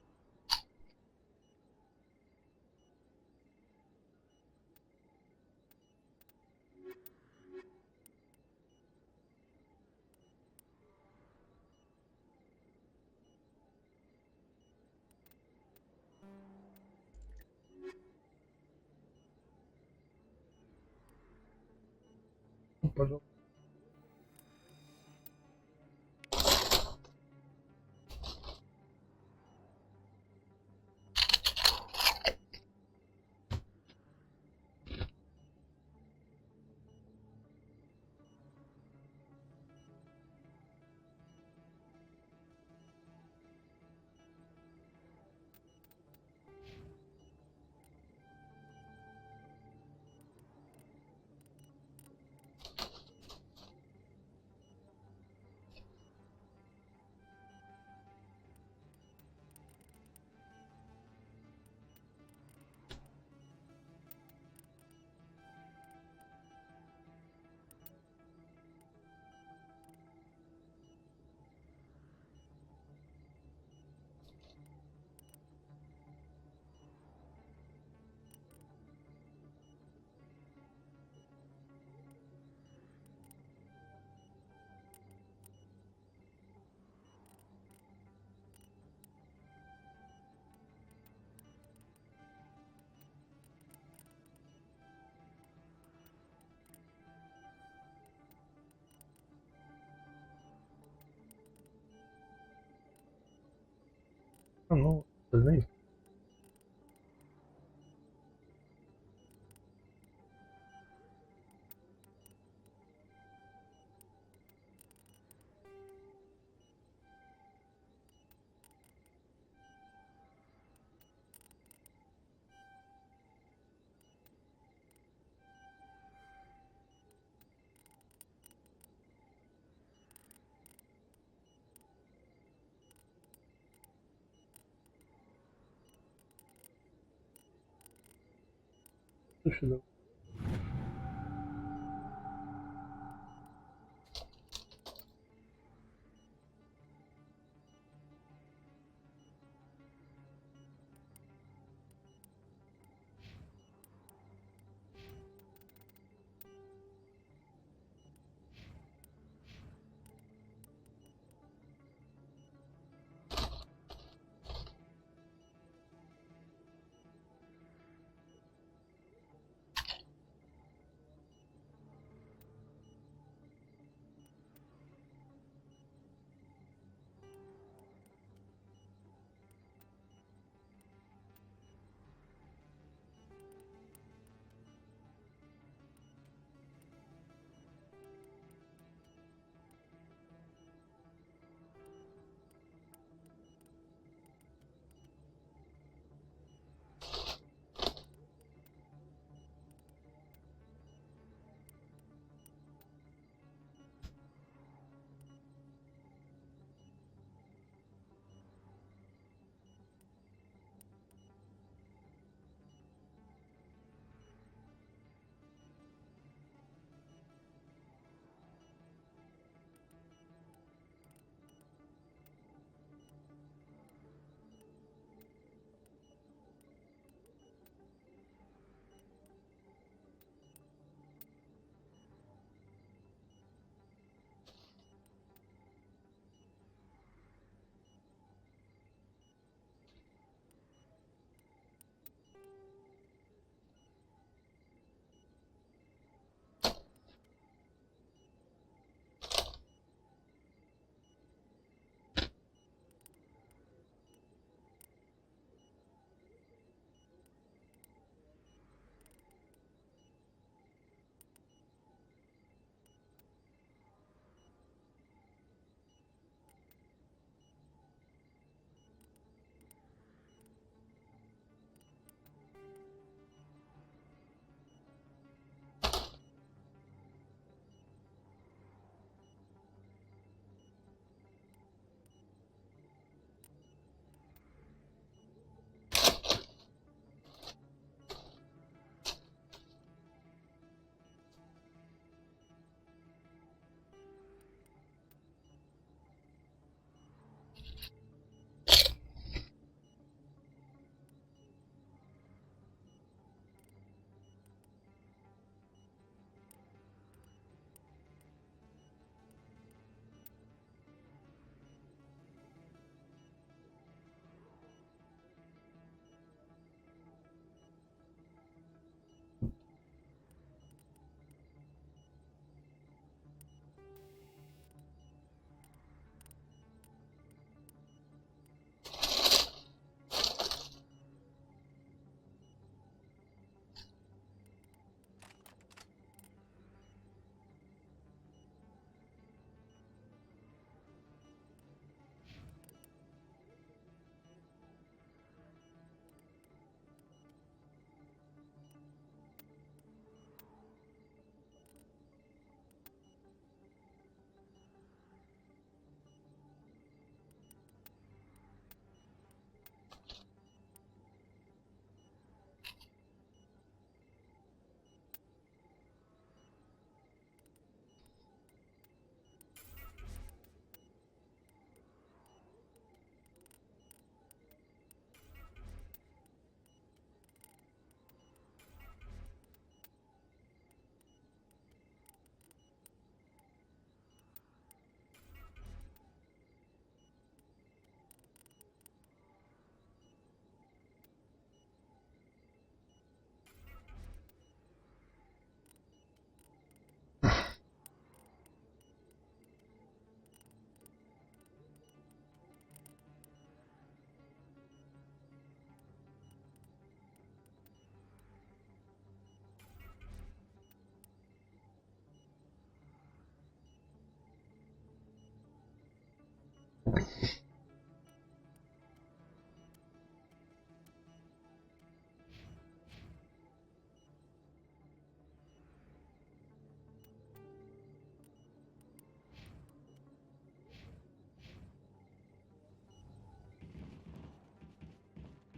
Speaker 1: Пожалуйста. Ну, остальные. Сюда.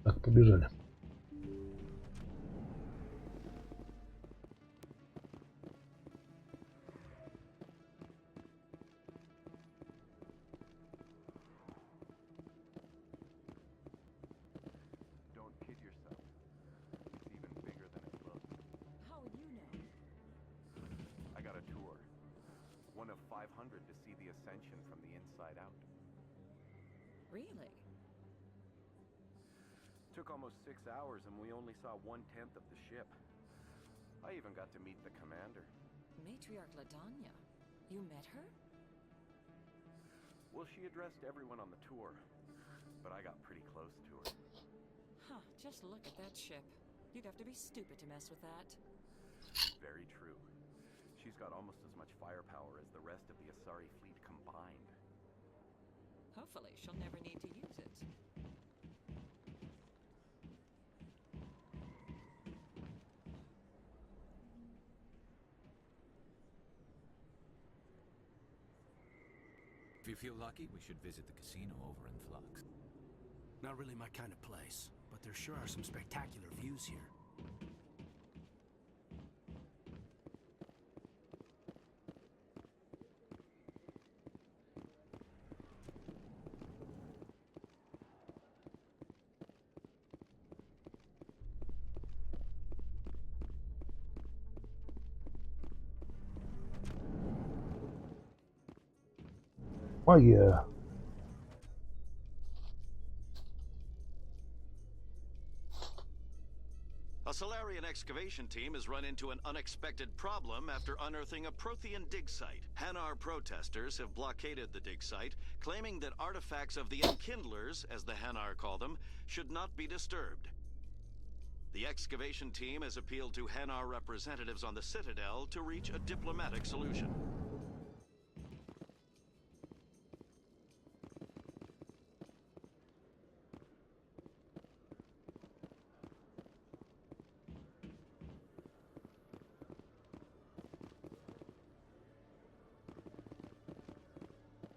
Speaker 1: Так, побежали.
Speaker 15: Don't kid yourself. It's even bigger than it looks.
Speaker 6: How would you know?
Speaker 15: I got a tour. One of 500 to see the ascension from the inside out.
Speaker 6: Really?
Speaker 15: Took almost 6 hours and we only saw 1/10 of the ship. I even got to meet the commander.
Speaker 6: Matriarch Ladanya. You met her?
Speaker 15: Well, she addressed everyone on the tour, but I got pretty close to her.
Speaker 6: Huh, just look at that ship. You'd have to be stupid to mess with that.
Speaker 15: Very true. She's got almost as much firepower as the rest of the Asari fleet combined.
Speaker 6: Hopefully, she'll never need to use it.
Speaker 19: If you feel lucky, we should visit the casino over in Flux.
Speaker 9: Not really my kind of place, but there sure are some spectacular views here.
Speaker 1: Магия.
Speaker 12: A Solarian excavation team has run into an unexpected problem after unearthing a Prothean dig site. Hanar protesters have blockaded the dig site, claiming that artifacts of the Enkindlers, as the Hanar call them, should not be disturbed. The excavation team has appealed to Hanar representatives on the Citadel to reach a diplomatic solution.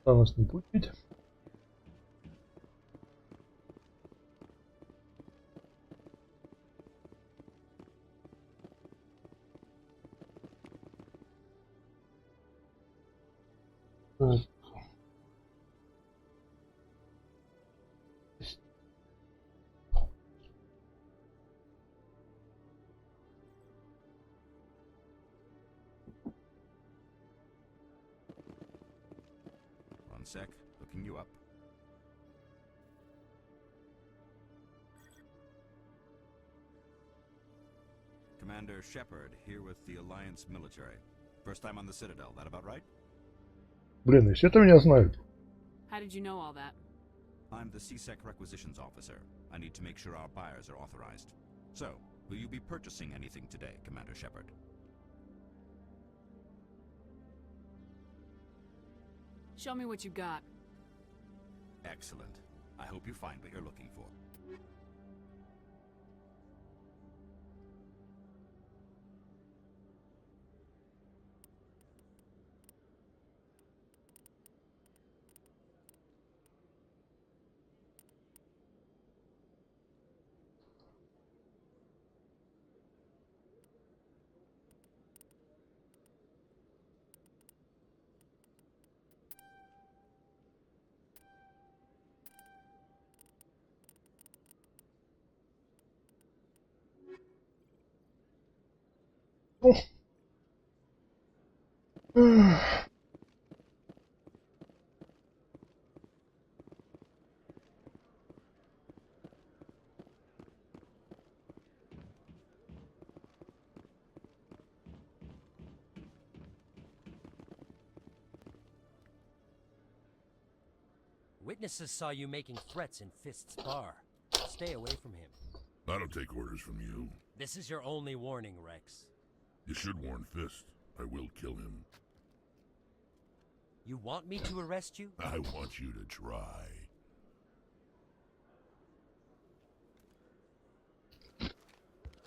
Speaker 1: Нас не пустить. Так.
Speaker 7: One sec, looking you up. Commander Shepard, here with the Alliance military. First time on the Citadel, that about right?
Speaker 1: Блин, если это меня знают.
Speaker 3: How did you know all that?
Speaker 7: I'm the CSEC requisitions officer. I need to make sure our buyers are authorized. So, will you be purchasing anything today, Commander Shepard?
Speaker 3: Show me what you got.
Speaker 7: Excellent. I hope you find what you're looking for.
Speaker 8: Witnesses saw you making threats in Fist's bar. Stay away from him.
Speaker 2: I don't take orders from you.
Speaker 8: This is your only warning, Rex.
Speaker 2: You should warn Fist. I will kill him.
Speaker 8: You want me to arrest you?
Speaker 2: I want you to try.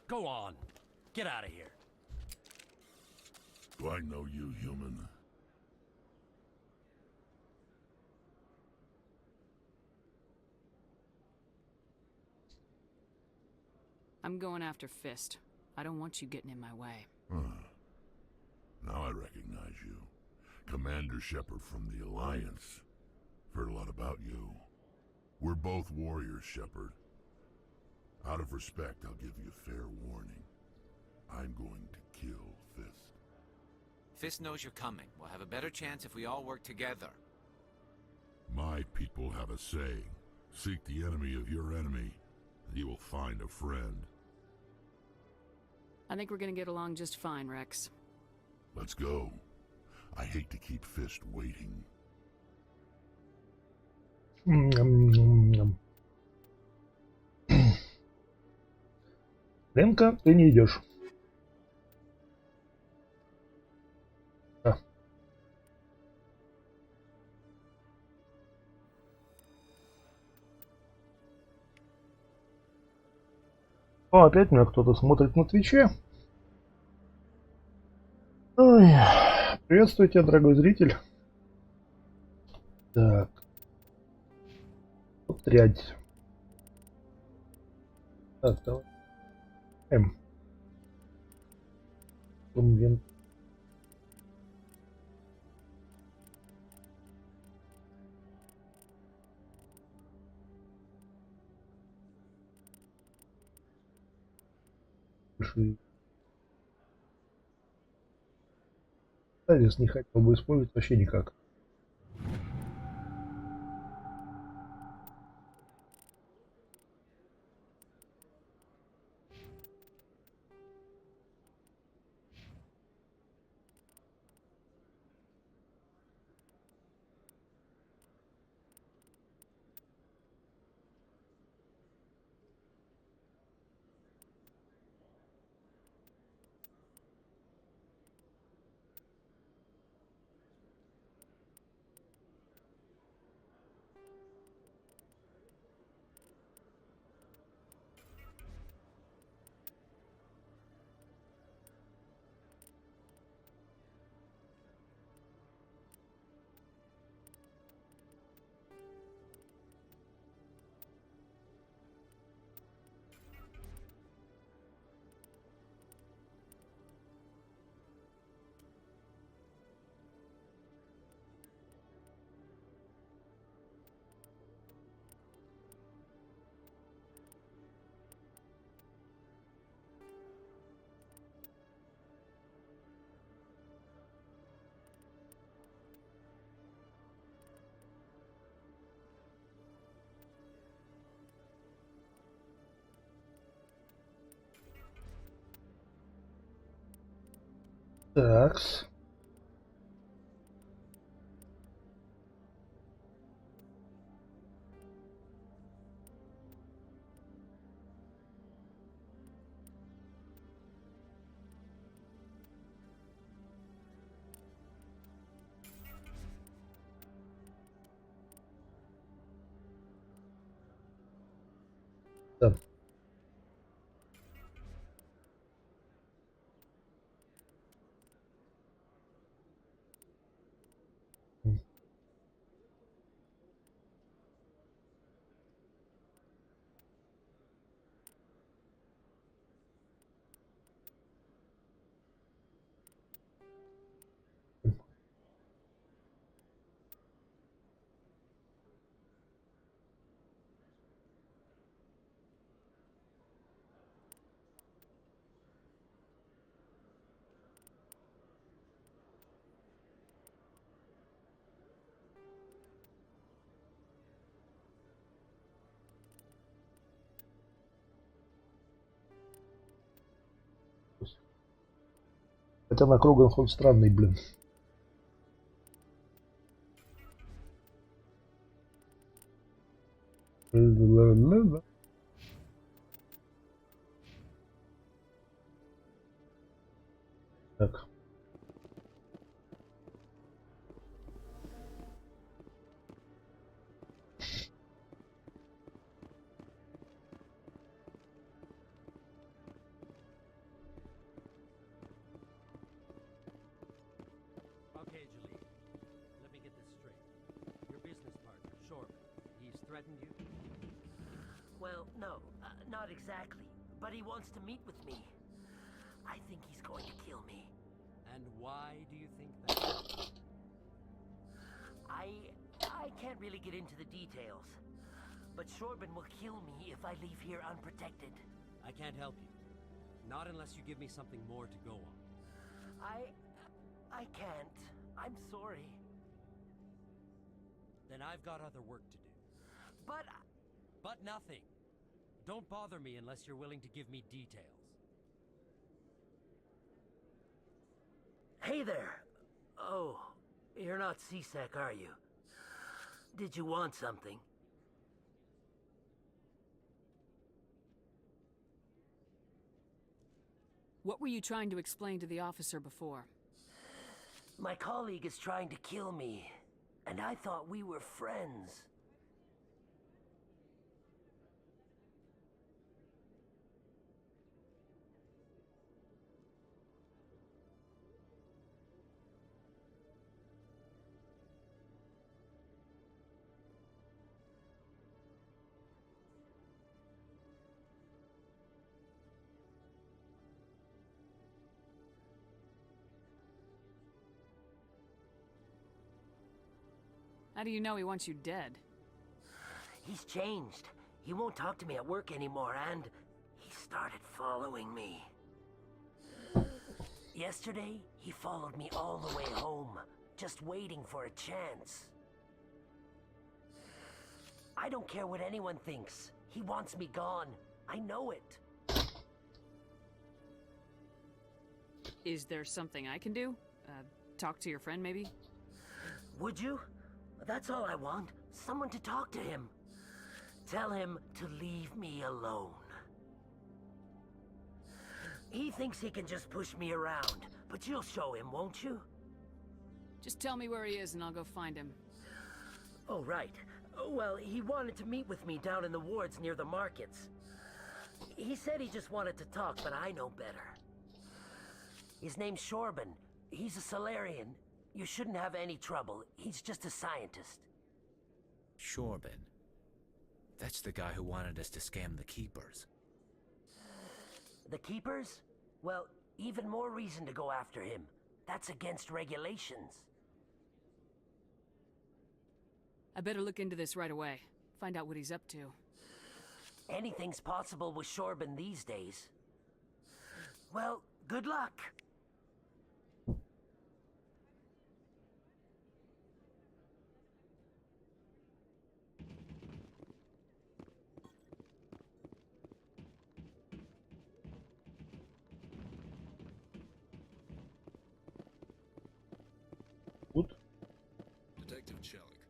Speaker 8: Go on. Get out of here.
Speaker 2: Do I know you, human?
Speaker 3: I'm going after Fist. I don't want you getting in my way.
Speaker 2: Now I recognize you. Commander Shepard from the Alliance. Heard a lot about you. We're both warriors, Shepard. Out of respect, I'll give you fair warning. I'm going to kill Fist.
Speaker 19: Fist knows you're coming. We'll have a better chance if we all work together.
Speaker 2: My people have a saying. Seek the enemy of your enemy, and you will find a friend.
Speaker 3: I think we're gonna get along just fine, Rex.
Speaker 2: Let's go. I hate to keep Fist waiting.
Speaker 1: Ленка, ты не идешь. О, опять меня кто-то смотрит на Твиче. Ой, приветствую тебя, дорогой зритель. Так. Вот рядь. Так, давай. Конвент. Здесь не хотел бы использовать вообще никак. Такс. Да. Хотя на кругом хоть странный, блин. Так.
Speaker 8: threatened you?
Speaker 11: Well, no, not exactly. But he wants to meet with me. I think he's going to kill me.
Speaker 8: And why do you think that?
Speaker 11: I can't really get into the details. But Shorben will kill me if I leave here unprotected.
Speaker 8: I can't help you. Not unless you give me something more to go on.
Speaker 11: I can't. I'm sorry.
Speaker 8: Then I've got other work to do.
Speaker 11: But...
Speaker 8: But nothing. Don't bother me unless you're willing to give me details.
Speaker 11: Hey there! Oh, you're not CSEC, are you? Did you want something?
Speaker 3: What were you trying to explain to the officer before?
Speaker 11: My colleague is trying to kill me, and I thought we were friends.
Speaker 3: How do you know he wants you dead?
Speaker 11: He's changed. He won't talk to me at work anymore, and he started following me. Yesterday, he followed me all the way home, just waiting for a chance. I don't care what anyone thinks. He wants me gone. I know it.
Speaker 3: Is there something I can do? Talk to your friend, maybe?
Speaker 11: Would you? That's all I want. Someone to talk to him. Tell him to leave me alone. He thinks he can just push me around, but you'll show him, won't you?
Speaker 3: Just tell me where he is and I'll go find him.
Speaker 11: Oh, right. Well, he wanted to meet with me down in the wards near the markets. He said he just wanted to talk, but I know better. His name's Shorben. He's a Solarian. You shouldn't have any trouble. He's just a scientist.
Speaker 19: Shorben. That's the guy who wanted us to scam the Keepers.
Speaker 11: The Keepers? Well, even more reason to go after him. That's against regulations.
Speaker 3: I better look into this right away. Find out what he's up to.
Speaker 11: Anything's possible with Shorben these days. Well, good luck.
Speaker 13: Detective Chelik,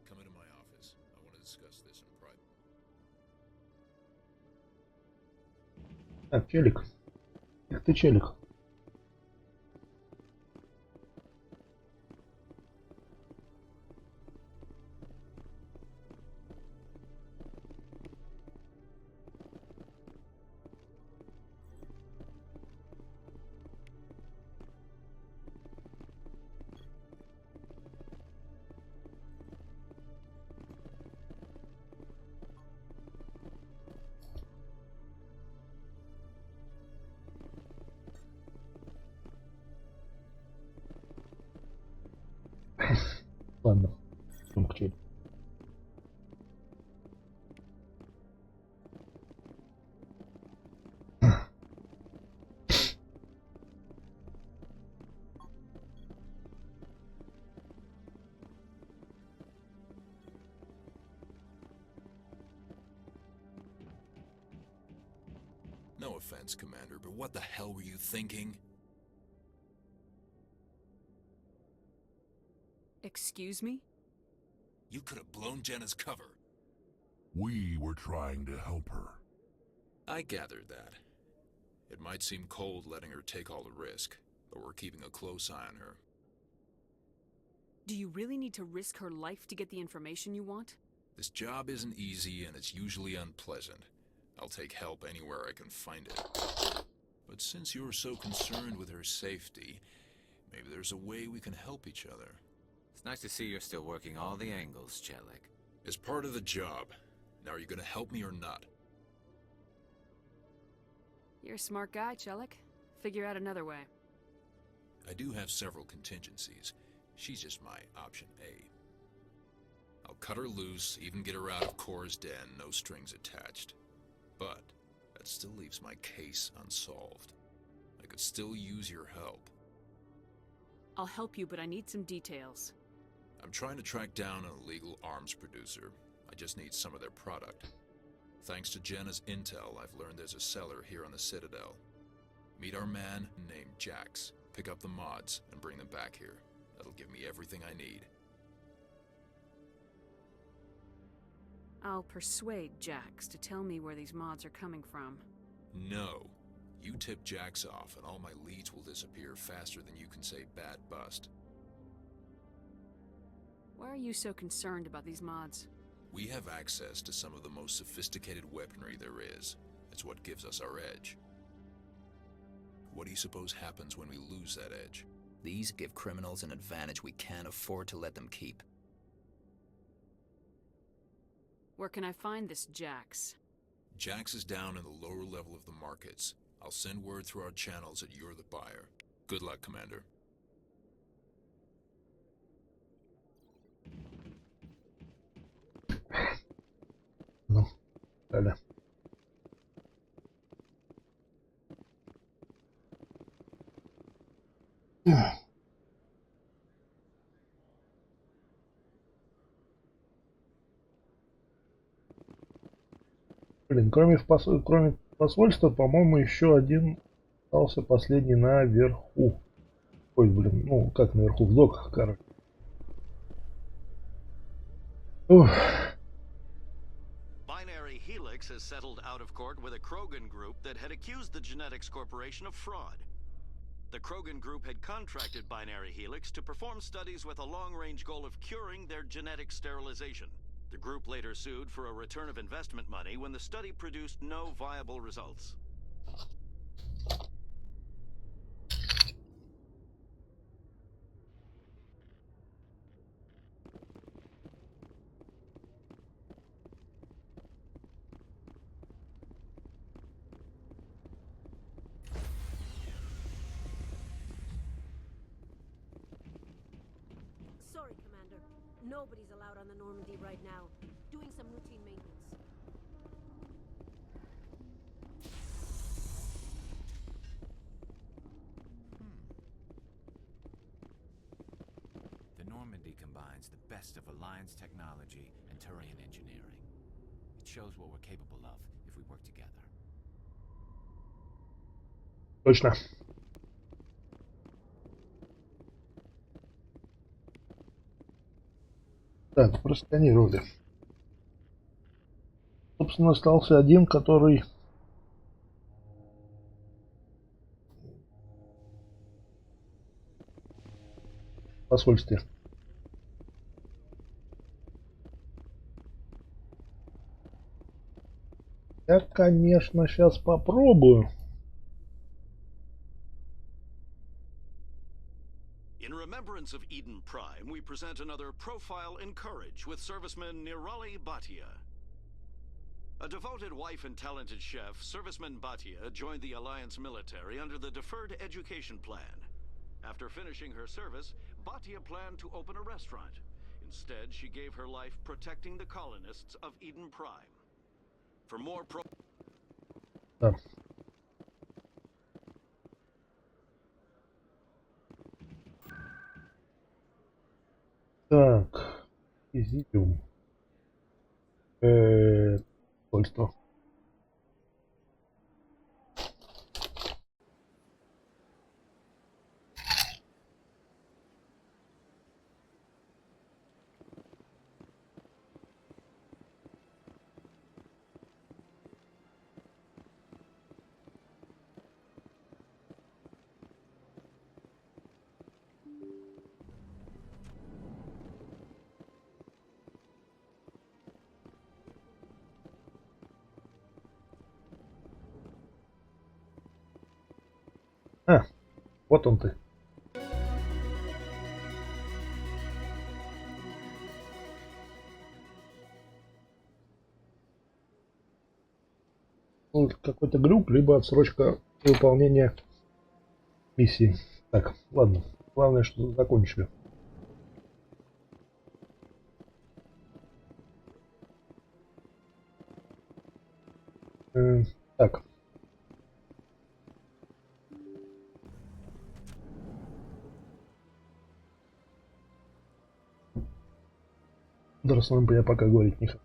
Speaker 13: come into my office. I want to discuss this in private.
Speaker 1: Так, Челик. Эх ты, Челик. Ладно, идем к Челику.
Speaker 13: No offense, Commander, but what the hell were you thinking?
Speaker 3: Excuse me?
Speaker 13: You could have blown Jenna's cover.
Speaker 2: We were trying to help her.
Speaker 13: I gathered that. It might seem cold letting her take all the risk, but we're keeping a close eye on her.
Speaker 3: Do you really need to risk her life to get the information you want?
Speaker 13: This job isn't easy and it's usually unpleasant. I'll take help anywhere I can find it. But since you're so concerned with her safety, maybe there's a way we can help each other.
Speaker 19: It's nice to see you're still working all the angles, Chelik.
Speaker 13: It's part of the job. Now, are you gonna help me or not?
Speaker 3: You're a smart guy, Chelik. Figure out another way.
Speaker 13: I do have several contingencies. She's just my option A. I'll cut her loose, even get her out of Cora's den, no strings attached. But that still leaves my case unsolved. I could still use your help.
Speaker 3: I'll help you, but I need some details.
Speaker 13: I'm trying to track down an illegal arms producer. I just need some of their product. Thanks to Jenna's intel, I've learned there's a seller here on the Citadel. Meet our man named Jax. Pick up the mods and bring them back here. That'll give me everything I need.
Speaker 3: I'll persuade Jax to tell me where these mods are coming from.
Speaker 13: No. You tip Jax off and all my leads will disappear faster than you can say bad bust.
Speaker 3: Why are you so concerned about these mods?
Speaker 13: We have access to some of the most sophisticated weaponry there is. It's what gives us our edge. What do you suppose happens when we lose that edge?
Speaker 10: These give criminals an advantage we can't afford to let them keep.
Speaker 3: Where can I find this Jax?
Speaker 13: Jax is down in the lower level of the markets. I'll send word through our channels that you're the buyer. Good luck, Commander.
Speaker 1: Ну, далее. Блин, кроме посольства, по-моему, еще один остался последний наверху. Ой, блин, ну как наверху, в доках, короче. Ух.
Speaker 12: Binary Helix has settled out of court with a Krogan group that had accused the Genetics Corporation of fraud. The Krogan group had contracted Binary Helix to perform studies with a long-range goal of curing their genetic sterilization. The group later sued for a return of investment money when the study produced no viable results.
Speaker 20: Sorry, Commander. Nobody's allowed on the Normandy right now. Doing some routine maintenance.
Speaker 19: The Normandy combines the best of Alliance technology and Turian engineering. It shows what we're capable of if we work together.
Speaker 1: Точно. Так, просканировали. Собственно, остался один, который... в посольстве. Я, конечно, сейчас попробую.
Speaker 12: In remembrance of Eden Prime, we present another profile in courage with serviceman Nirali Bhatia. A devoted wife and talented chef, serviceman Bhatia joined the Alliance military under the Deferred Education Plan. After finishing her service, Bhatia planned to open a restaurant. Instead, she gave her life protecting the colonists of Eden Prime. For more
Speaker 1: Да. Так, Изидиум. Посольство. А, вот он ты. Ну, какой-то глюк, либо отсрочка выполнения миссии. Так, ладно. Главное, что закончили. Так. Дарсоном я пока говорить не хочу.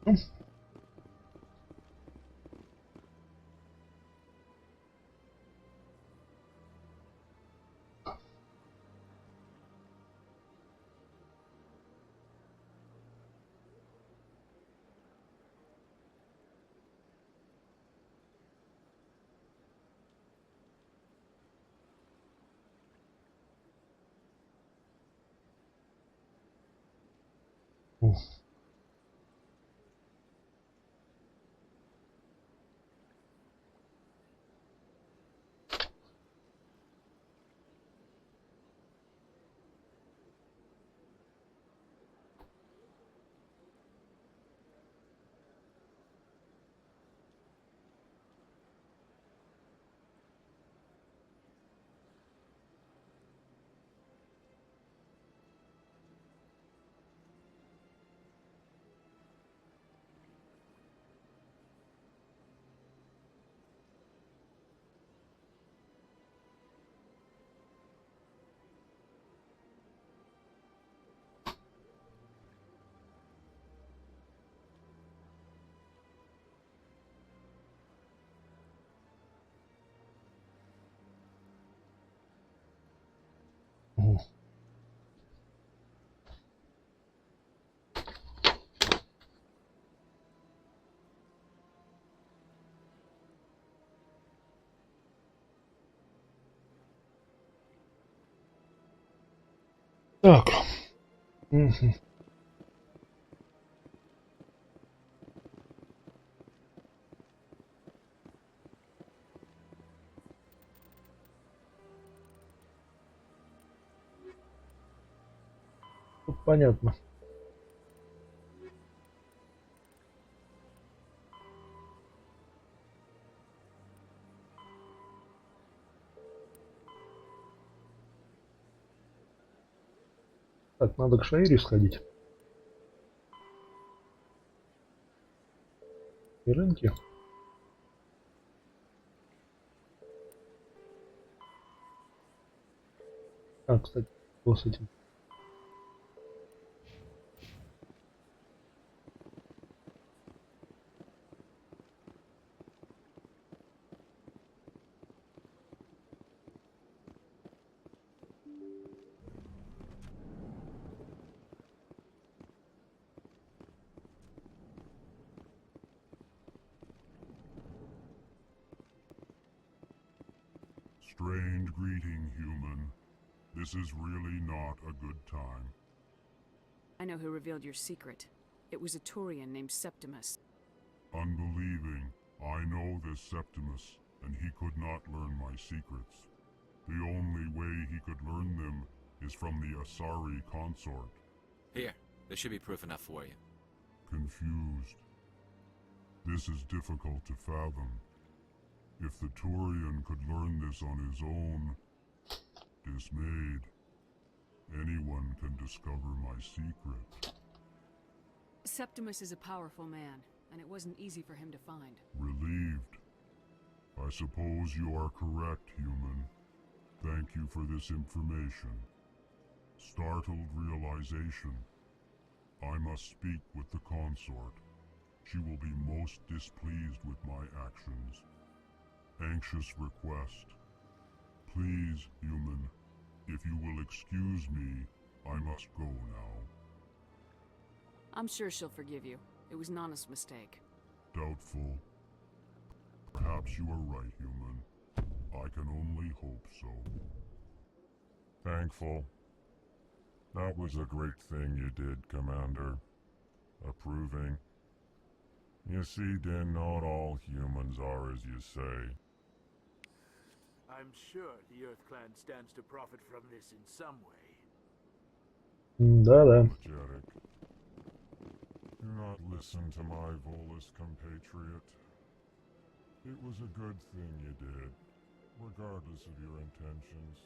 Speaker 1: Так. Тут понятно. Так, надо к Шаире сходить. И рынки. А, кстати, что с этим?
Speaker 16: Strange greeting, human. This is really not a good time.
Speaker 3: I know who revealed your secret. It was a Turian named Septimus.
Speaker 16: Unbelieving, I know this Septimus, and he could not learn my secrets. The only way he could learn them is from the Asari consort.
Speaker 19: Here, this should be proof enough for you.
Speaker 16: Confused. This is difficult to fathom. If the Turian could learn this on his own, dismayed, anyone can discover my secret.
Speaker 3: Septimus is a powerful man, and it wasn't easy for him to find.
Speaker 16: Relieved. I suppose you are correct, human. Thank you for this information. Startled realization. I must speak with the consort. She will be most displeased with my actions. Anxious request. Please, human, if you will excuse me, I must go now.
Speaker 3: I'm sure she'll forgive you. It was an honest mistake.
Speaker 16: Doubtful. Perhaps you are right, human. I can only hope so. Thankful. That was a great thing you did, Commander. Approving. You see, Din, not all humans are as you say.
Speaker 9: I'm sure the Earth Clan stands to profit from this in some way.
Speaker 1: Да-да.
Speaker 16: Jerrick. Do not listen to my Volus compatriot. It was a good thing you did, regardless of your intentions.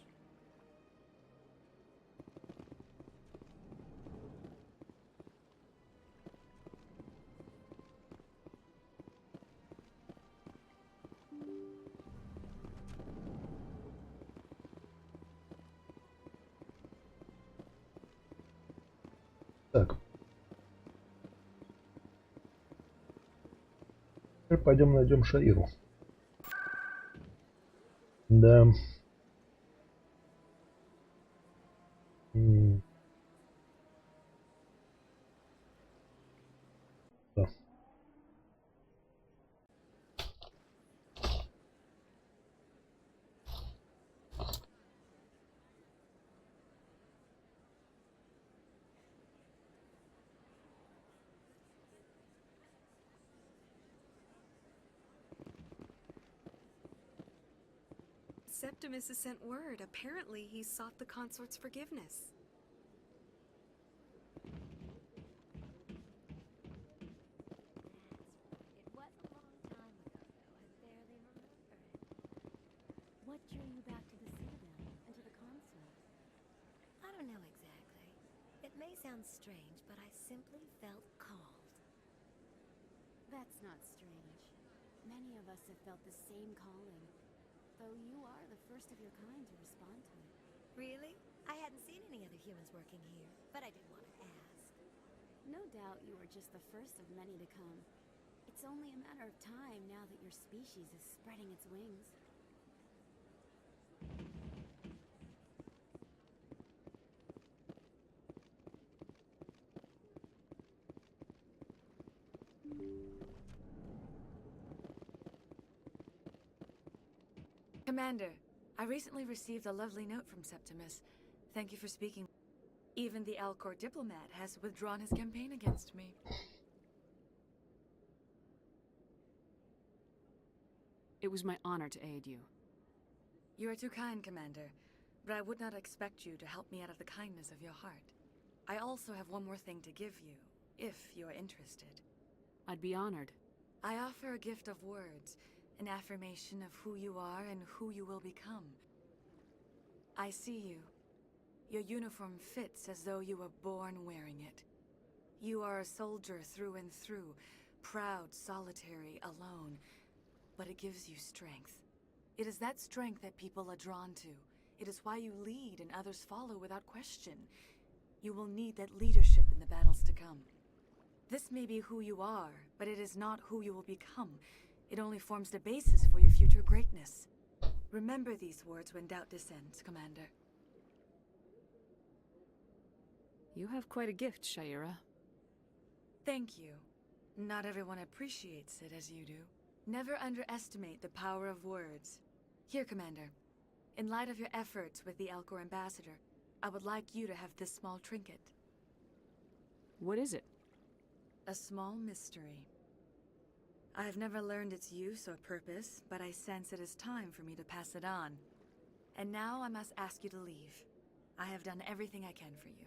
Speaker 1: Так. Теперь пойдем найдем Шаиру. Да. Да.
Speaker 17: Septimus has sent word. Apparently, he sought the consort's forgiveness.
Speaker 4: It was a long time ago, though. I barely remember it. What drew you back to the Citadel and to the consort? I don't know exactly. It may sound strange, but I simply felt called.
Speaker 14: That's not strange. Many of us have felt the same calling. Though you are the first of your kind to respond to it.
Speaker 4: Really? I hadn't seen any other humans working here, but I did want to ask.
Speaker 14: No doubt you are just the first of many to come. It's only a matter of time now that your species is spreading its wings.
Speaker 22: Commander, I recently received a lovely note from Septimus. Thank you for speaking. Even the Alcor diplomat has withdrawn his campaign against me.
Speaker 3: It was my honor to aid you.
Speaker 22: You are too kind, Commander, but I would not expect you to help me out of the kindness of your heart. I also have one more thing to give you, if you are interested.
Speaker 3: I'd be honored.
Speaker 22: I offer a gift of words, an affirmation of who you are and who you will become. I see you. Your uniform fits as though you were born wearing it. You are a soldier through and through, proud, solitary, alone, but it gives you strength. It is that strength that people are drawn to. It is why you lead and others follow without question. You will need that leadership in the battles to come. This may be who you are, but it is not who you will become. It only forms the basis for your future greatness. Remember these words when doubt descends, Commander.
Speaker 3: You have quite a gift, Shaira.
Speaker 22: Thank you. Not everyone appreciates it as you do. Never underestimate the power of words. Here, Commander. In light of your efforts with the Alcor ambassador, I would like you to have this small trinket.
Speaker 3: What is it?
Speaker 22: A small mystery. I have never learned its use or purpose, but I sense it is time for me to pass it on. And now I must ask you to leave. I have done everything I can for you.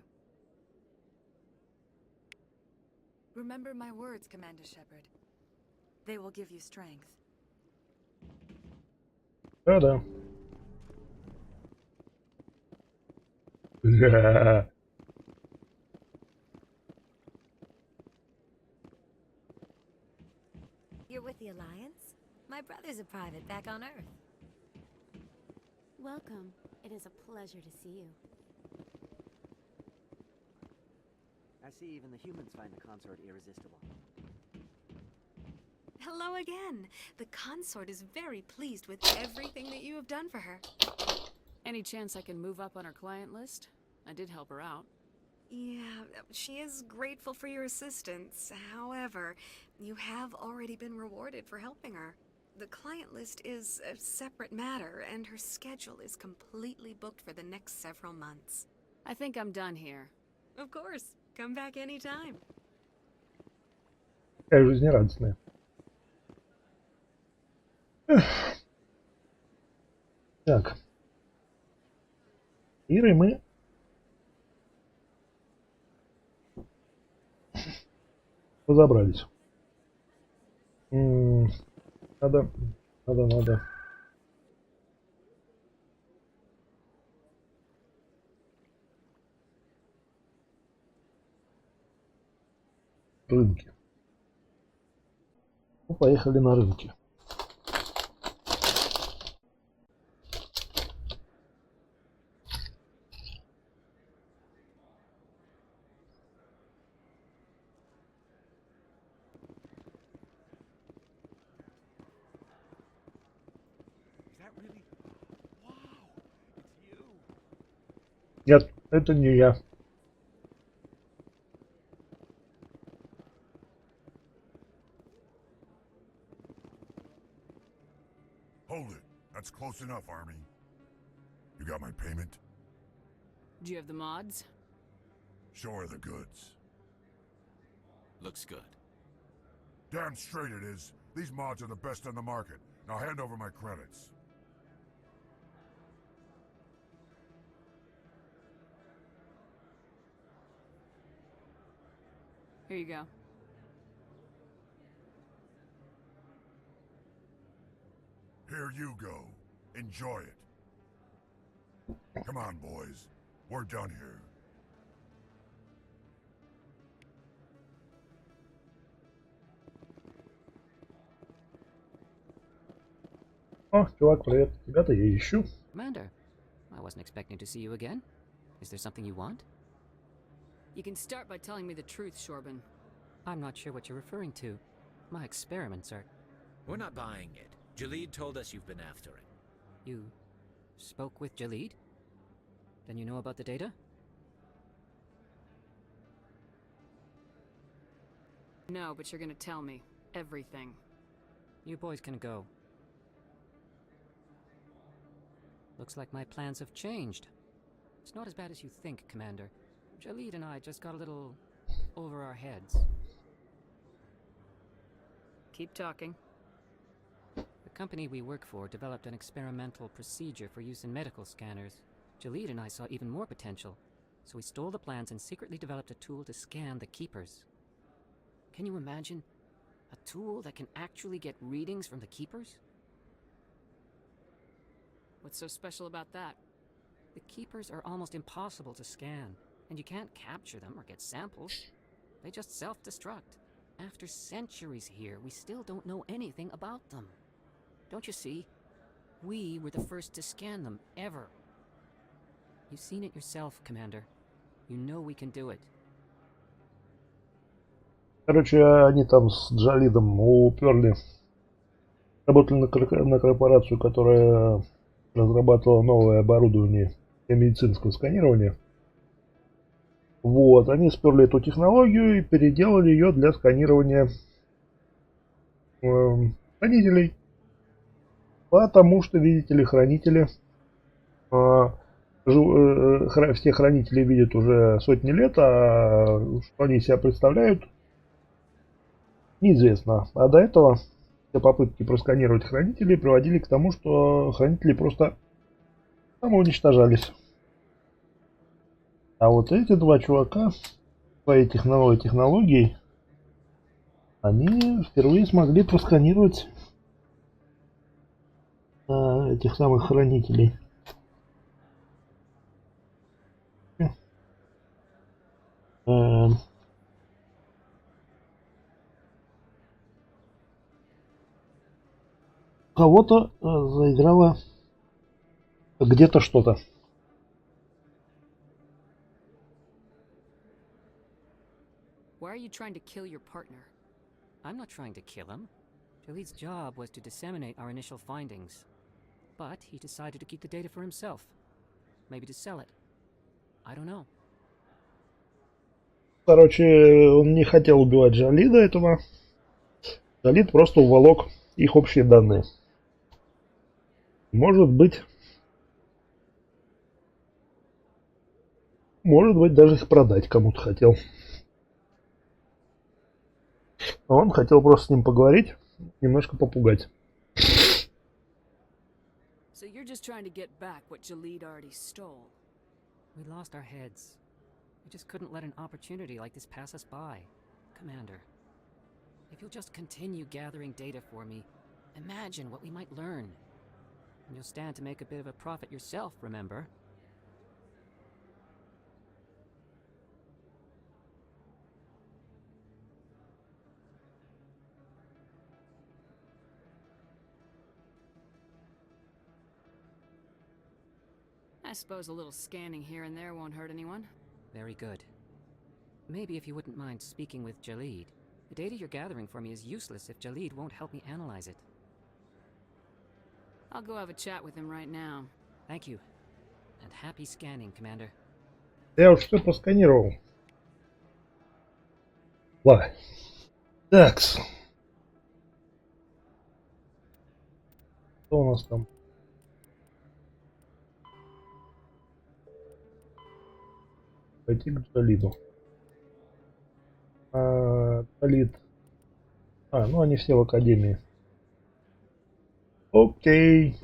Speaker 22: Remember my words, Commander Shepard. They will give you strength.
Speaker 1: Да-да.
Speaker 4: You're with the Alliance? My brother's a private back on Earth.
Speaker 14: Welcome. It is a pleasure to see you.
Speaker 23: I see even the humans find the consort irresistible.
Speaker 17: Hello again. The consort is very pleased with everything that you have done for her.
Speaker 3: Any chance I can move up on her client list? I did help her out.
Speaker 17: Yeah, she is grateful for your assistance. However, you have already been rewarded for helping her. The client list is a separate matter, and her schedule is completely booked for the next several months.
Speaker 3: I think I'm done here.
Speaker 17: Of course. Come back anytime.
Speaker 1: Какая жизнерадостная. Так. Ирой мы разобрались. Надо Надо. Рынки. Ну, поехали на рынки. Нет, это не я.
Speaker 2: Hold it. That's close enough, Army. You got my payment?
Speaker 3: Do you have the mods?
Speaker 2: Show her the goods.
Speaker 19: Looks good.
Speaker 2: Damn straight it is. These mods are the best on the market. Now hand over my credits.
Speaker 3: Here you go.
Speaker 2: Here you go. Enjoy it. Come on, boys. We're done here.
Speaker 1: О, чувак, привет. Тебя-то я ищу.
Speaker 6: Commander, I wasn't expecting to see you again. Is there something you want?
Speaker 3: You can start by telling me the truth, Shorban.
Speaker 6: I'm not sure what you're referring to. My experiments are...
Speaker 19: We're not buying it. Jalid told us you've been after it.
Speaker 6: You spoke with Jalid? Then you know about the data?
Speaker 3: No, but you're gonna tell me. Everything.
Speaker 6: You boys can go. Looks like my plans have changed. It's not as bad as you think, Commander. Jalid and I just got a little over our heads.
Speaker 3: Keep talking.
Speaker 6: The company we work for developed an experimental procedure for use in medical scanners. Jalid and I saw even more potential, so we stole the plans and secretly developed a tool to scan the keepers. Can you imagine? A tool that can actually get readings from the keepers?
Speaker 3: What's so special about that?
Speaker 6: The keepers are almost impossible to scan, and you can't capture them or get samples. They just self-destruct. After centuries here, we still don't know anything about them. Don't you see? We were the first to scan them, ever. You've seen it yourself, Commander. You know we can do it.
Speaker 1: Короче, они там с Джалидом уперли. Работали на корпорацию, которая разрабатывала новое оборудование для медицинского сканирования. Вот, они сперли эту технологию и переделали ее для сканирования хранителей. Потому что, видите ли, хранители, все хранители видят уже сотни лет, а что они из себя представляют, неизвестно. А до этого все попытки просканировать хранителей приводили к тому, что хранители просто самоуничтожались. А вот эти два чувака своей технологией, они впервые смогли просканировать этих самых хранителей. Кого-то заиграло где-то что-то.
Speaker 6: Why are you trying to kill your partner? I'm not trying to kill him. Jalid's job was to disseminate our initial findings. But he decided to keep the data for himself. Maybe to sell it. I don't know.
Speaker 1: Короче, он не хотел убивать Джалида этого. Джалид просто уволок их общие данные. Может быть, даже их продать кому-то хотел. А он хотел просто с ним поговорить, немножко попугать.
Speaker 3: So you're just trying to get back what Jalid already stole.
Speaker 6: We lost our heads. We just couldn't let an opportunity like this pass us by. Commander, if you'll just continue gathering data for me, Imagine what we might learn. And you'll stand to make a bit of a profit yourself, remember?
Speaker 3: I suppose a little scanning here and there won't hurt anyone.
Speaker 6: Very good. Maybe if you wouldn't mind speaking with Jalid. The data you're gathering for me is useless if Jalid won't help me analyze it.
Speaker 3: I'll go have a chat with him right now.
Speaker 6: Thank you. And happy scanning, Commander.
Speaker 1: Я уж все просканировал. Ладно. Так. Что у нас там? Пойти к Джалиду. Джалид. Ну они все в академии. Окей.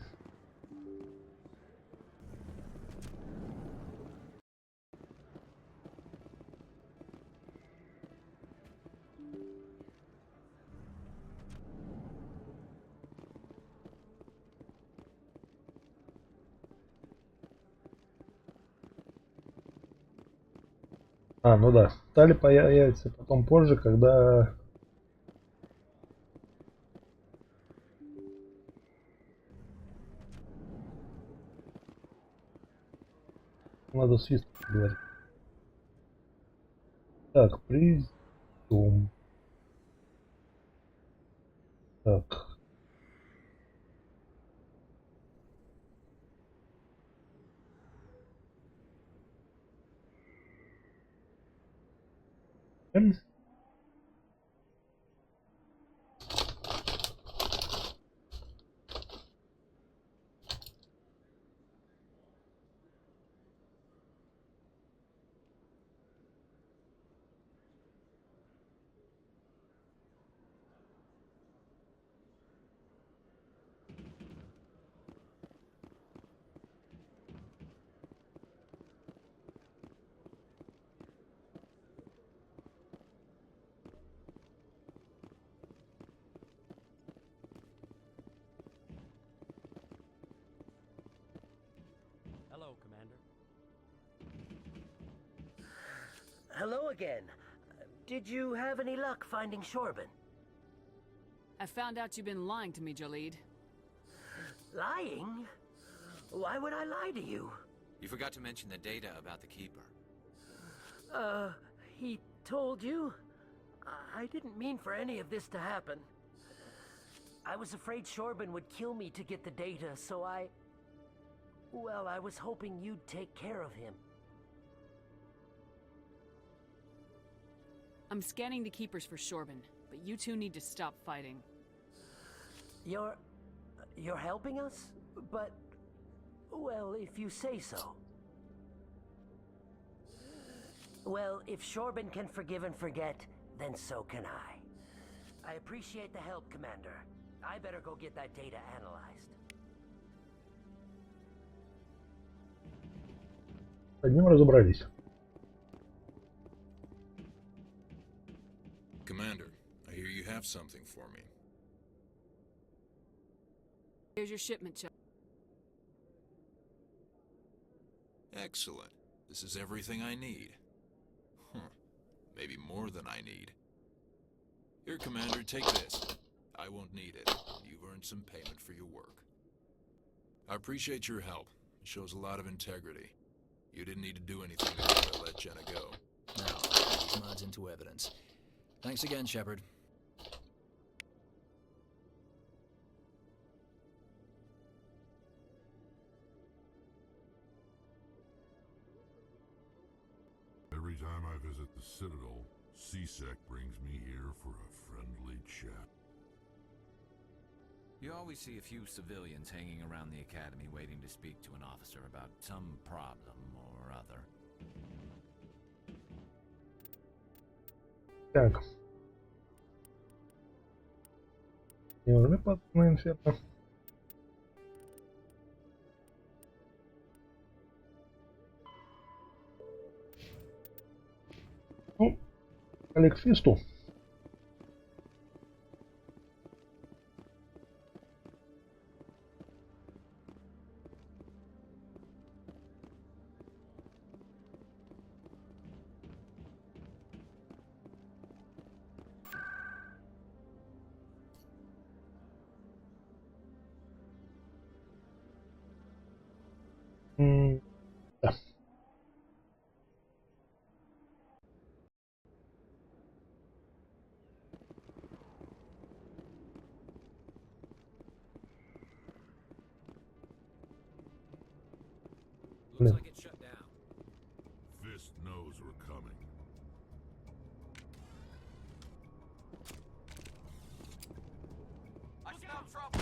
Speaker 1: Ну да. Стали появится потом позже, когда надо свист говорить. Так, призум. Так.
Speaker 8: Hello, Commander.
Speaker 11: Hello again. Did you have any luck finding Shorban?
Speaker 3: I found out you've been lying to me, Jalid.
Speaker 11: Lying? Why would I lie to you?
Speaker 19: You forgot to mention the data about the Keeper.
Speaker 11: He told you? I didn't mean for any of this to happen. I was afraid Shorban would kill me to get the data, so well, I was hoping you'd take care of him.
Speaker 3: I'm scanning the Keepers for Shorban, but you two need to stop fighting.
Speaker 11: You're helping us? But, well, if you say so. Well, if Shorban can forgive and forget, then so can I. I appreciate the help, Commander. I better go get that data analyzed.
Speaker 1: С одним разобрались.
Speaker 13: Commander, I hear you have something for me.
Speaker 3: Here's your shipment, Chuck.
Speaker 13: Excellent. This is everything I need. Maybe more than I need. Here, Commander, take this. I won't need it. You've earned some payment for your work. I appreciate your help. It shows a lot of integrity. You didn't need to do anything to let Jenna go.
Speaker 10: Now, these mods into evidence. Thanks again, Shepard.
Speaker 16: Every time I visit the Citadel, CSEC brings me here for a friendly chat.
Speaker 19: You always see a few civilians hanging around the academy waiting to speak to an officer about some problem or other.
Speaker 1: Так. Не нужны патроны инферно. Ну, Олег Фисту. Блин.
Speaker 7: like it's shut down.
Speaker 2: Fist knows we're coming.
Speaker 7: I smell trouble.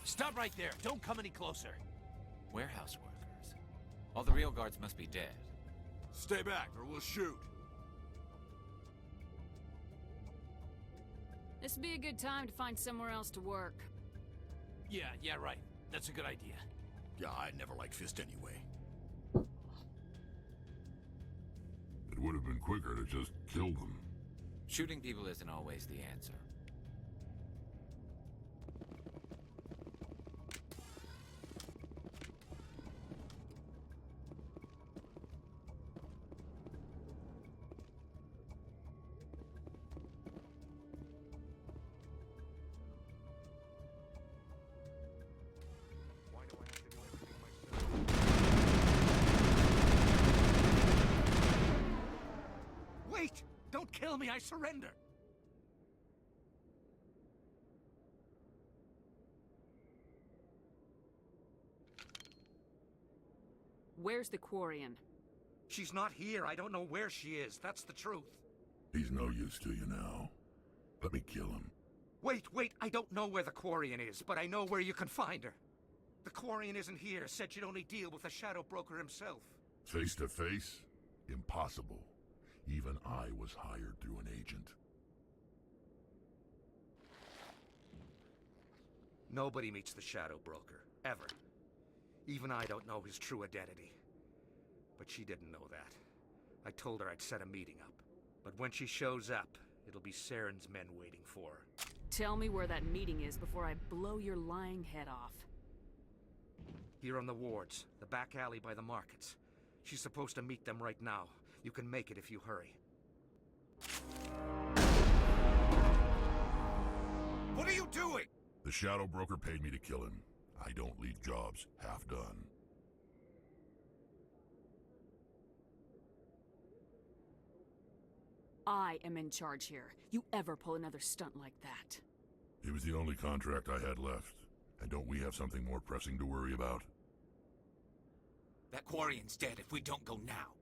Speaker 9: Stop right there. Don't come any closer.
Speaker 19: Warehouse workers. All the real guards must be dead.
Speaker 2: Stay back or we'll shoot.
Speaker 3: This would be a good time to find somewhere else to work.
Speaker 9: Yeah, right. That's a good idea.
Speaker 2: Yeah, I never liked Fist anyway. It would have been quicker to just kill them.
Speaker 19: Shooting people isn't always the answer.
Speaker 9: Wait! Don't kill me, I surrender!
Speaker 3: Where's the Quarian?
Speaker 9: She's not here. I don't know where she is. That's the truth.
Speaker 2: He's no use to you now. Let me kill him.
Speaker 9: Wait. I don't know where the Quarian is, but I know where you can find her. The Quarian isn't here. Said she'd only deal with the Shadow Broker himself.
Speaker 2: Face to face? Impossible. Even I was hired through an agent.
Speaker 9: Nobody meets the Shadow Broker, ever. Even I don't know his true identity. But she didn't know that. I told her I'd set a meeting up. But when she shows up, it'll be Saren's men waiting for her.
Speaker 3: Tell me where that meeting is before I blow your lying head off.
Speaker 9: Here on the wards, the back alley by the markets. She's supposed to meet them right now. You can make it if you hurry.
Speaker 2: What are you doing? The Shadow Broker paid me to kill him. I don't leave jobs half done.
Speaker 3: I am in charge here. You ever pull another stunt like that?
Speaker 2: It was the only contract I had left. And don't we have something more pressing to worry about?
Speaker 19: That Quarian's dead if we don't go now.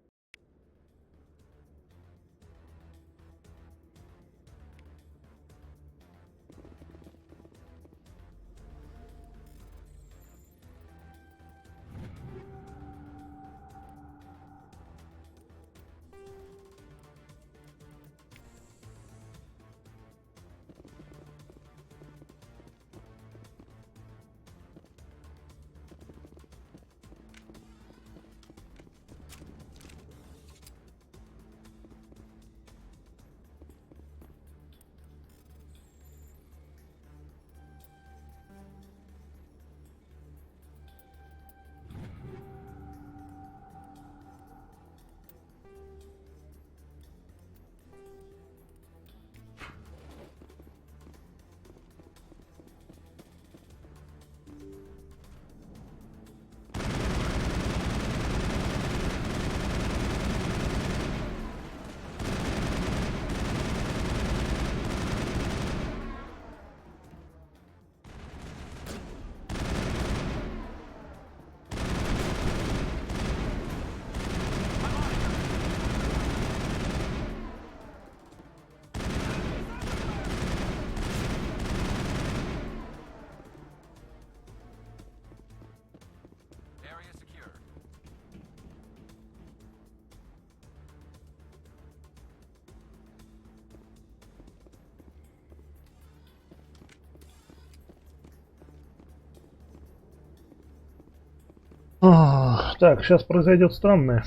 Speaker 1: Так, сейчас произойдет странное.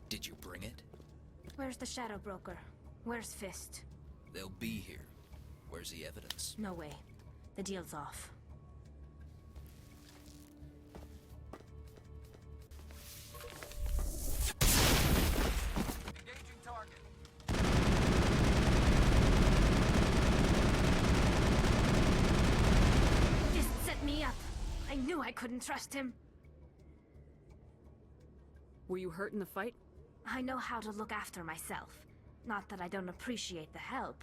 Speaker 10: Did you bring it?
Speaker 14: Where's the shadow broker? Where's Fist?
Speaker 10: They'll be here. Where's the evidence?
Speaker 14: No way. The deal's off.
Speaker 9: Engaging target.
Speaker 14: Fist set me up. I knew I couldn't trust him.
Speaker 3: Were you hurt in the fight?
Speaker 14: I know how to look after myself. Not that I don't appreciate the help.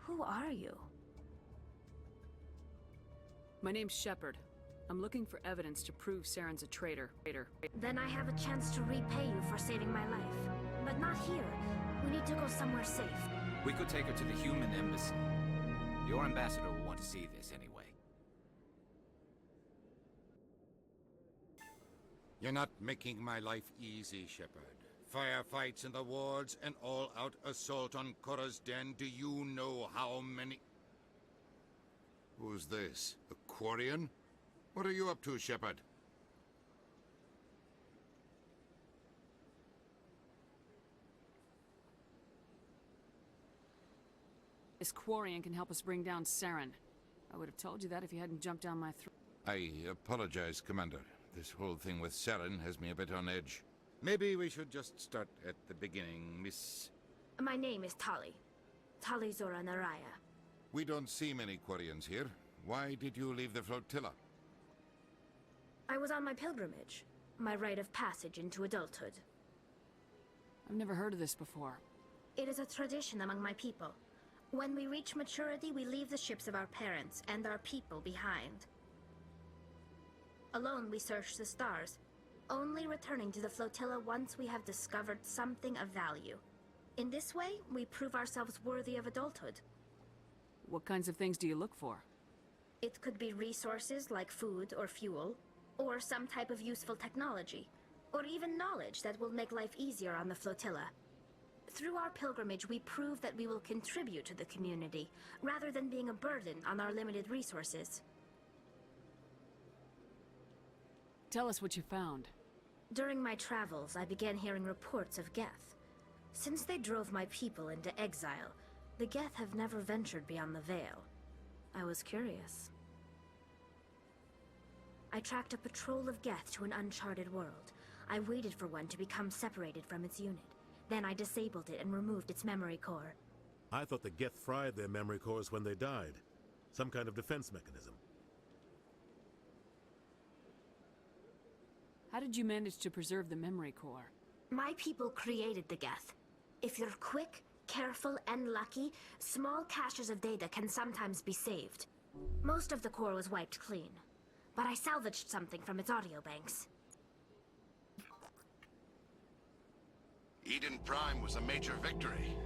Speaker 14: Who are you?
Speaker 3: My name's Shepard. I'm looking for evidence to prove Saren's a traitor.
Speaker 14: Then I have a chance to repay you for saving my life. But not here. We need to go somewhere safe.
Speaker 19: We could take her to the human embassy. Your ambassador will want to see this anyway.
Speaker 5: You're not making my life easy, Shepard. Firefights in the wards, an all-out assault on Korra's den. Do you know how many...
Speaker 2: Who's this? A Quarian? What are you up to, Shepard?
Speaker 3: This Quarian can help us bring down Saren. I would have told you that if you hadn't jumped down my throat.
Speaker 2: I apologize, Commander. This whole thing with Saren has me a bit on edge.
Speaker 5: Maybe we should just start at the beginning, Miss...
Speaker 14: My name is Tali. Tali Zora Naraya.
Speaker 2: We don't see many Quarians here. Why did you leave the flotilla?
Speaker 14: I was on my pilgrimage. My rite of passage into adulthood.
Speaker 3: I've never heard of this before.
Speaker 14: It is a tradition among my people. When we reach maturity, we leave the ships of our parents and our people behind. Alone, we search the stars, only returning to the flotilla once we have discovered something of value. In this way, we prove ourselves worthy of adulthood.
Speaker 3: What kinds of things do you look for?
Speaker 14: It could be resources like food or fuel, or some type of useful technology, or even knowledge that will make life easier on the flotilla. Through our pilgrimage, we prove that we will contribute to the community, rather than being a burden on our limited resources.
Speaker 3: Tell us what you found.
Speaker 14: During my travels, I began hearing reports of Geth. Since they drove my people into exile, the Geth have never ventured beyond the Veil. I was curious. I tracked a patrol of Geth to an uncharted world. I waited for one to become separated from its unit. Then I disabled it and removed its memory core.
Speaker 18: I thought the Geth fried their memory cores when they died. Some kind of defense mechanism.
Speaker 3: How did you manage to preserve the memory core?
Speaker 14: My people created the Geth. If you're quick, careful, and lucky, small caches of data can sometimes be saved. Most of the core was wiped clean, but I salvaged something from its audio banks.
Speaker 2: Eden Prime was a major victory.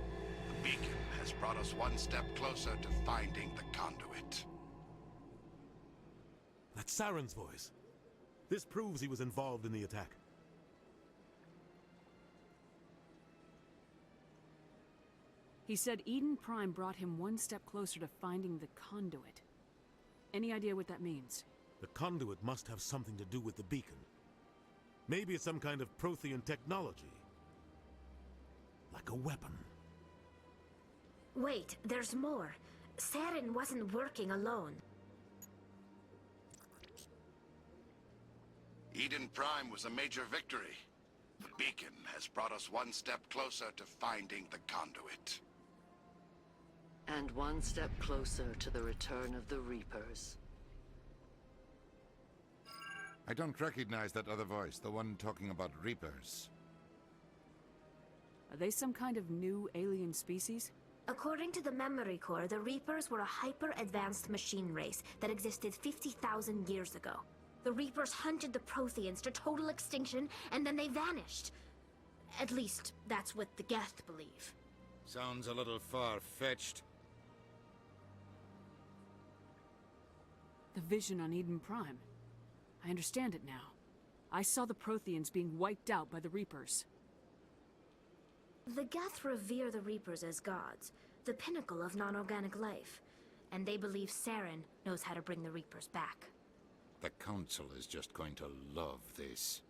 Speaker 2: The beacon has brought us one step closer to finding the conduit.
Speaker 18: That's Saren's voice. This proves he was involved in the attack.
Speaker 3: He said Eden Prime brought him one step closer to finding the conduit. Any idea what that means?
Speaker 18: The conduit must have something to do with the beacon. Maybe it's some kind of Prothean technology. Like a weapon.
Speaker 14: Wait, there's more. Saren wasn't working alone.
Speaker 2: Eden Prime was a major victory. The beacon has brought us one step closer to finding the conduit.
Speaker 21: And one step closer to the return of the Reapers.
Speaker 2: I don't recognize that other voice, the one talking about Reapers.
Speaker 3: Are they some kind of new alien species?
Speaker 14: According to the memory core, the Reapers were a hyper-advanced machine race that existed 50,000 years ago. The Reapers hunted the Protheans to total extinction, and then they vanished. At least, that's what the Geth believe.
Speaker 5: Sounds a little far-fetched.
Speaker 3: The vision on Eden Prime. I understand it now. I saw the Protheans being wiped out by the Reapers.
Speaker 14: The Geth revere the Reapers as gods, the pinnacle of non-organic life. And they believe Saren knows how to bring the Reapers back.
Speaker 5: The Council is just going to love this.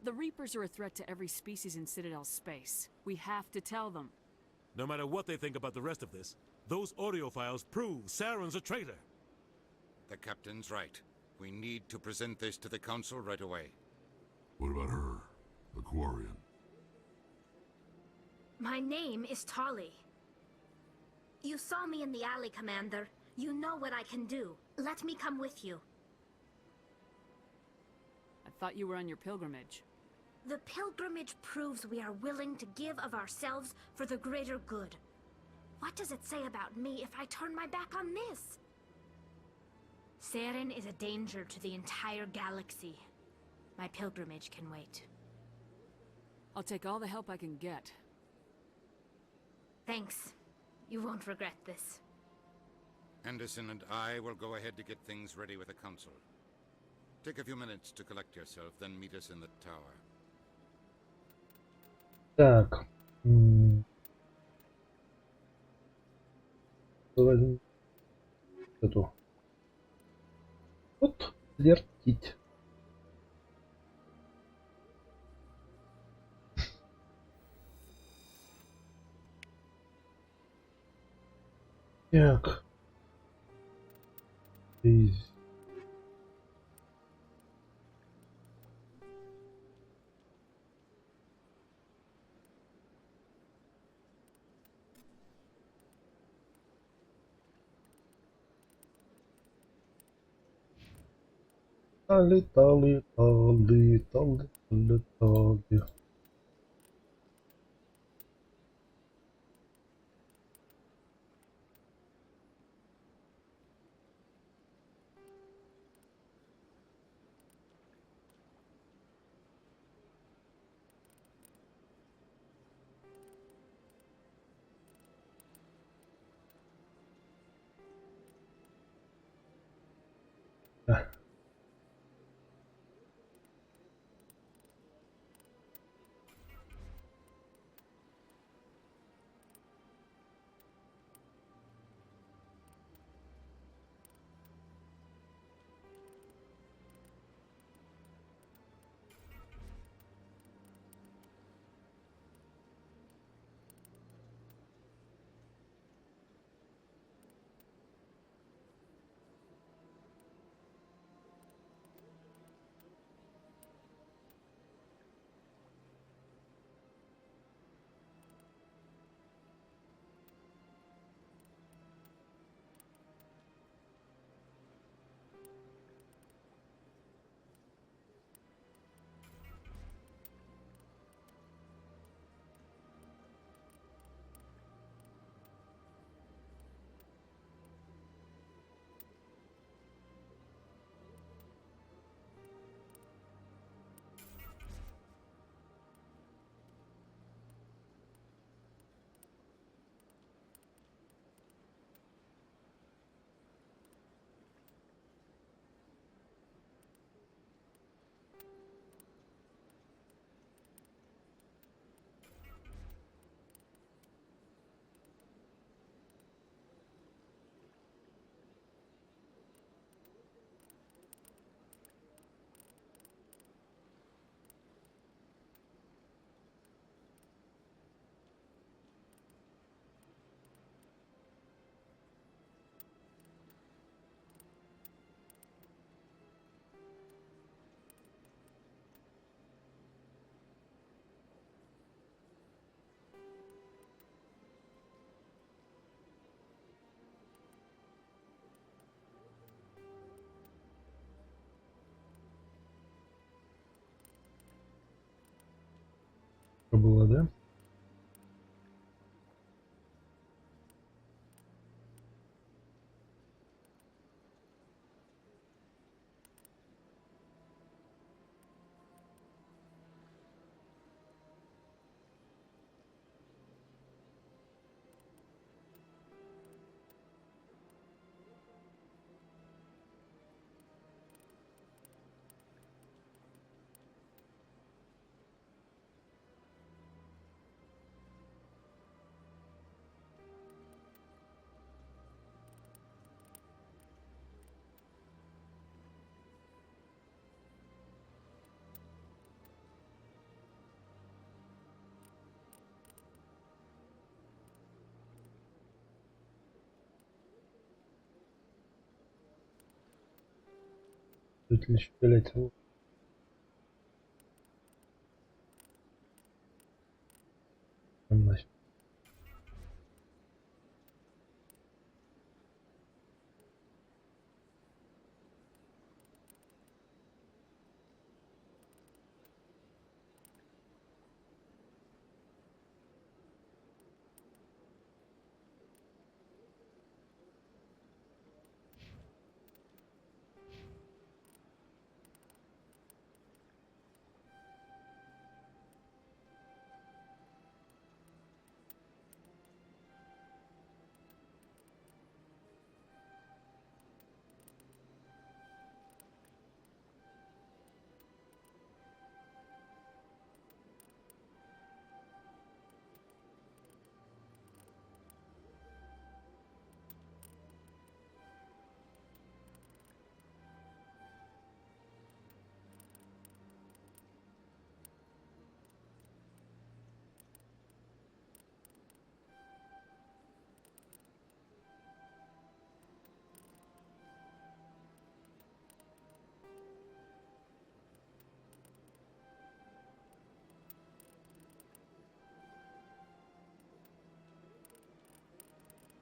Speaker 3: The Reapers are a threat to every species in Citadel space. We have to tell them.
Speaker 18: No matter what they think about the rest of this, those audio files prove Saren's a traitor.
Speaker 5: The Captain's right. We need to present this to the Council right away.
Speaker 16: What about her? The Quarian?
Speaker 14: My name is Tali. You saw me in the alley, Commander. You know what I can do. Let me come with you.
Speaker 3: I thought you were on your pilgrimage.
Speaker 14: The pilgrimage proves we are willing to give of ourselves for the greater good. What does it say about me if I turn my back on this? Saren is a danger to the entire galaxy. My pilgrimage can wait.
Speaker 3: I'll take all the help I can get.
Speaker 14: Thanks. You won't regret this.
Speaker 5: Anderson and I will go ahead to get things ready with the Council. Take a few minutes to collect yourself, then meet us in the tower.
Speaker 1: Так. Возьмем эту. Вот, вертить. Так. Здесь. Летали. Было, да? Будет ли стрелять его?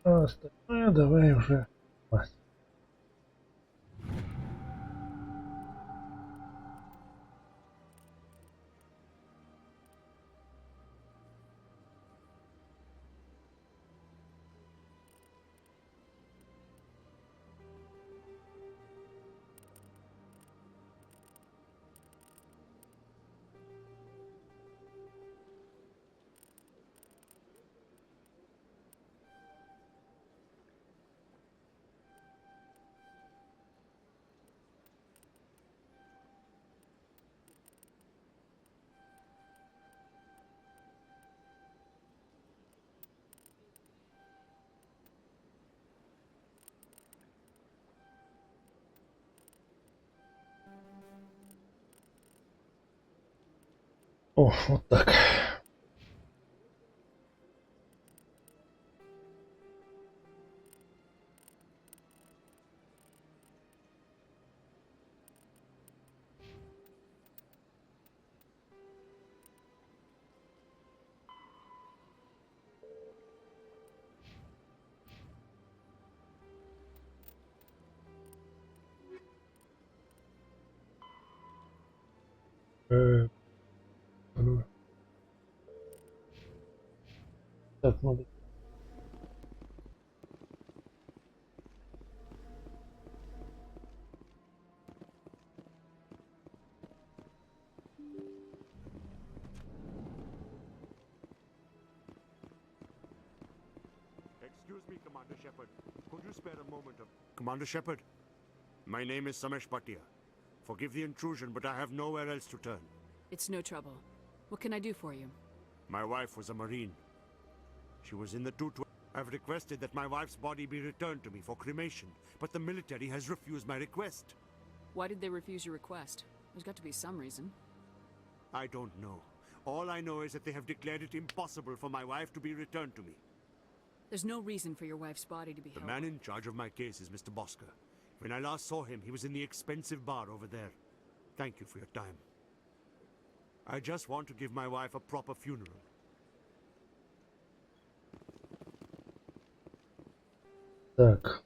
Speaker 1: А остальное давай уже. О, вот так. Так, надо.
Speaker 12: Excuse me, Commander Shepard. Could you spare a moment of... Commander Shepard, my name is Samesh Bhatia. Forgive the intrusion, but I have nowhere else to turn.
Speaker 15: It's no trouble. What can I do for you?
Speaker 12: My wife was a Marine. She was in the 220. I've requested that my wife's body be returned to me for cremation, but the military has refused my request.
Speaker 15: Why did they refuse your request? There's got to be some reason.
Speaker 12: I don't know. All I know is that they have declared it impossible for my wife to be returned to me.
Speaker 15: There's no reason for your wife's body to be held.
Speaker 12: The man in charge of my case is Mr. Bosker. When I last saw him, he was in the expensive bar over there. Thank you for your time. I just want to give my wife a proper funeral.
Speaker 1: Так.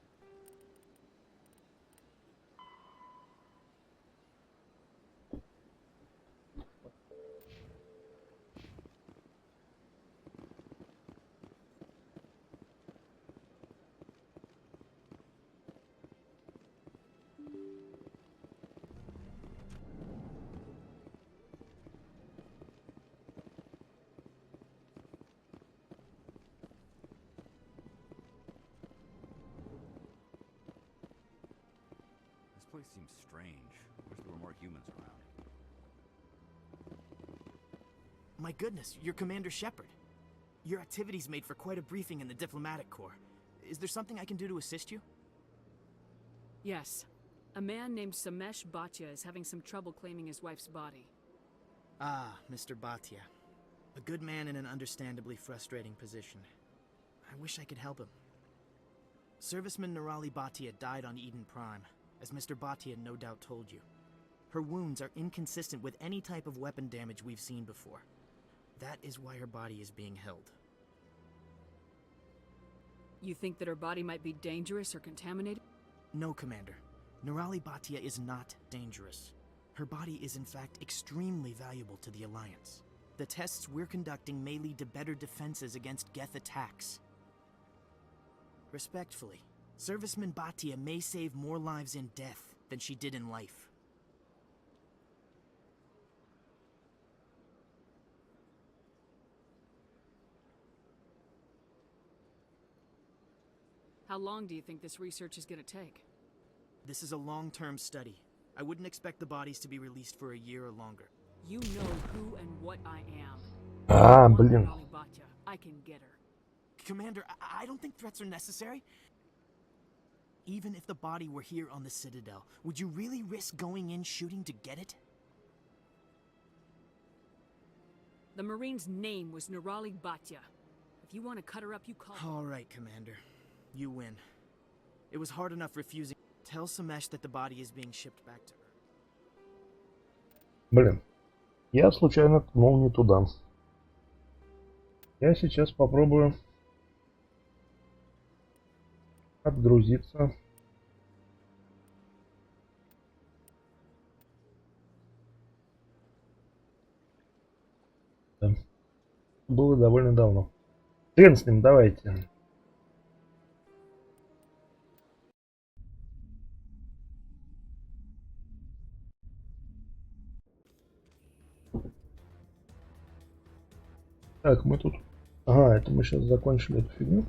Speaker 7: This place seems strange. Wish there were more humans around.
Speaker 20: My goodness, you're Commander Shepard. Your activities made for quite a briefing in the diplomatic corps. Is there something I can do to assist you?
Speaker 15: Yes. A man named Samesh Bhatia is having some trouble claiming his wife's body.
Speaker 20: Ah, Mr. Bhatia. A good man in an understandably frustrating position. I wish I could help him. Serviceman Nirali Bhatia died on Eden Prime, as Mr. Bhatia no doubt told you. Her wounds are inconsistent with any type of weapon damage we've seen before. That is why her body is being held.
Speaker 15: You think that her body might be dangerous or contaminated?
Speaker 20: No, Commander. Nirali Bhatia is not dangerous. Her body is in fact extremely valuable to the Alliance. The tests we're conducting may lead to better defenses against Geth attacks. Respectfully, Serviceman Bhatia may save more lives in death than she did in life.
Speaker 15: How long do you think this research is gonna take?
Speaker 20: This is a long-term study. I wouldn't expect the bodies to be released for a year or longer.
Speaker 15: You know who and what I am.
Speaker 1: А, блин.
Speaker 15: Nirali Bhatia. I can get her.
Speaker 20: Commander, I don't think threats are necessary. Even if the body were here on the Citadel, would you really risk going in shooting to get it?
Speaker 15: The Marine's name was Nirali Bhatia. If you want to cut her up, you call her.
Speaker 20: All right, Commander. You win. It was hard enough refusing. Tell Samesh that the body is being shipped back to her.
Speaker 1: Блин. Я случайно ткнул не туда. Я сейчас попробую отгрузиться. Да. Было довольно давно. Хрен с ним, давайте. Так, мы тут... Ага, это мы сейчас закончили эту фигню.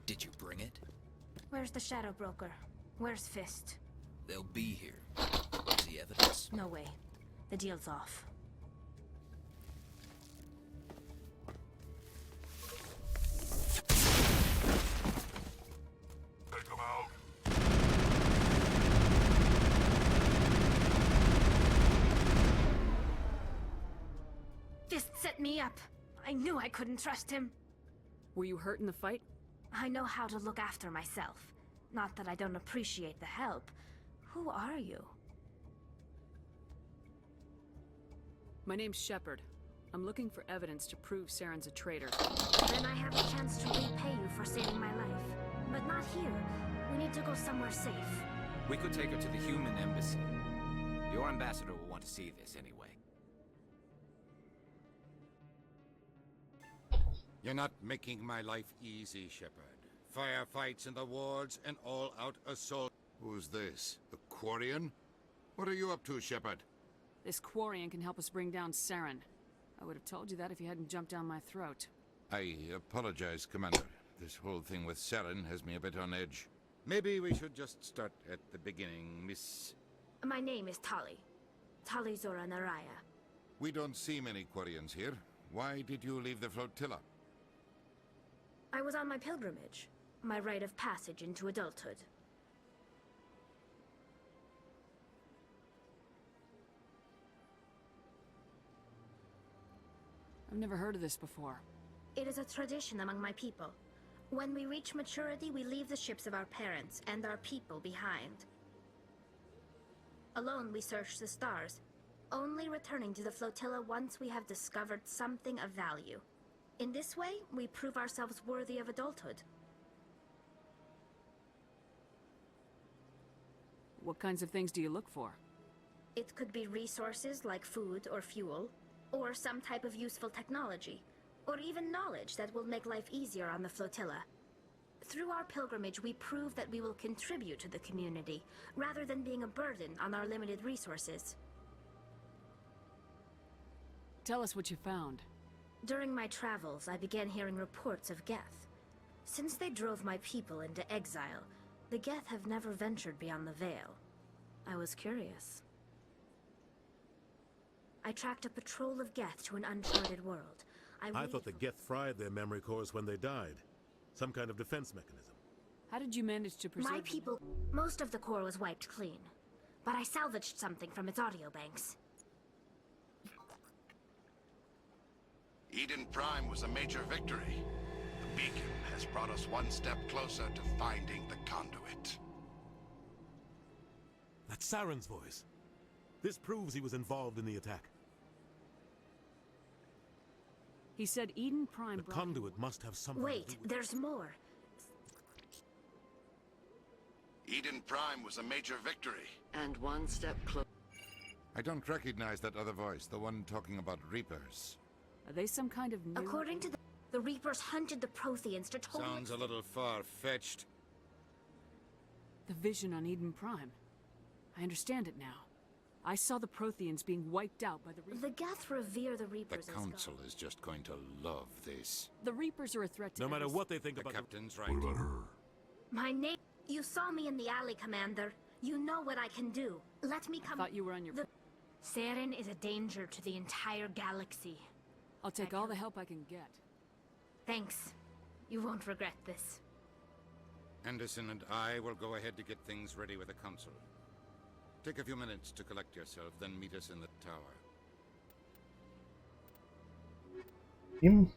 Speaker 10: Did you bring it?
Speaker 4: Where's the Shadow Broker? Where's Fist?
Speaker 10: They'll be here. Where's the evidence?
Speaker 4: No way. The deal's off.
Speaker 16: Take them out.
Speaker 4: Fist set me up. I knew I couldn't trust him.
Speaker 15: Were you hurt in the fight?
Speaker 4: I know how to look after myself. Not that I don't appreciate the help. Who are you?
Speaker 15: My name's Shepard. I'm looking for evidence to prove Saren's a traitor.
Speaker 4: Then I have a chance to repay you for saving my life. But not here. We need to go somewhere safe.
Speaker 19: We could take her to the human embassy. Your ambassador will want to see this anyway.
Speaker 5: You're not making my life easy, Shepard. Firefights in the wards and all-out assault.
Speaker 2: Who's this? The Quarian? What are you up to, Shepard?
Speaker 15: This Quarian can help us bring down Saren. I would have told you that if you hadn't jumped down my throat.
Speaker 2: I apologize, Commander.
Speaker 5: This whole thing with Saren has me a bit on edge. Maybe we should just start at the beginning, Miss...
Speaker 4: My name is Tali. Tali Zora Naraya.
Speaker 5: We don't see many Quarians here. Why did you leave the flotilla?
Speaker 4: I was on my pilgrimage. My rite of passage into adulthood.
Speaker 15: I've never heard of this before.
Speaker 4: It is a tradition among my people. When we reach maturity, we leave the ships of our parents and our people behind. Alone, we search the stars, only returning to the flotilla once we have discovered something of value. In this way, we prove ourselves worthy of adulthood.
Speaker 15: What kinds of things do you look for?
Speaker 4: It could be resources like food or fuel, or some type of useful technology, or even knowledge that will make life easier on the flotilla. Through our pilgrimage, we prove that we will contribute to the community, rather than being a burden on our limited resources.
Speaker 15: Tell us what you found.
Speaker 4: During my travels, I began hearing reports of Geth. Since they drove my people into exile, the Geth have never ventured beyond the Veil. I was curious. I tracked a patrol of Geth to an uncharted world.
Speaker 18: I thought the Geth fried their memory cores when they died. Some kind of defense mechanism.
Speaker 15: How did you manage to preserve
Speaker 4: My people... Most of the core was wiped clean. But I salvaged something from its audio banks.
Speaker 2: Eden Prime was a major victory. The beacon has brought us one step closer to finding the conduit.
Speaker 18: That's Saren's voice. This proves he was involved in the attack.
Speaker 15: He said Eden Prime
Speaker 18: The conduit must have something to do
Speaker 4: Wait,
Speaker 18: with...
Speaker 4: there's more.
Speaker 2: Eden Prime was a major victory.
Speaker 21: And one step closer.
Speaker 5: I don't recognize that other voice, the one talking about Reapers.
Speaker 15: Are they some kind of new...
Speaker 4: According to the Reapers hunted the Protheans to total...
Speaker 5: Sounds a little far-fetched.
Speaker 15: The vision on Eden Prime. I understand it now. I saw the Protheans being wiped out by the Reapers.
Speaker 4: The Geth revere the Reapers
Speaker 5: The
Speaker 4: as
Speaker 5: Council
Speaker 4: God.
Speaker 5: is just going to love this.
Speaker 15: The Reapers are a threat to
Speaker 18: No matter
Speaker 15: every-
Speaker 18: what they think
Speaker 5: The
Speaker 18: about
Speaker 5: Captain's right.
Speaker 16: What about her?
Speaker 4: My name... You saw me in the alley, Commander. You know what I can do. Let me come...
Speaker 15: Thought you were on your...
Speaker 4: Saren is a danger to the entire galaxy.
Speaker 15: I'll take all the help I can get.
Speaker 4: Thanks. You won't regret this.
Speaker 5: Anderson and I will go ahead to get things ready with the Council. Take a few minutes to collect yourself, then meet us in the tower.
Speaker 1: Им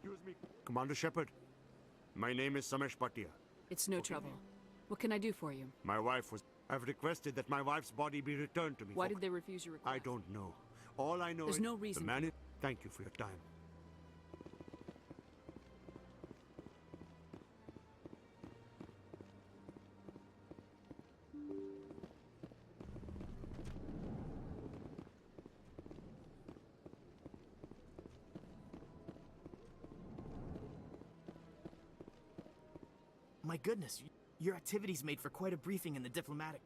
Speaker 12: Excuse me, Commander Shepard. My name is Samesh Bhatia.
Speaker 15: It's no trouble. What can I do for you?
Speaker 12: My wife was... I've requested that my wife's body be returned to me.
Speaker 15: Why did they refuse your request?
Speaker 12: I don't know. All I know
Speaker 15: There's
Speaker 12: is...
Speaker 15: no reason...
Speaker 12: The man... Thank you for your time.
Speaker 20: My goodness, your activities made for quite a briefing in the diplomatic.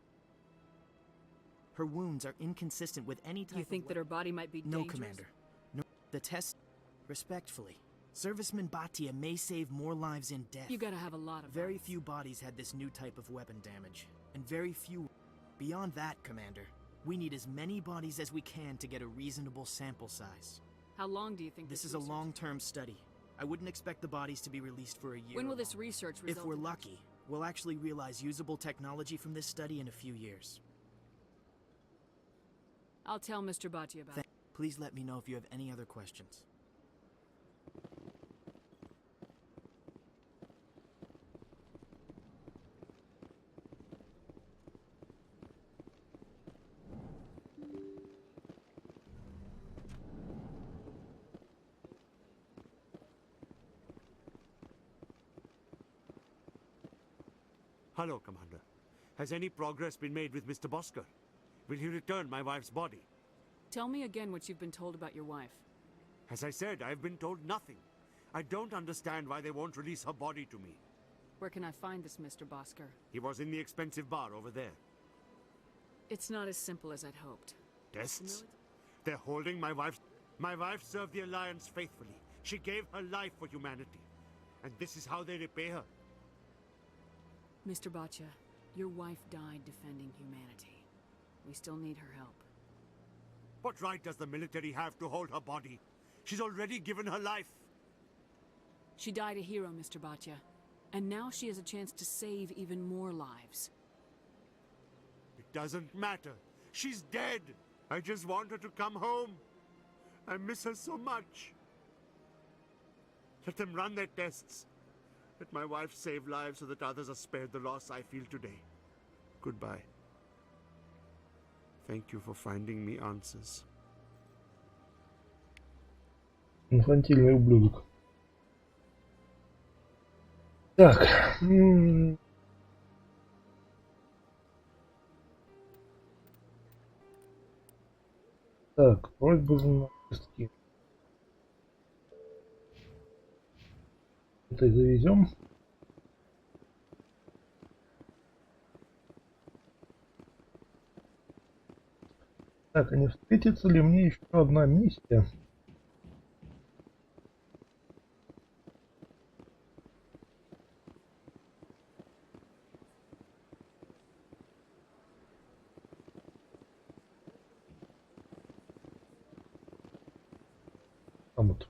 Speaker 20: Her wounds are inconsistent with any type
Speaker 15: You think that her body might be
Speaker 20: No,
Speaker 15: dangerous?
Speaker 20: Commander. No. The test... Respectfully, Serviceman Bhatia may save more lives in death.
Speaker 15: You gotta have a lot of
Speaker 20: Very few bodies had this new type of weapon damage, and very few... Beyond that, Commander, we need as many bodies as we can to get a reasonable sample size.
Speaker 15: How long do you think
Speaker 20: This is a long-term study. I wouldn't expect the bodies to be released for a year.
Speaker 15: When will
Speaker 20: or
Speaker 15: this
Speaker 20: longer.
Speaker 15: research result?
Speaker 20: If we're lucky, we'll actually realize usable technology from this study in a few years.
Speaker 15: I'll tell Mr. Bhatia about it.
Speaker 20: Please let me know if you have any other questions.
Speaker 12: Hello, Commander. Has any progress been made with Mr. Bosker? Will he return my wife's body?
Speaker 15: Tell me again what you've been told about your wife.
Speaker 12: As I said, I've been told nothing. I don't understand why they won't release her body to me.
Speaker 15: Where can I find this Mr. Bosker?
Speaker 12: He was in the expensive bar over there.
Speaker 15: It's not as simple as I'd hoped.
Speaker 12: Tests? They're holding my wife. My wife served the Alliance faithfully. She gave her life for humanity. And this is how they repay her.
Speaker 15: Mr. Bhatia, your wife died defending humanity. We still need her help.
Speaker 12: What right does the military have to hold her body? She's already given her life.
Speaker 15: She died a hero, Mr. Bhatia. And now she has a chance to save even more lives.
Speaker 12: It doesn't matter. She's dead. I just want her to come home. I miss her so much. Let them run their tests. Let my wife save lives so that others are spared the loss I feel today. Goodbye. Thank you for finding me answers.
Speaker 1: Инфантильный ублюдок. Так. Так, просьба журналистки. Это завезем. Так, а не встретится ли мне еще одна миссия? Вот.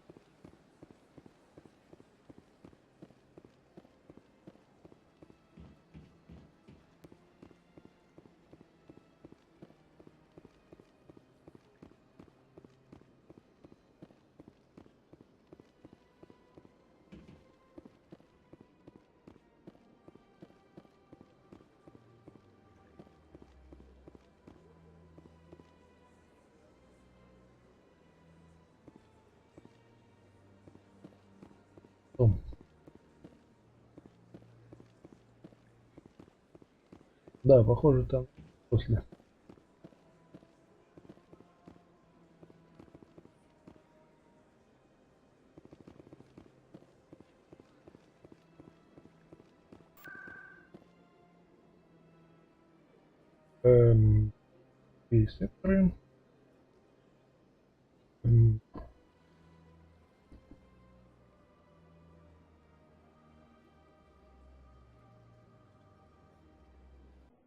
Speaker 1: Да, похоже, там после. И секторы.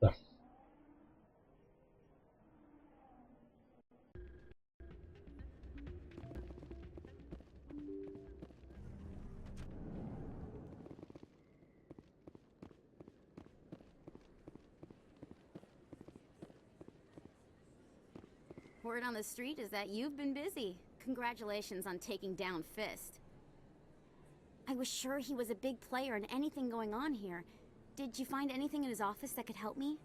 Speaker 1: Да.
Speaker 14: Word on the street is that you've been busy. Congratulations on taking down Fist. was sure he was a big player in anything going on here. Did you find anything in his office that could help me?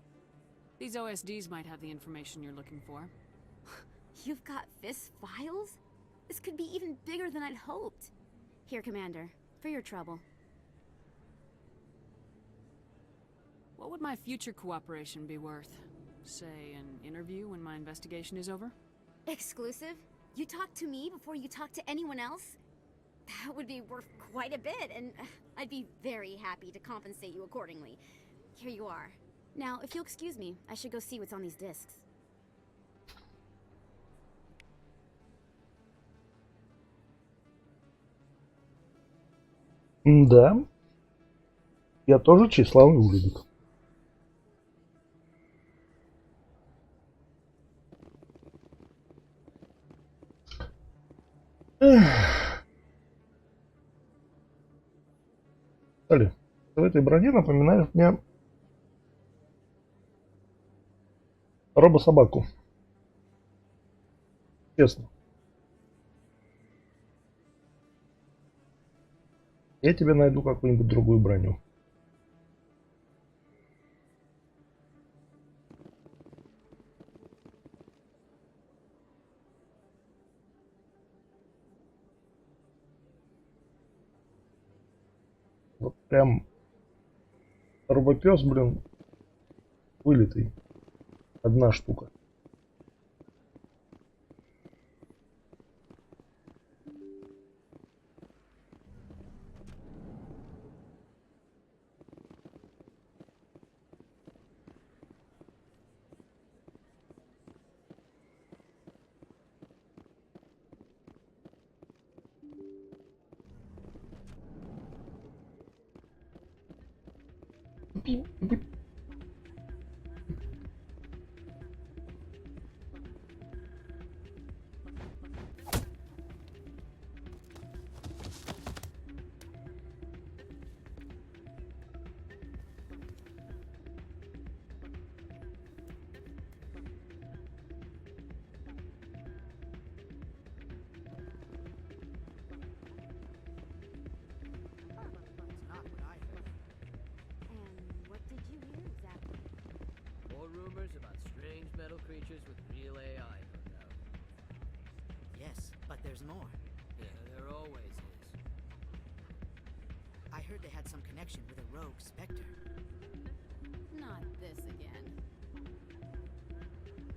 Speaker 15: These OSDs might have the information you're looking for.
Speaker 14: You've got Fist's files? This could be even bigger than I'd hoped. Here, Commander, for your trouble.
Speaker 15: What would my future cooperation be worth? Say, an interview when my investigation is over?
Speaker 14: Exclusive? You talk to me before you talk to anyone else? That would be worth quite a bit, and I'd be very happy to compensate you accordingly. Here you are. Now, if you'll excuse me, I should go see what's on these discs.
Speaker 1: Да, я тоже тщеславный улик. Далее. В этой броне напоминает мне робособаку. Честно. Я тебе найду какую-нибудь другую броню. Вот прям робопес, блин, вылитый. Одна штука.
Speaker 17: Rumors about strange metal creatures with real AI, no doubt.
Speaker 20: Yes, but there's more.
Speaker 17: Yeah, there always is.
Speaker 20: I heard they had some connection with a rogue specter.
Speaker 14: Not this again.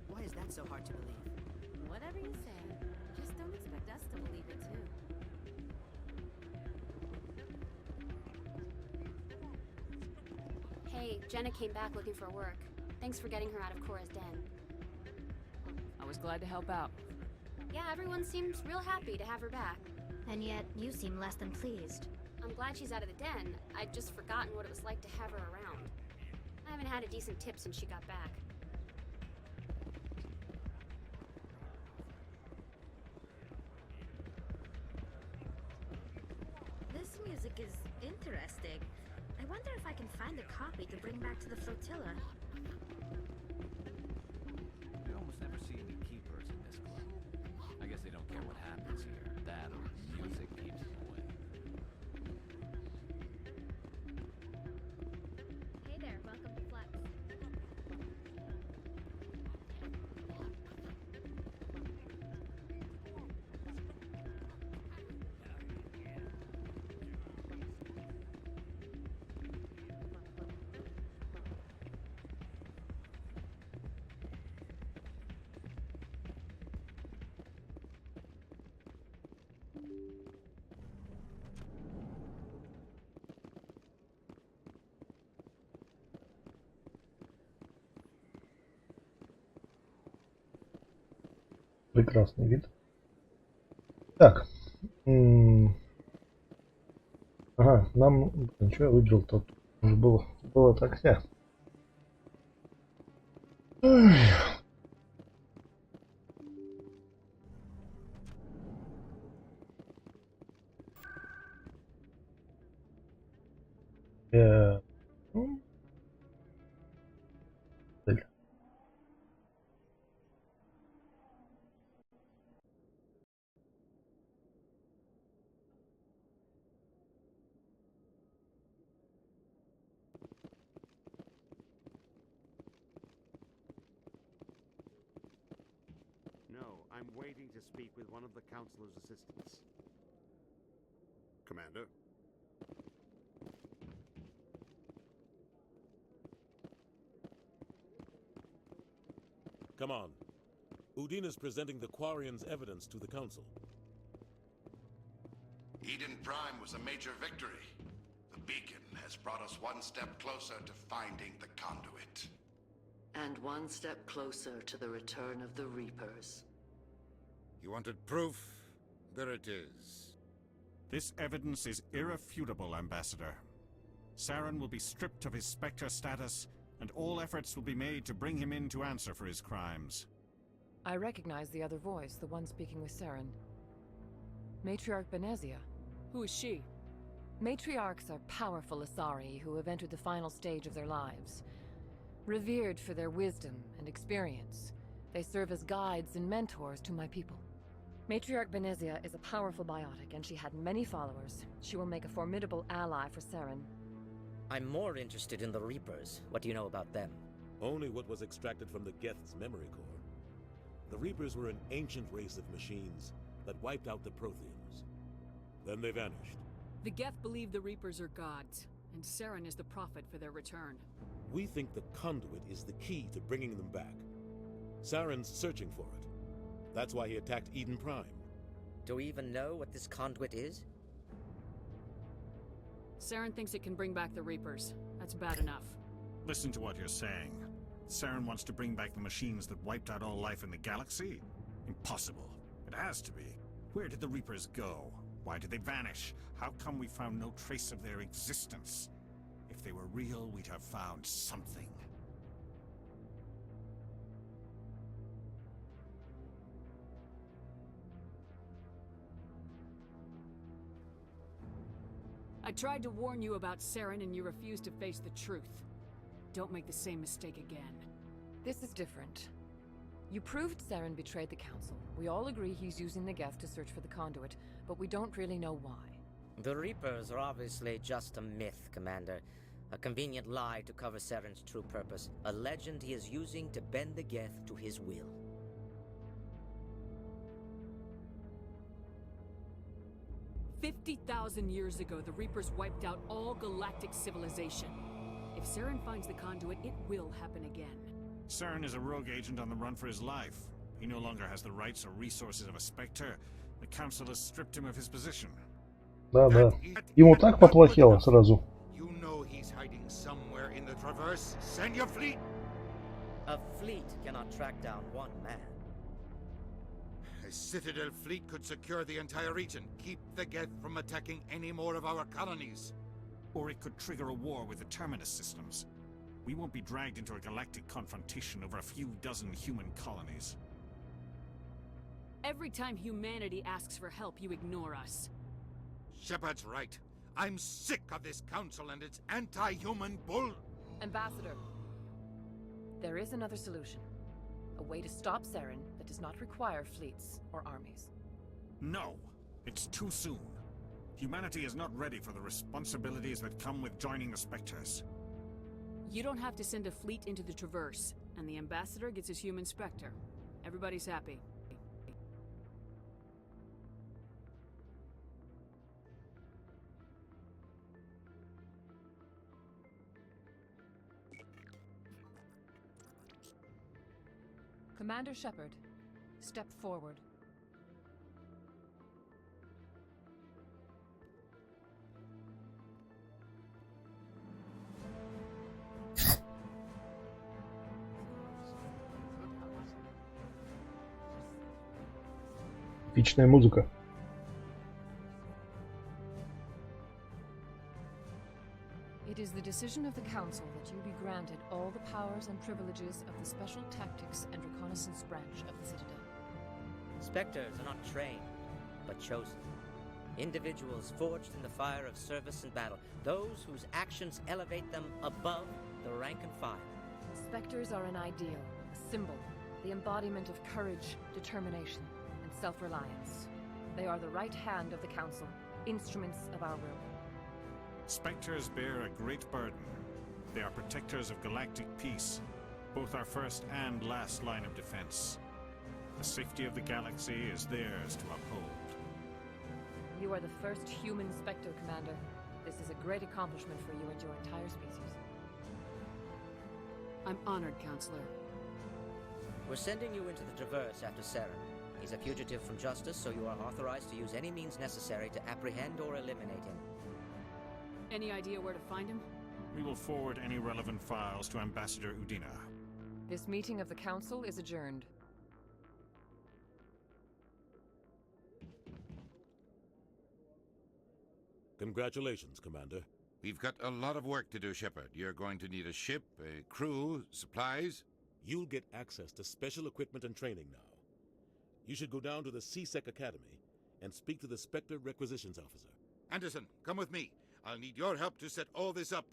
Speaker 20: Why is that so hard to believe?
Speaker 14: Whatever you say, just don't expect us to believe it too.
Speaker 22: Hey, Jenna came back looking for work. Thanks for getting her out of Cora's den.
Speaker 15: I was glad to help out.
Speaker 22: Yeah, everyone seems real happy to have her back.
Speaker 4: And yet, you seem less than pleased.
Speaker 22: I'm glad she's out of the den. I'd just forgotten what it was like to have her around. I haven't had a decent tip since she got back.
Speaker 4: This music is interesting. I wonder if I can find a copy to bring back to the flotilla.
Speaker 19: You almost never see any keepers in this club. I guess they don't care what happens here. That or music keeps them away.
Speaker 4: Hey there, welcome to Flex.
Speaker 1: Прекрасный вид. Так. Ага, нам... Что я выбрал тут? Уже было так. Цель.
Speaker 12: I'm waiting to speak with one of the Councilor's assistants. Commander?
Speaker 18: Come on. Udine is presenting the Quarian's evidence to the Council.
Speaker 6: Eden Prime was a major victory. The beacon has brought us one step closer to finding the conduit.
Speaker 21: And one step closer to the return of the Reapers.
Speaker 5: You wanted proof? There it is.
Speaker 8: This evidence is irrefutable, Ambassador. Saren will be stripped of his Spectre status, and all efforts will be made to bring him in to answer for his crimes.
Speaker 23: I recognize the other voice, the one speaking with Saren. Matriarch Benezia.
Speaker 15: Who is she?
Speaker 23: Matriarchs are powerful Asari who have entered the final stage of their lives. Revered for their wisdom and experience, they serve as guides and mentors to my people. Matriarch Benezia is a powerful biotic, and she had many followers. She will make a formidable ally for Saren.
Speaker 24: I'm more interested in the Reapers. What do you know about them?
Speaker 18: Only what was extracted from the Geth's memory core. The Reapers were an ancient race of machines that wiped out the Protheans. Then they vanished.
Speaker 15: The Geth believe the Reapers are gods, and Saren is the prophet for their return.
Speaker 18: We think the conduit is the key to bringing them back. Saren's searching for it. That's why he attacked Eden Prime.
Speaker 24: Do we even know what this conduit is?
Speaker 15: Saren thinks it can bring back the Reapers. That's bad enough.
Speaker 8: Listen to what you're saying. Saren wants to bring back the machines that wiped out all life in the galaxy? Impossible. It has to be. Where did the Reapers go? Why did they vanish? How come we found no trace of their existence? If they were real, we'd have found something.
Speaker 15: I tried to warn you about Saren and you refused to face the truth. Don't make the same mistake again.
Speaker 23: This is different. You proved Saren betrayed the Council. We all agree he's using the Geth to search for the conduit, but we don't really know why.
Speaker 24: The Reapers are obviously just a myth, Commander. A convenient lie to cover Saren's true purpose. A legend he is using to bend the Geth to his will.
Speaker 15: "50,000 years ago, the Reapers wiped out all galactic civilization. If Saren finds the conduit, it will happen again.
Speaker 8: Saren is a rogue agent on the run for his life. He no longer has the rights or resources of a Spectre. The Council has stripped him of his position.
Speaker 1: Да. Ему так поплохело сразу.
Speaker 5: You know he's hiding somewhere in the Traverse. Send your fleet!
Speaker 24: A fleet cannot track down one man.
Speaker 5: A Citadel fleet could secure the entire region, keep the Geth from attacking any more of our colonies.
Speaker 8: Or it could trigger a war with the Terminus systems. We won't be dragged into a galactic confrontation over a few dozen human colonies.
Speaker 15: Every time humanity asks for help, you ignore us.
Speaker 5: Shepard's right. I'm sick of this council and its anti-human bull...
Speaker 23: Ambassador, there is another solution. A way to stop Saren that does not require fleets or armies.
Speaker 8: No, it's too soon. Humanity is not ready for the responsibilities that come with joining the Spectres.
Speaker 15: You don't have to send a fleet into the Traverse, and the Ambassador gets his human Spectre. Everybody's happy. Commander Shepard, step forward.
Speaker 1: Эпичная музыка.
Speaker 23: It is the decision of the Council that you be granted all the powers and privileges of the Special Tactics and Reconnaissance branch of the Citadel.
Speaker 24: Spectres are not trained, but chosen. Individuals forged in the fire of service and battle. Those whose actions elevate them above the rank and file.
Speaker 23: Spectres are an ideal, a symbol, the embodiment of courage, determination, and self-reliance. They are the right hand of the Council, instruments of our will.
Speaker 8: Spectres bear a great burden. They are protectors of galactic peace, both our first and last line of defense. The safety of the galaxy is theirs to uphold.
Speaker 23: You are the first human Spectre, Commander. This is a great accomplishment for you and your entire species.
Speaker 15: I'm honored, Counselor.
Speaker 24: We're sending you into the Traverse after Saren. He's a fugitive from justice, so you are authorized to use any means necessary to apprehend or eliminate him.
Speaker 15: Any idea where to find him?
Speaker 8: We will forward any relevant files to Ambassador Udina.
Speaker 23: This meeting of the Council is adjourned.
Speaker 18: Congratulations, Commander.
Speaker 5: We've got a lot of work to do, Shepard. You're going to need a ship, a crew, supplies.
Speaker 18: You'll get access to special equipment and training now. You should go down to the CSEC Academy and speak to the Spectre Requisitions Officer.
Speaker 5: Anderson, come with me. I'll need your help to set all this up.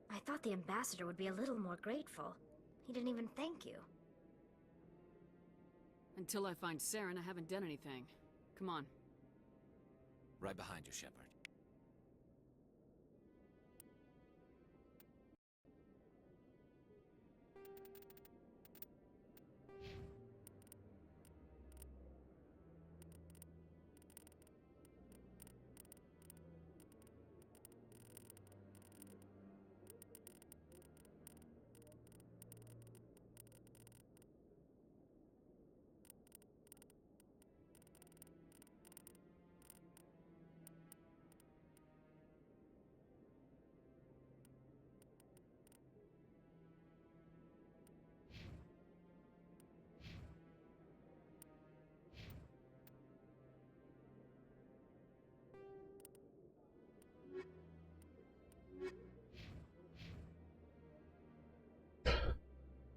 Speaker 4: I thought the ambassador would be a little more grateful. He didn't even thank you.
Speaker 15: Until I find Saren, I haven't done anything. Come on.
Speaker 19: Right behind you, Shepard.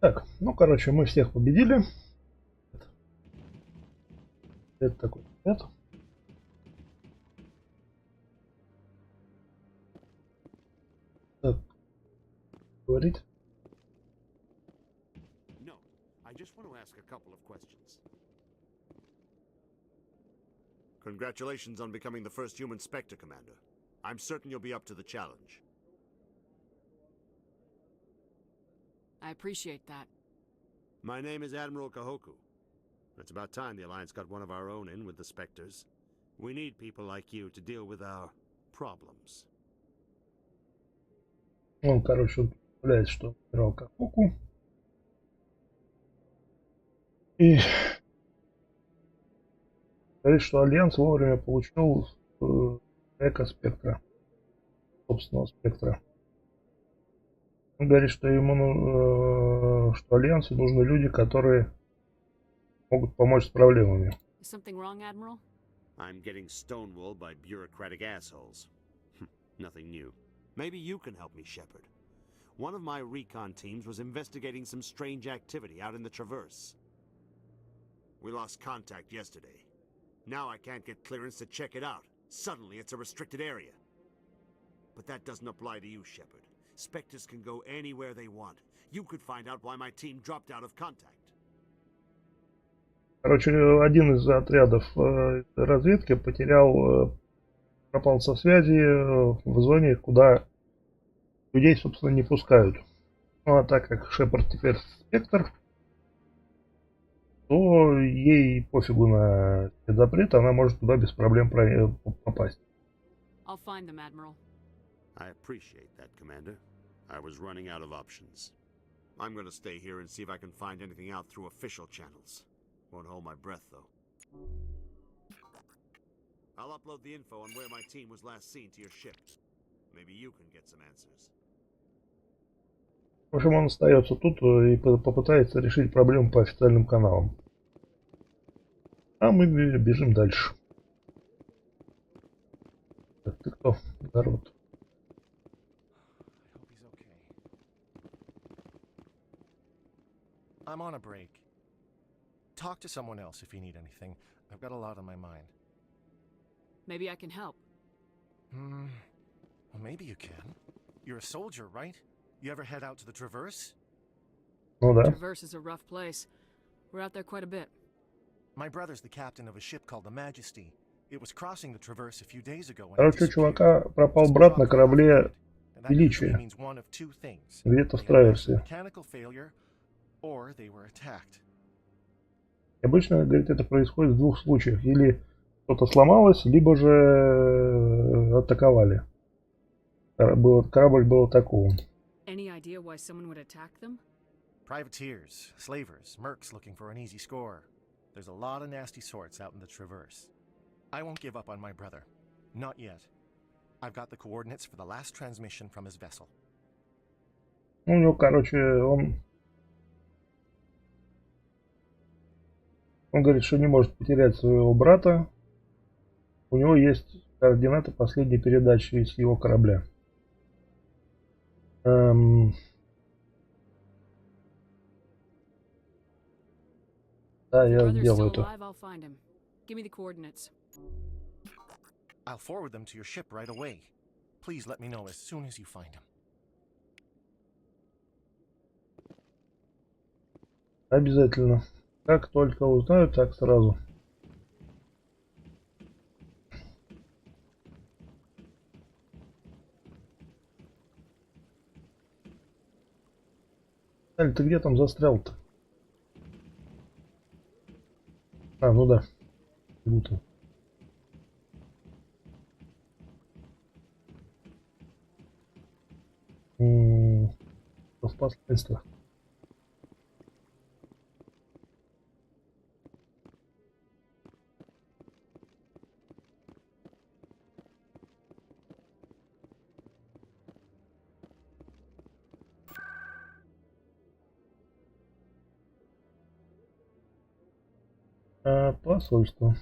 Speaker 1: Так, ну, короче, мы всех победили. Это такой это. Так, говорить.
Speaker 12: No, I just want to ask a couple of questions. Congratulations on becoming the first human Spectre, Commander. I'm certain you'll be up to the challenge.
Speaker 15: I appreciate that.
Speaker 12: My name is Admiral Kahoku. It's about time the Alliance got one of our own in with the Spectres. We need people like you to deal with our problems.
Speaker 1: Он, короче, представляет, что адмирал Кахоку. И говорит, что Альянс вовремя получил эко-спектра, собственного спектра. Он говорит, что ему, что Альянсу нужны люди, которые могут помочь с проблемами.
Speaker 15: Is something wrong, Admiral?
Speaker 12: I'm getting stonewalled by bureaucratic assholes. Nothing new. Maybe you can help me, Shepard. One of my recon teams was investigating some strange activity out in the Traverse. We lost contact yesterday. Now I can't get clearance to check it out. Suddenly it's a restricted area. But that doesn't apply to you, Shepard. Spectres can go anywhere they want. You could find out why my team dropped out of contact.
Speaker 1: Короче, один из отрядов разведки пропал со связи в зоне, куда людей, собственно, не пускают. Ну, а так как Шепард теперь спектр, то ей пофигу на запрет, она может туда без проблем попасть.
Speaker 15: I'll find them, Admiral.
Speaker 12: I appreciate that, Commander. I was running out of options. I'm going to stay here and see if I can find anything out through official channels. Won't hold my breath, though. I'll upload the info on where my team was last seen to your ship. Maybe you can get some answers.
Speaker 1: В общем, он остается тут и попытается решить проблему по официальным каналам. А мы бежим дальше. Так, ты кто? Народ.
Speaker 3: I'm on a break. Talk to someone else if you need anything. I've got a lot on my mind.
Speaker 15: Maybe I can help.
Speaker 3: Well, maybe you can. You're a soldier, right? You ever head out to the Traverse?
Speaker 1: Ну да.
Speaker 15: Traverse is a rough place. We're out there quite a bit.
Speaker 3: My brother's the captain of a ship called the Majesty. It was crossing the Traverse a few days ago when
Speaker 1: Короче, у чувака пропал брат на корабле
Speaker 3: That usually
Speaker 1: величие.
Speaker 3: means one of two things.
Speaker 1: Где-то в
Speaker 3: They either had
Speaker 1: траверсе.
Speaker 3: mechanical failure, or they were attacked.
Speaker 1: Обычно, говорит, это происходит в двух случаях. Или что-то сломалось, либо же атаковали. Корабль был атакован.
Speaker 15: Any idea why someone would attack them?
Speaker 3: Privateers, slavers, mercs looking for an easy score. There's a lot of nasty sorts out in the Traverse. I won't give up on my brother. Not yet. I've got the coordinates for the last transmission from his vessel.
Speaker 1: У него, короче, он говорит, что не может потерять своего брата. У него есть координаты последней передачи с его корабля. Да, я сделаю это.
Speaker 3: I'll forward them to your ship right away. Please let me know as soon as you find them.
Speaker 1: Обязательно. Как только узнаю, так сразу. Аль, ты где там застрял-то? А, ну да. Круто. В последствиях. Посольство.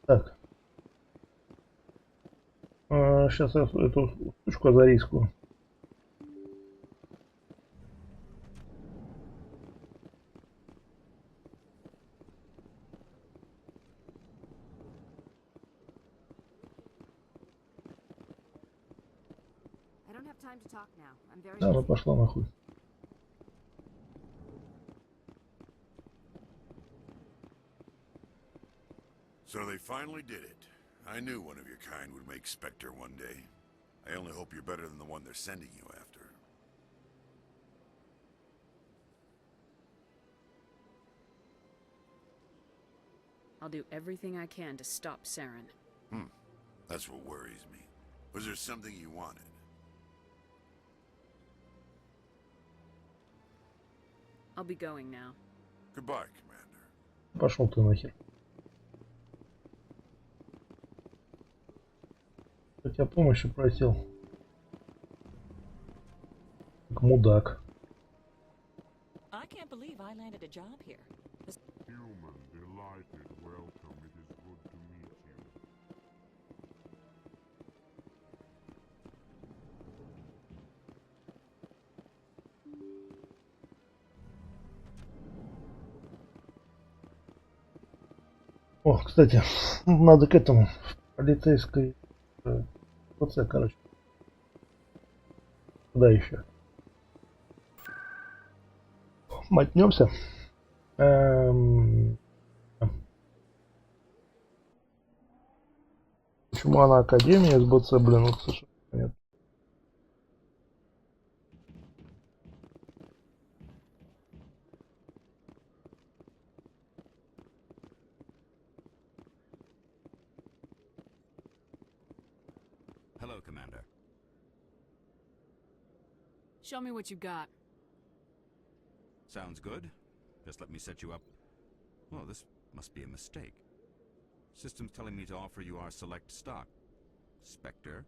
Speaker 1: Так. Сейчас я эту штучку азарийскую. Да, она пошла нахуй.
Speaker 2: So they finally did it. I knew one of your kind would make Spectre one day. I only hope you're better than the one they're sending you after.
Speaker 15: I'll do everything I can to stop Saren.
Speaker 2: That's what worries me. Was there something you wanted?
Speaker 15: I'll be going now.
Speaker 2: Goodbye, Commander.
Speaker 1: Пошел ты нахер. Я тебя помощи просил. Как мудак.
Speaker 7: I can't believe I landed a job here.
Speaker 16: Human, delighted, welcome. It is good to meet you.
Speaker 1: О, кстати, надо к этому полицейской ПЦ, короче. Куда еще? Мотнемся. Почему она Академия СБЦ, блин, вот совершенно понятно.
Speaker 19: Hello, Commander.
Speaker 15: Show me what you got.
Speaker 19: Sounds good. Just let me set you up. Oh, this must be a mistake. System's telling me to offer you our select stock. Spectre?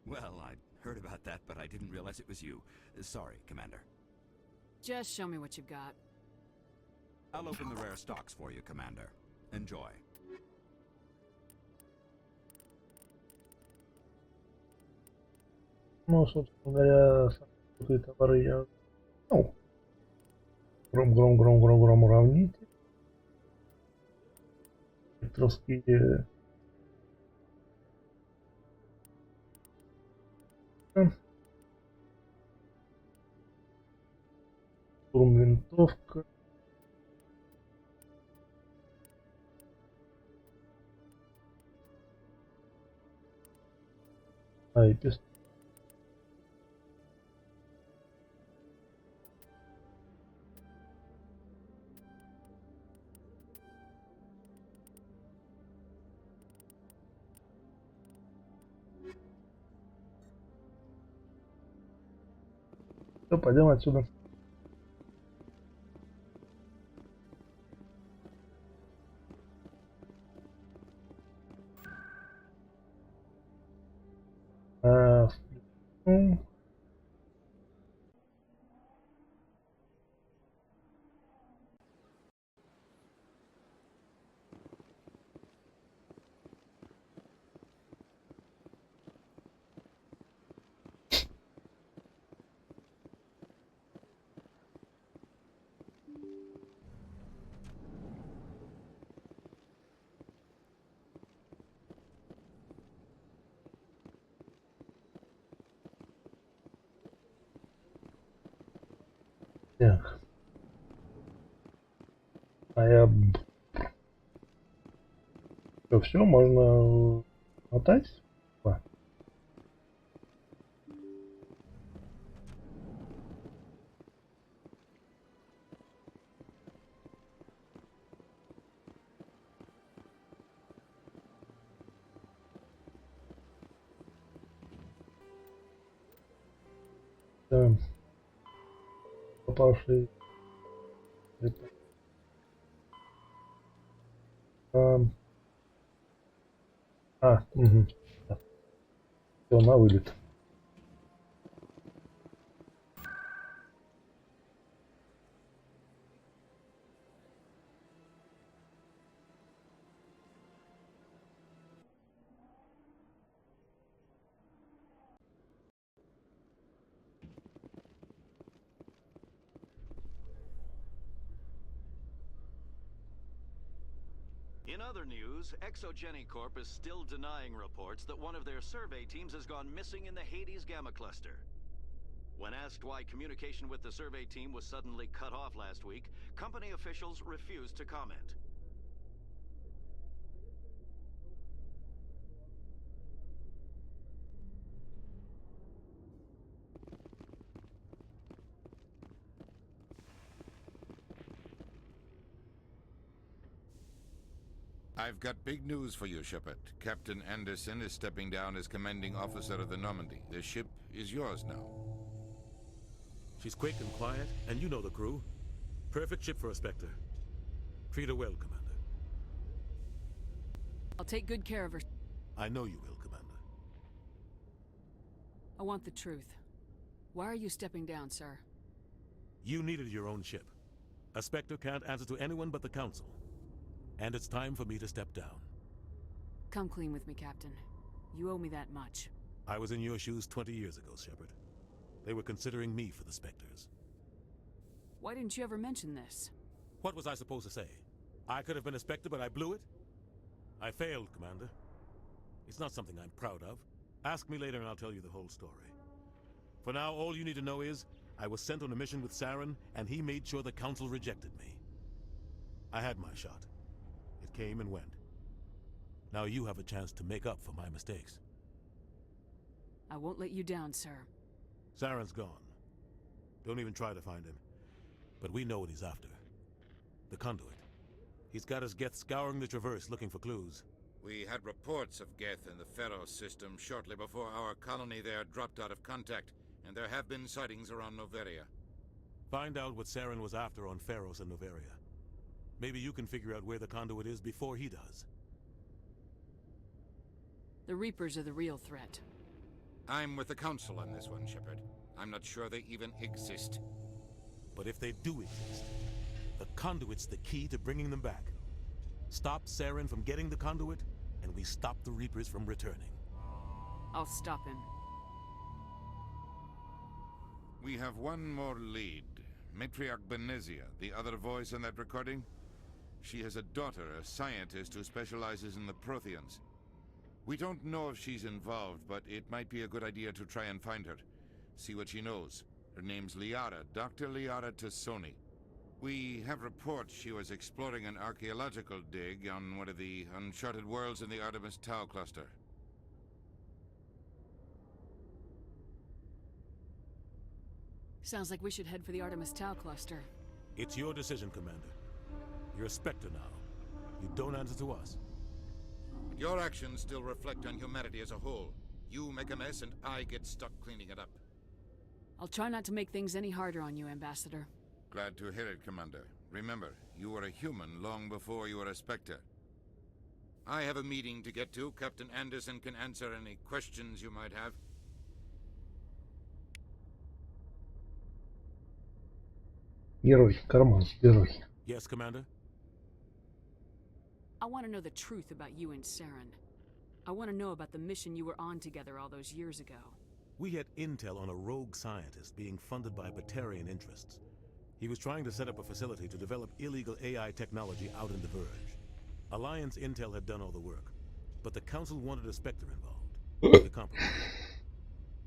Speaker 19: Well, I'd heard about that, but I didn't realize it was you. Sorry, Commander.
Speaker 15: Just show me what you got.
Speaker 19: I'll open the rare stocks for you, Commander. Enjoy.
Speaker 1: Ну, собственно говоря, самые товары я... Ну, гром уравнитель. Электровские... Штурм-винтовка. И пистолет. Все, пойдем отсюда. Так. Все, можно мотать. Да. Попавший. Угу. Все, на вылет.
Speaker 9: In other news, Exogeny Corp is still denying reports that one of their survey teams has gone missing in the Hades Gamma Cluster. When asked why communication with the survey team was suddenly cut off last week, company officials refused to comment.
Speaker 5: I've got big news for you, Shepard. Captain Anderson is stepping down as commanding officer of the Normandy. The ship is yours now.
Speaker 18: She's quick and quiet, and you know the crew. Perfect ship for a Spectre. Treat her well, Commander.
Speaker 15: I'll take good care of her.
Speaker 18: I know you will, Commander.
Speaker 15: I want the truth. Why are you stepping down, sir?
Speaker 18: You needed your own ship. A Spectre can't answer to anyone but the Council. And it's time for me to step down.
Speaker 15: Come clean with me, Captain. You owe me that much.
Speaker 18: I was in your shoes 20 years ago, Shepard. They were considering me for the Spectres.
Speaker 15: Why didn't you ever mention this?
Speaker 18: What was I supposed to say? I could have been a Spectre, but I blew it? I failed, Commander. It's not something I'm proud of. Ask me later and I'll tell you the whole story. For now, all you need to know is, I was sent on a mission with Saren, and he made sure the Council rejected me. I had my shot. It came and went. Now you have a chance to make up for my mistakes.
Speaker 15: I won't let you down, sir.
Speaker 18: Saren's gone. Don't even try to find him. But we know what he's after. The conduit. He's got his Geth scouring the Traverse looking for clues.
Speaker 5: We had reports of Geth in the Pharos system shortly before our colony there dropped out of contact, and there have been sightings around Noveria.
Speaker 18: Find out what Saren was after on Pharos and Noveria. Maybe you can figure out where the conduit is before he does.
Speaker 15: The Reapers are the real threat.
Speaker 5: I'm with the Council on this one, Shepard. I'm not sure they even exist.
Speaker 18: But if they do exist, the conduit's the key to bringing them back. Stop Saren from getting the conduit, and we stop the Reapers from returning.
Speaker 15: I'll stop him.
Speaker 5: We have one more lead. Matriarch Benezia, the other voice in that recording. She has a daughter, a scientist who specializes in the Protheans. We don't know if she's involved, but it might be a good idea to try and find her. See what she knows. Her name's Liara, Dr. Liara Tassoni. We have reports she was exploring an archaeological dig on one of the uncharted worlds in the Artemis Tau cluster.
Speaker 15: Sounds like we should head for the Artemis Tau cluster.
Speaker 18: It's your decision, Commander. You're a Spectre now. You don't answer to us.
Speaker 5: But your actions still reflect on humanity as a whole. You make a mess and I get stuck cleaning it up.
Speaker 15: I'll try not to make things any harder on you, Ambassador.
Speaker 5: Glad to hear it, Commander. Remember, you were a human long before you were a Spectre. I have a meeting to get to. Captain Anderson can answer any questions you might have.
Speaker 1: Герой, карман, герой.
Speaker 18: Yes, Commander?
Speaker 15: I want to know the truth about you and Saren. I want to know about the mission you were on together all those years ago.
Speaker 18: We had intel on a rogue scientist being funded by Batarian interests. He was trying to set up a facility to develop illegal AI technology out in the Verge. Alliance intel had done all the work, but the Council wanted a Spectre involved. The compromise.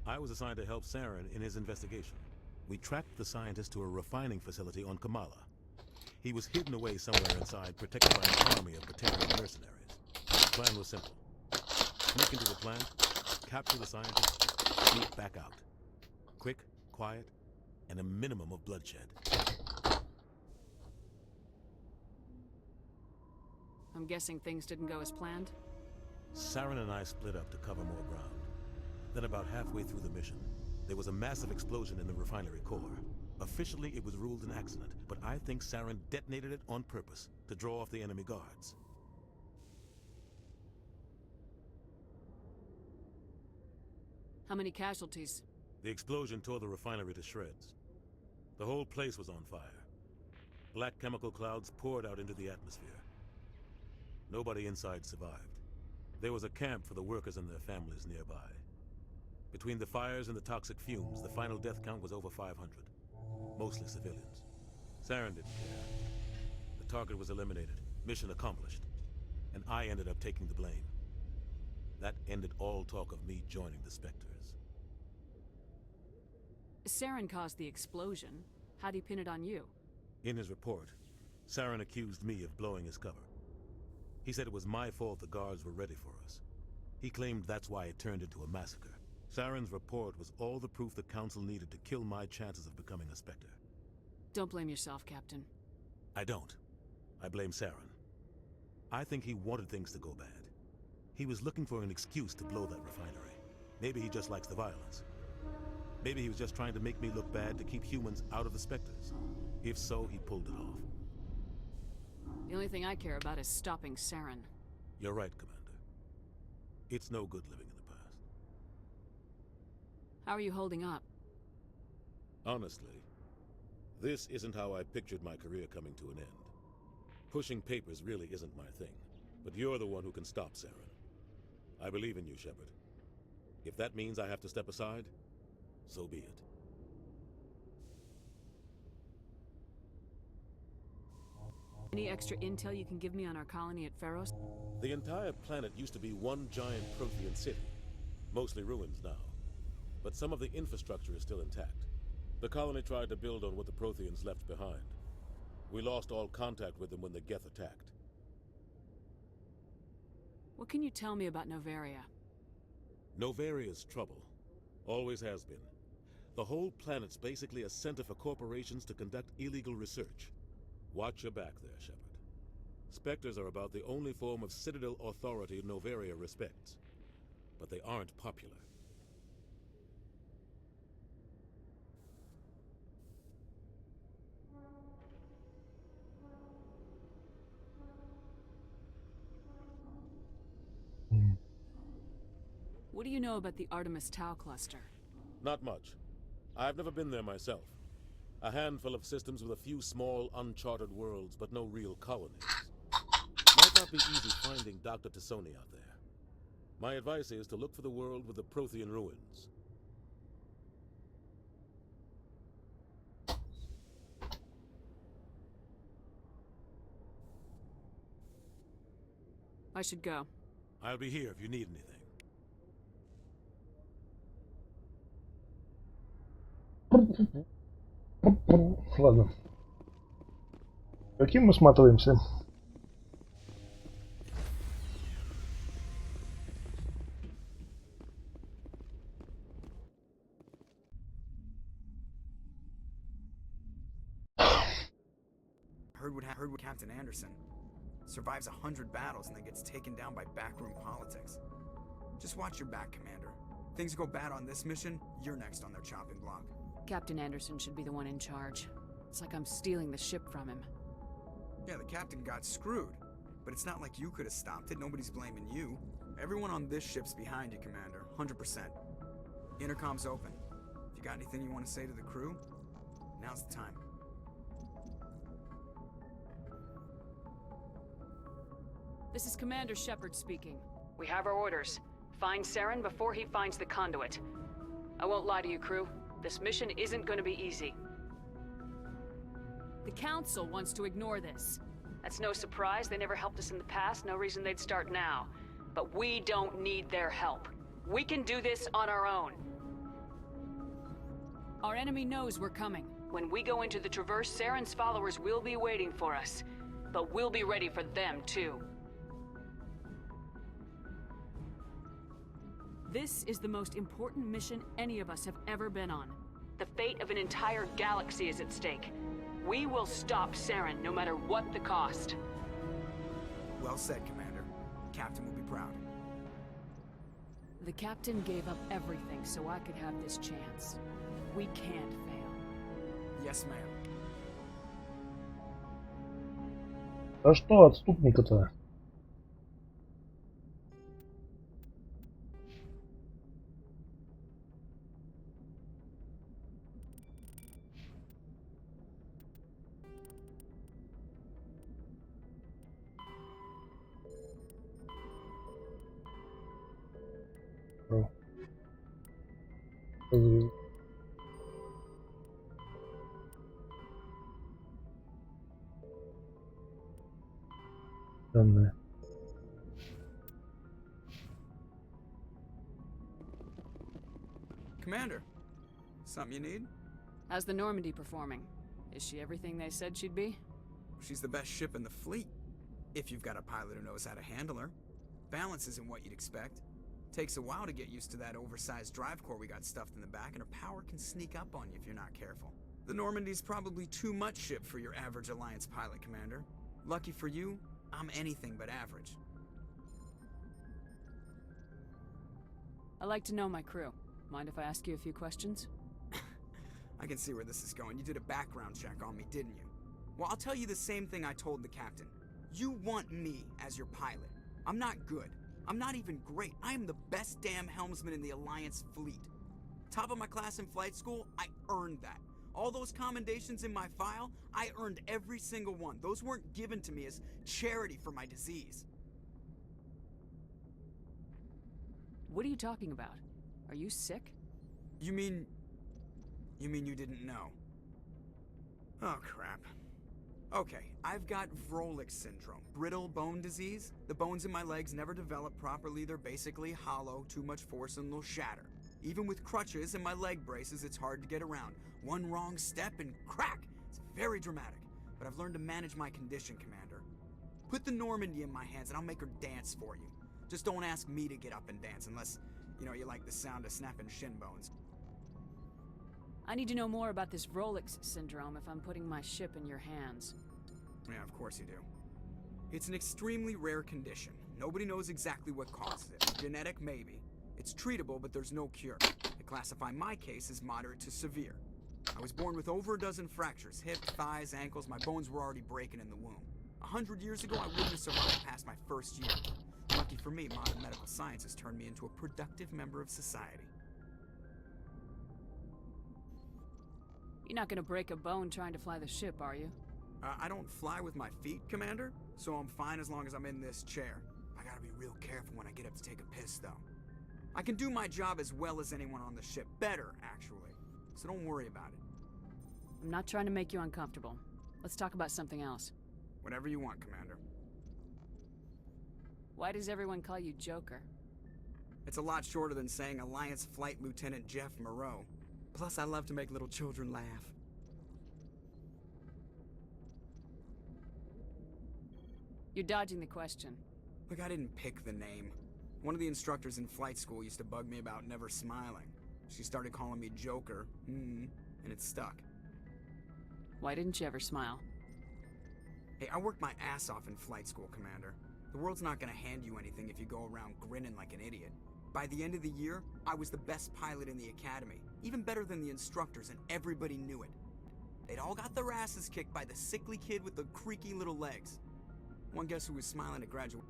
Speaker 18: I was assigned to help Saren in his investigation. We tracked the scientist to a refining facility on Kamala. He was hidden away somewhere inside, protected by an army of Batarian mercenaries. The plan was simple. Sneak into the plant, capture the scientist, sneak back out. Quick, quiet, and a minimum of bloodshed.
Speaker 15: I'm guessing things didn't go as planned?
Speaker 18: Saren and I split up to cover more ground. Then about halfway through the mission, there was a massive explosion in the refinery core. Officially, it was ruled an accident, but I think Saren detonated it on purpose to draw off the enemy guards.
Speaker 15: How many casualties?
Speaker 18: The explosion tore the refinery to shreds. The whole place was on fire. Black chemical clouds poured out into the atmosphere. Nobody inside survived. There was a camp for the workers and their families nearby. Between the fires and the toxic fumes, the final death count was over 500. Mostly civilians. Saren didn't care. The target was eliminated, mission accomplished, and I ended up taking the blame. That ended all talk of me joining the Spectres.
Speaker 15: Saren caused the explosion. How'd he pin it on you?
Speaker 18: In his report, Saren accused me of blowing his cover. He said it was my fault the guards were ready for us. He claimed that's why it turned into a massacre. Saren's report was all the proof the Council needed to kill my chances of becoming a Spectre.
Speaker 15: Don't blame yourself, Captain.
Speaker 18: I don't. I blame Saren. I think he wanted things to go bad. He was looking for an excuse to blow that refinery. Maybe he just likes the violence. Maybe he was just trying to make me look bad to keep humans out of the Spectres. If so, he pulled it off.
Speaker 15: The only thing I care about is stopping Saren.
Speaker 18: You're right, Commander. It's no good living in the past.
Speaker 15: How are you holding up?
Speaker 18: Honestly, this isn't how I pictured my career coming to an end. Pushing papers really isn't my thing, but you're the one who can stop Saren. I believe in you, Shepard. If that means I have to step aside, so be it.
Speaker 15: Any extra intel you can give me on our colony at Pharos?
Speaker 18: The entire planet used to be one giant Prothean city. Mostly ruins now. But some of the infrastructure is still intact. The colony tried to build on what the Protheans left behind. We lost all contact with them when the Geth attacked.
Speaker 15: What can you tell me about Novaria?
Speaker 18: Novaria's trouble. Always has been. The whole planet's basically a center for corporations to conduct illegal research. Watch your back there, Shepard. Spectres are about the only form of Citadel authority Novaria respects. But they aren't popular.
Speaker 15: What do you know about the Artemis Tau cluster?
Speaker 18: Not much. I've never been there myself. A handful of systems with a few small, uncharted worlds, but no real colonies. Might not be easy finding Dr. Tassoni out there. My advice is to look for the world with the Prothean ruins.
Speaker 15: I should go.
Speaker 18: I'll be here if you need anything.
Speaker 1: Ладно. Каким мы сматываемся?
Speaker 10: Heard what Captain Anderson survives 100 battles and then gets taken down by backroom politics. Just watch your back, Commander. Things go bad on this mission, you're next on their chopping block.
Speaker 15: Captain Anderson should be the one in charge. It's like I'm stealing the ship from him.
Speaker 10: Yeah, the captain got screwed. But it's not like you could have stopped it. Nobody's blaming you. Everyone on this ship's behind you, Commander. 100%. Intercom's open. If you got anything you want to say to the crew, now's the time.
Speaker 15: This is Commander Shepard speaking. We have our orders. Find Saren before he finds the conduit. I won't lie to you, crew. This mission isn't going to be easy. The Council wants to ignore this. That's no surprise. They never helped us in the past. No reason they'd start now. But we don't need their help. We can do this on our own. Our enemy knows we're coming. When we go into the Traverse, Saren's followers will be waiting for us. But we'll be ready for them, too. This is the most important mission any of us have ever been on. The fate of an entire galaxy is at stake. We will stop Saren, no matter what the cost.
Speaker 10: Well said, Commander. Captain will be proud.
Speaker 15: The Captain gave up everything so I could have this chance. We can't fail.
Speaker 10: Yes, ma'am.
Speaker 1: А что отступника-то? Данные.
Speaker 10: Commander, something you need?
Speaker 15: How's the Normandy performing? Is she everything they said she'd be?
Speaker 10: She's the best ship in the fleet. If you've got a pilot who knows how to handle her. Balance isn't what you'd expect. Takes a while to get used to that oversized drive core we got stuffed in the back, and her power can sneak up on you if you're not careful. The Normandy's probably too much ship for your average Alliance pilot, Commander. Lucky for you, I'm anything but average.
Speaker 15: I like to know my crew. Mind if I ask you a few questions?
Speaker 10: I can see where this is going. You did a background check on me, didn't you? Well, I'll tell you the same thing I told the captain. You want me as your pilot. I'm not good. I'm not even great. I am the best damn helmsman in the Alliance fleet. Top of my class in flight school, I earned that. All those commendations in my file, I earned every single one. Those weren't given to me as charity for my disease.
Speaker 15: What are you talking about? Are you sick?
Speaker 10: You mean you didn't know? Oh, crap. Okay, I've got Vrolik syndrome, brittle bone disease. The bones in my legs never develop properly. They're basically hollow, too much force and they'll shatter. Even with crutches and my leg braces, it's hard to get around. One wrong step and crack! It's very dramatic, but I've learned to manage my condition, Commander. Put the Normandy in my hands and I'll make her dance for you. Just don't ask me to get up and dance unless, you like the sound of snapping shin bones.
Speaker 15: I need to know more about this Vrolik syndrome if I'm putting my ship in your hands.
Speaker 10: Yeah, of course you do. It's an extremely rare condition. Nobody knows exactly what causes it. Genetic, maybe. It's treatable, but there's no cure. They classify my case as moderate to severe. I was born with over a dozen fractures. Hip, thighs, ankles. My bones were already breaking in the womb. 100 years ago, I wouldn't have survived past my first year. Lucky for me, modern medical science has turned me into a productive member of society.
Speaker 15: You're not gonna break a bone trying to fly the ship, are you?
Speaker 10: I don't fly with my feet, Commander, so I'm fine as long as I'm in this chair. I gotta be real careful when I get up to take a piss, though. I can do my job as well as anyone on the ship. Better, actually. So don't worry about it.
Speaker 15: I'm not trying to make you uncomfortable. Let's talk about something else.
Speaker 10: Whatever you want, Commander.
Speaker 15: Why does everyone call you Joker?
Speaker 10: It's a lot shorter than saying Alliance Flight Lieutenant Jeff Moreau. Plus, I love to make little children laugh.
Speaker 15: You're dodging the question.
Speaker 10: Look, I didn't pick the name. One of the instructors in flight school used to bug me about never smiling. She started calling me Joker, and it stuck.
Speaker 15: Why didn't you ever smile?
Speaker 10: Hey, I worked my ass off in flight school, Commander. The world's not gonna hand you anything if you go around grinning like an idiot. By the end of the year, I was the best pilot in the academy, even better than the instructors, and everybody knew it. They'd all got their asses kicked by the sickly kid with the creaky little legs. One guess who was smiling at graduation?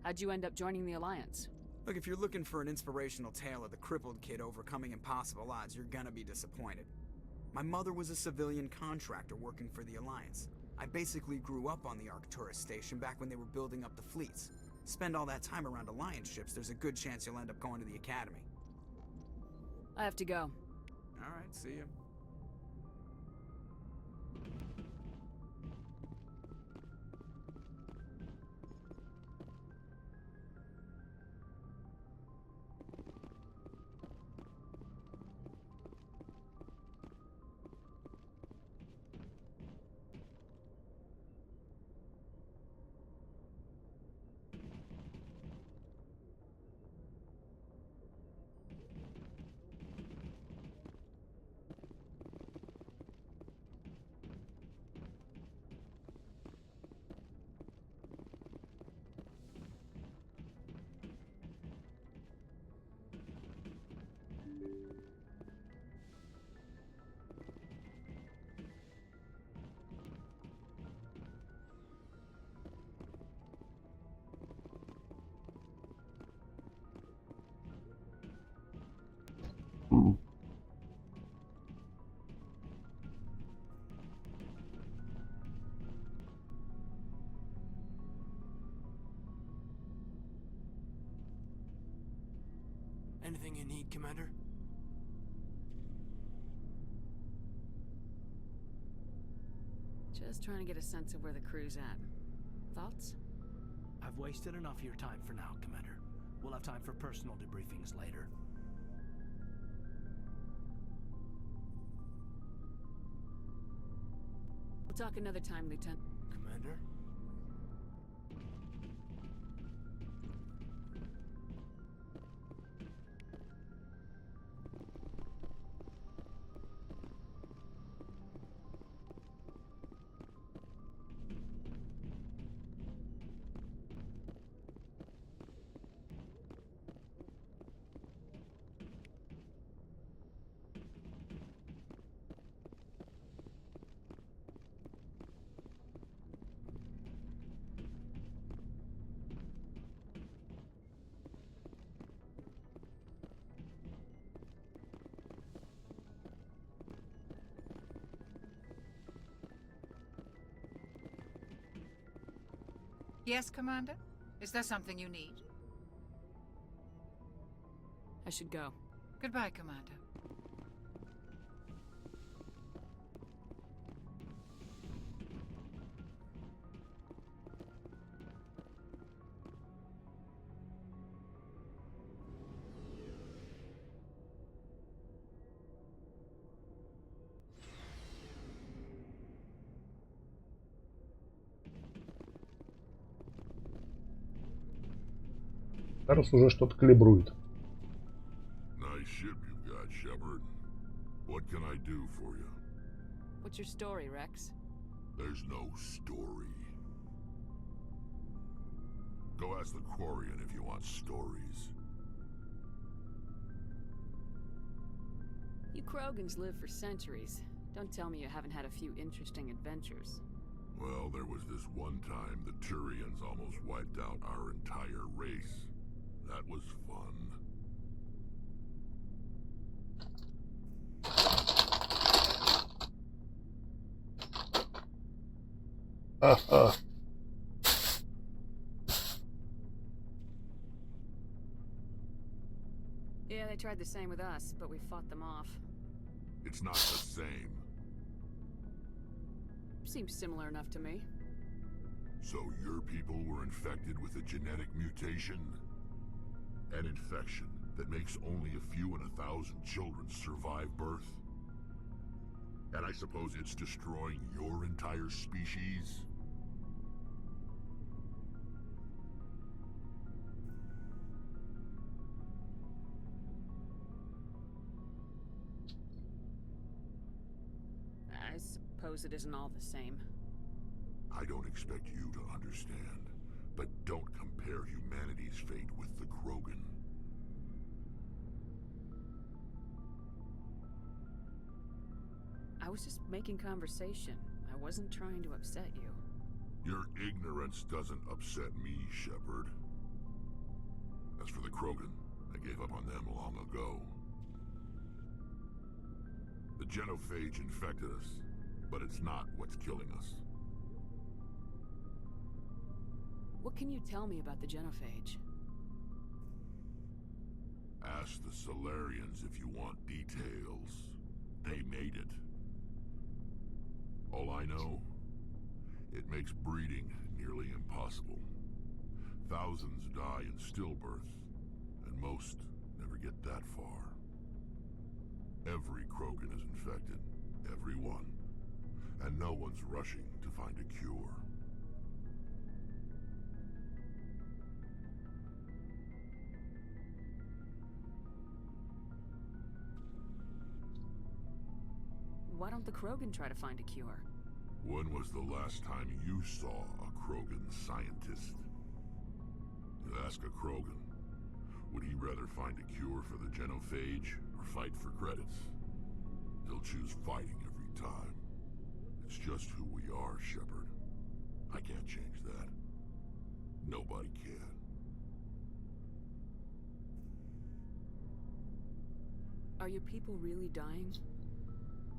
Speaker 15: How'd you end up joining the Alliance?
Speaker 10: Look, if you're looking for an inspirational tale of the crippled kid overcoming impossible odds, you're gonna be disappointed. My mother was a civilian contractor working for the Alliance. I basically grew up on the Arcturus station back when they were building up the fleets. Spend all that time around Alliance ships, there's a good chance you'll end up going to the Academy.
Speaker 15: I have to go.
Speaker 10: Alright, see ya.
Speaker 11: Anything you need, Commander?
Speaker 15: Just trying to get a sense of where the crew's at. Thoughts?
Speaker 11: I've wasted enough of your time for now, Commander. We'll have time for personal debriefings later.
Speaker 15: We'll talk another time, Lieutenant.
Speaker 11: Commander?
Speaker 13: Yes, Commander? Is there something you need?
Speaker 15: I should go.
Speaker 13: Goodbye, Commander.
Speaker 1: Зараз уже что-то калибрует.
Speaker 16: Nice ship you've got, Shepard. What can I do for you?
Speaker 15: What's your story, Rex?
Speaker 16: There's no story. Go ask the Quarian if you want stories.
Speaker 15: You Krogans live for centuries. Don't tell me you haven't had a few interesting adventures.
Speaker 16: Well, there was this one time the Turians almost wiped out our entire race. That was fun.
Speaker 15: Yeah, they tried the same with us, but we fought them off.
Speaker 16: It's not the same.
Speaker 15: Seems similar enough to me.
Speaker 16: So your people were infected with a genetic mutation? An infection that makes only a few in 1,000 children survive birth? And I suppose it's destroying your entire species?
Speaker 15: I suppose it isn't all the same.
Speaker 16: I don't expect you to understand, but don't compare humanity's fate with the Krogan.
Speaker 15: I was just making conversation. I wasn't trying to upset you.
Speaker 16: Your ignorance doesn't upset me, Shepard. As for the Krogan, I gave up on them long ago. The genophage infected us, but it's not what's killing us.
Speaker 15: What can you tell me about the genophage?
Speaker 16: Ask the Solarians if you want details. They made it. All I know, it makes breeding nearly impossible. Thousands die in stillbirth, and most never get that far. Every Krogan is infected, every one, and no one's rushing to find a cure.
Speaker 15: Why don't the Krogan try to find a cure?
Speaker 16: When was the last time you saw a Krogan scientist? You ask a Krogan, would he rather find a cure for the genophage or fight for credits? He'll choose fighting every time. It's just who we are, Shepard. I can't change that. Nobody can.
Speaker 15: Are your people really dying?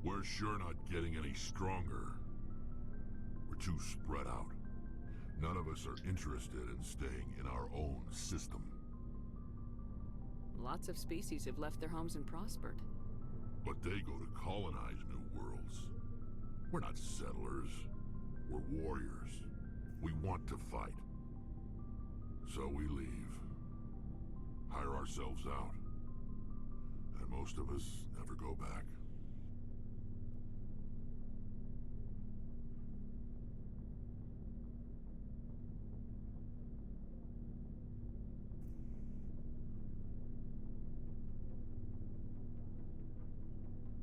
Speaker 16: We're sure not getting any stronger. We're too spread out. None of us are interested in staying in our own system.
Speaker 15: Lots of species have left their homes and prospered.
Speaker 16: But they go to colonize new worlds. We're not settlers. We're warriors. We want to fight. So we leave. Hire ourselves out. And most of us never go back.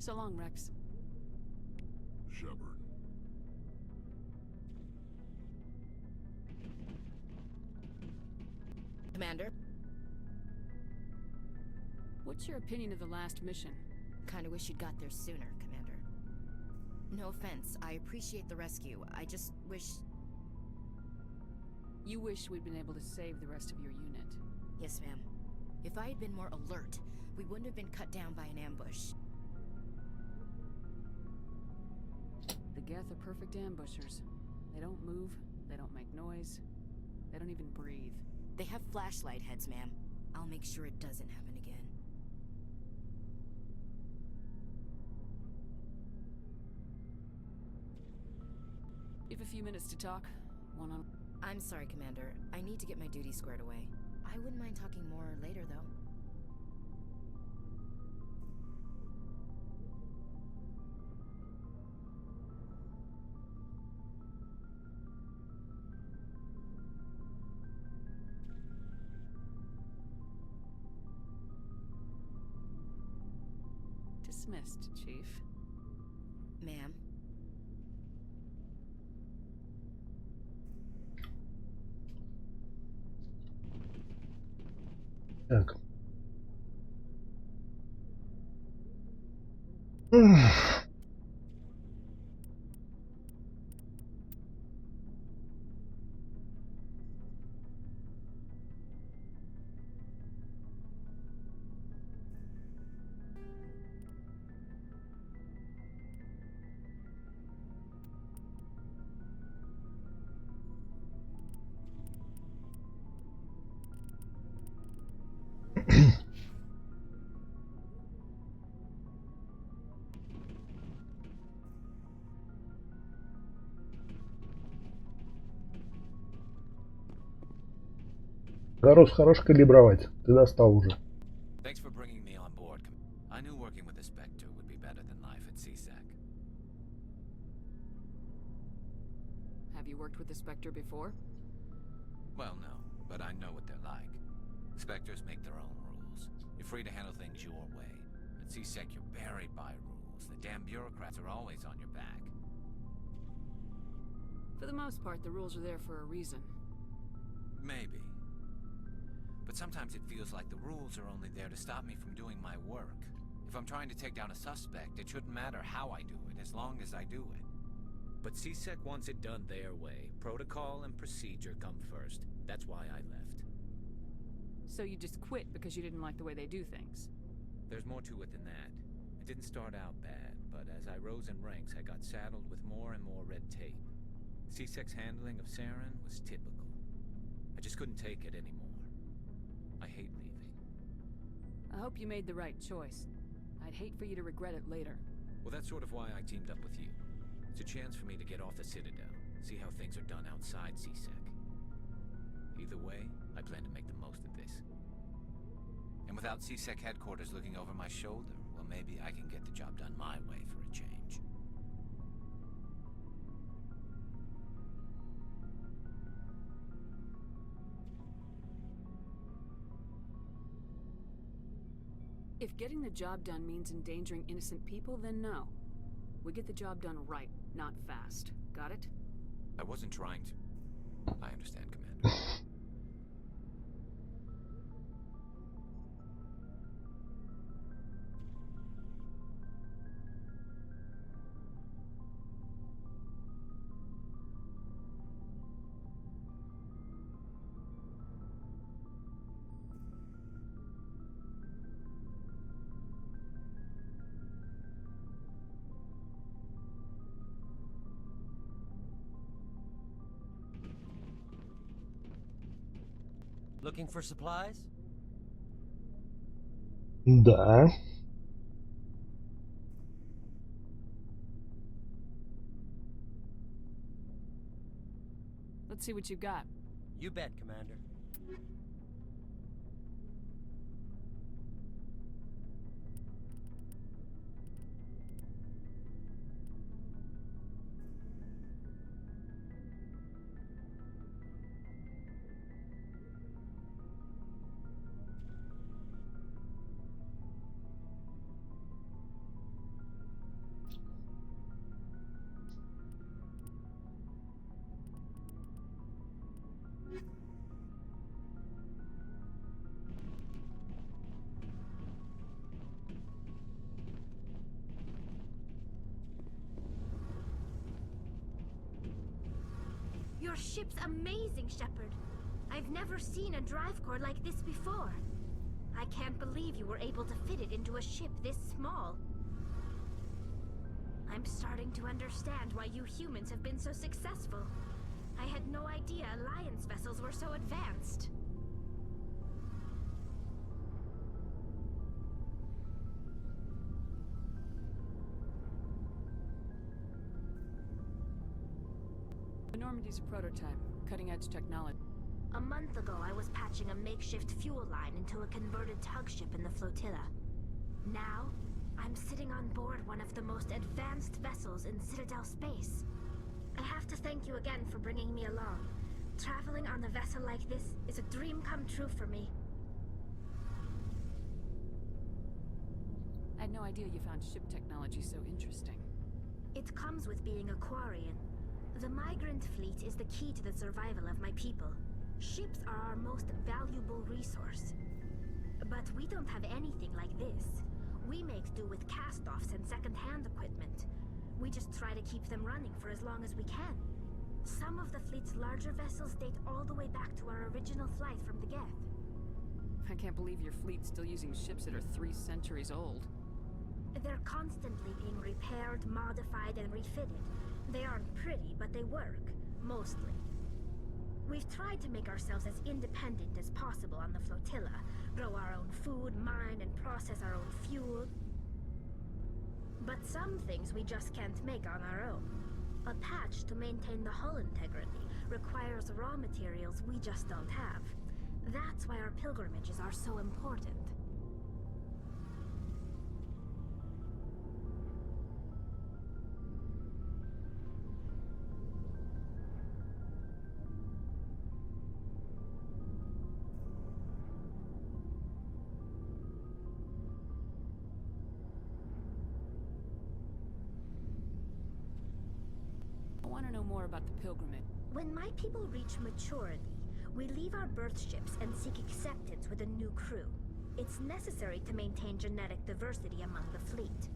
Speaker 15: So long, Rex.
Speaker 16: Shepard.
Speaker 14: Commander?
Speaker 15: What's your opinion of the last mission?
Speaker 14: Kinda wish you'd got there sooner, Commander. No offense, I appreciate the rescue. I just wish...
Speaker 15: You wish we'd been able to save the rest of your unit.
Speaker 14: Yes, ma'am. If I had been more alert, we wouldn't have been cut down by an ambush.
Speaker 15: The Geth are perfect ambushers. They don't move, they don't make noise, they don't even breathe.
Speaker 14: They have flashlight heads, ma'am. I'll make sure it doesn't happen again.
Speaker 15: You have a few minutes to talk? One-on...
Speaker 14: I'm sorry, Commander. I need to get my duty squared away. I wouldn't mind talking more later, though.
Speaker 15: Dismissed, Chief.
Speaker 14: Ma'am.
Speaker 1: Так. Хорош калибровать. Ты достал уже.
Speaker 6: Thanks for bringing me on board. I knew working with the Spectre would be better than life at CSAC.
Speaker 15: Have you worked with the Spectre before?
Speaker 6: Well, no, but I know what they're like. Spectres make their own rules. You're free to handle things your way. At CSEC, you're buried by rules. The damn bureaucrats are always on your back.
Speaker 15: For the most part, the rules are there for a reason.
Speaker 6: Maybe. But sometimes it feels like the rules are only there to stop me from doing my work. If I'm trying to take down a suspect, it shouldn't matter how I do it, as long as I do it.
Speaker 17: But CSEC wants it done their way. Protocol and procedure come first. That's why I left.
Speaker 15: So you just quit because you didn't like the way they do things?
Speaker 17: There's more to it than that. It didn't start out bad, but as I rose in ranks, I got saddled with more and more red tape. CSEC's handling of Saren was typical. I just couldn't take it anymore. I hate leaving.
Speaker 15: I hope you made the right choice. I'd hate for you to regret it later.
Speaker 17: Well, that's sort of why I teamed up with you. It's a chance for me to get off the Citadel, see how things are done outside CSEC. Either way, I plan to make the most of this.
Speaker 6: And without CSEC headquarters looking over my shoulder, well, maybe I can get the job done my way for a change.
Speaker 15: If getting the job done means endangering innocent people, then no. We get the job done right, not fast. Got it?
Speaker 6: I wasn't trying to... I understand, Commander.
Speaker 20: Looking for supplies?
Speaker 1: Да.
Speaker 15: Let's see what you've got.
Speaker 20: You bet, Commander.
Speaker 4: Your ship's amazing, Shepard. I've never seen a drive core like this before. I can't believe you were able to fit it into a ship this small. I'm starting to understand why you humans have been so successful. I had no idea Alliance vessels were so advanced.
Speaker 15: The Normandy's a prototype, cutting-edge technology.
Speaker 4: A month ago, I was patching a makeshift fuel line into a converted tug ship in the flotilla. Now, I'm sitting on board one of the most advanced vessels in Citadel space. I have to thank you again for bringing me along. Traveling on a vessel like this is a dream come true for me.
Speaker 15: I had no idea you found ship technology so interesting.
Speaker 4: It comes with being a Quarian. The migrant fleet is the key to the survival of my people. Ships are our most valuable resource. But we don't have anything like this. We make do with cast-offs and second-hand equipment. We just try to keep them running for as long as we can. Some of the fleet's larger vessels date all the way back to our original flight from the Geth.
Speaker 15: I can't believe your fleet's still using ships that are 3 centuries old.
Speaker 4: They're constantly being repaired, modified, and refitted. They aren't pretty, but they work, mostly. We've tried to make ourselves as independent as possible on the flotilla, grow our own food, mine, and process our own fuel. But some things we just can't make on our own. A patch to maintain the hull integrity requires raw materials we just don't have. That's why our pilgrimages are so important.
Speaker 15: I want to know more about the pilgrimage.
Speaker 4: When my people reach maturity, we leave our birth ships and seek acceptance with a new crew. It's necessary to maintain genetic diversity among the fleet.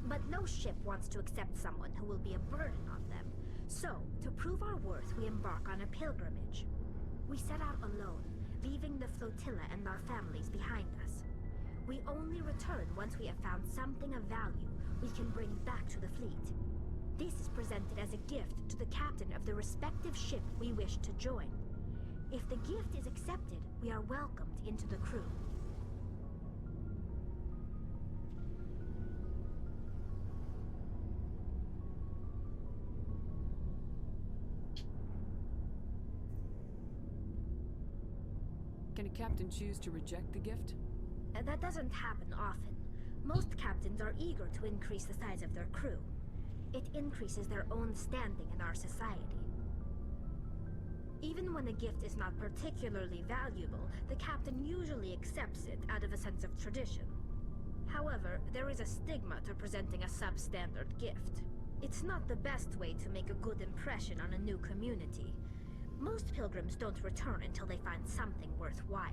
Speaker 4: But no ship wants to accept someone who will be a burden on them. So, to prove our worth, we embark on a pilgrimage. We set out alone, leaving the flotilla and our families behind us. We only return once we have found something of value we can bring back to the fleet. This is presented as a gift to the captain of the respective ship we wish to join. If the gift is accepted, we are welcomed into the crew.
Speaker 15: Can a captain choose to reject the gift?
Speaker 4: That doesn't happen often. Most captains are eager to increase the size of their crew. It increases their own standing in our society. Even when a gift is not particularly valuable, the captain usually accepts it out of a sense of tradition. However, there is a stigma to presenting a substandard gift. It's not the best way to make a good impression on a new community. Most pilgrims don't return until they find something worthwhile.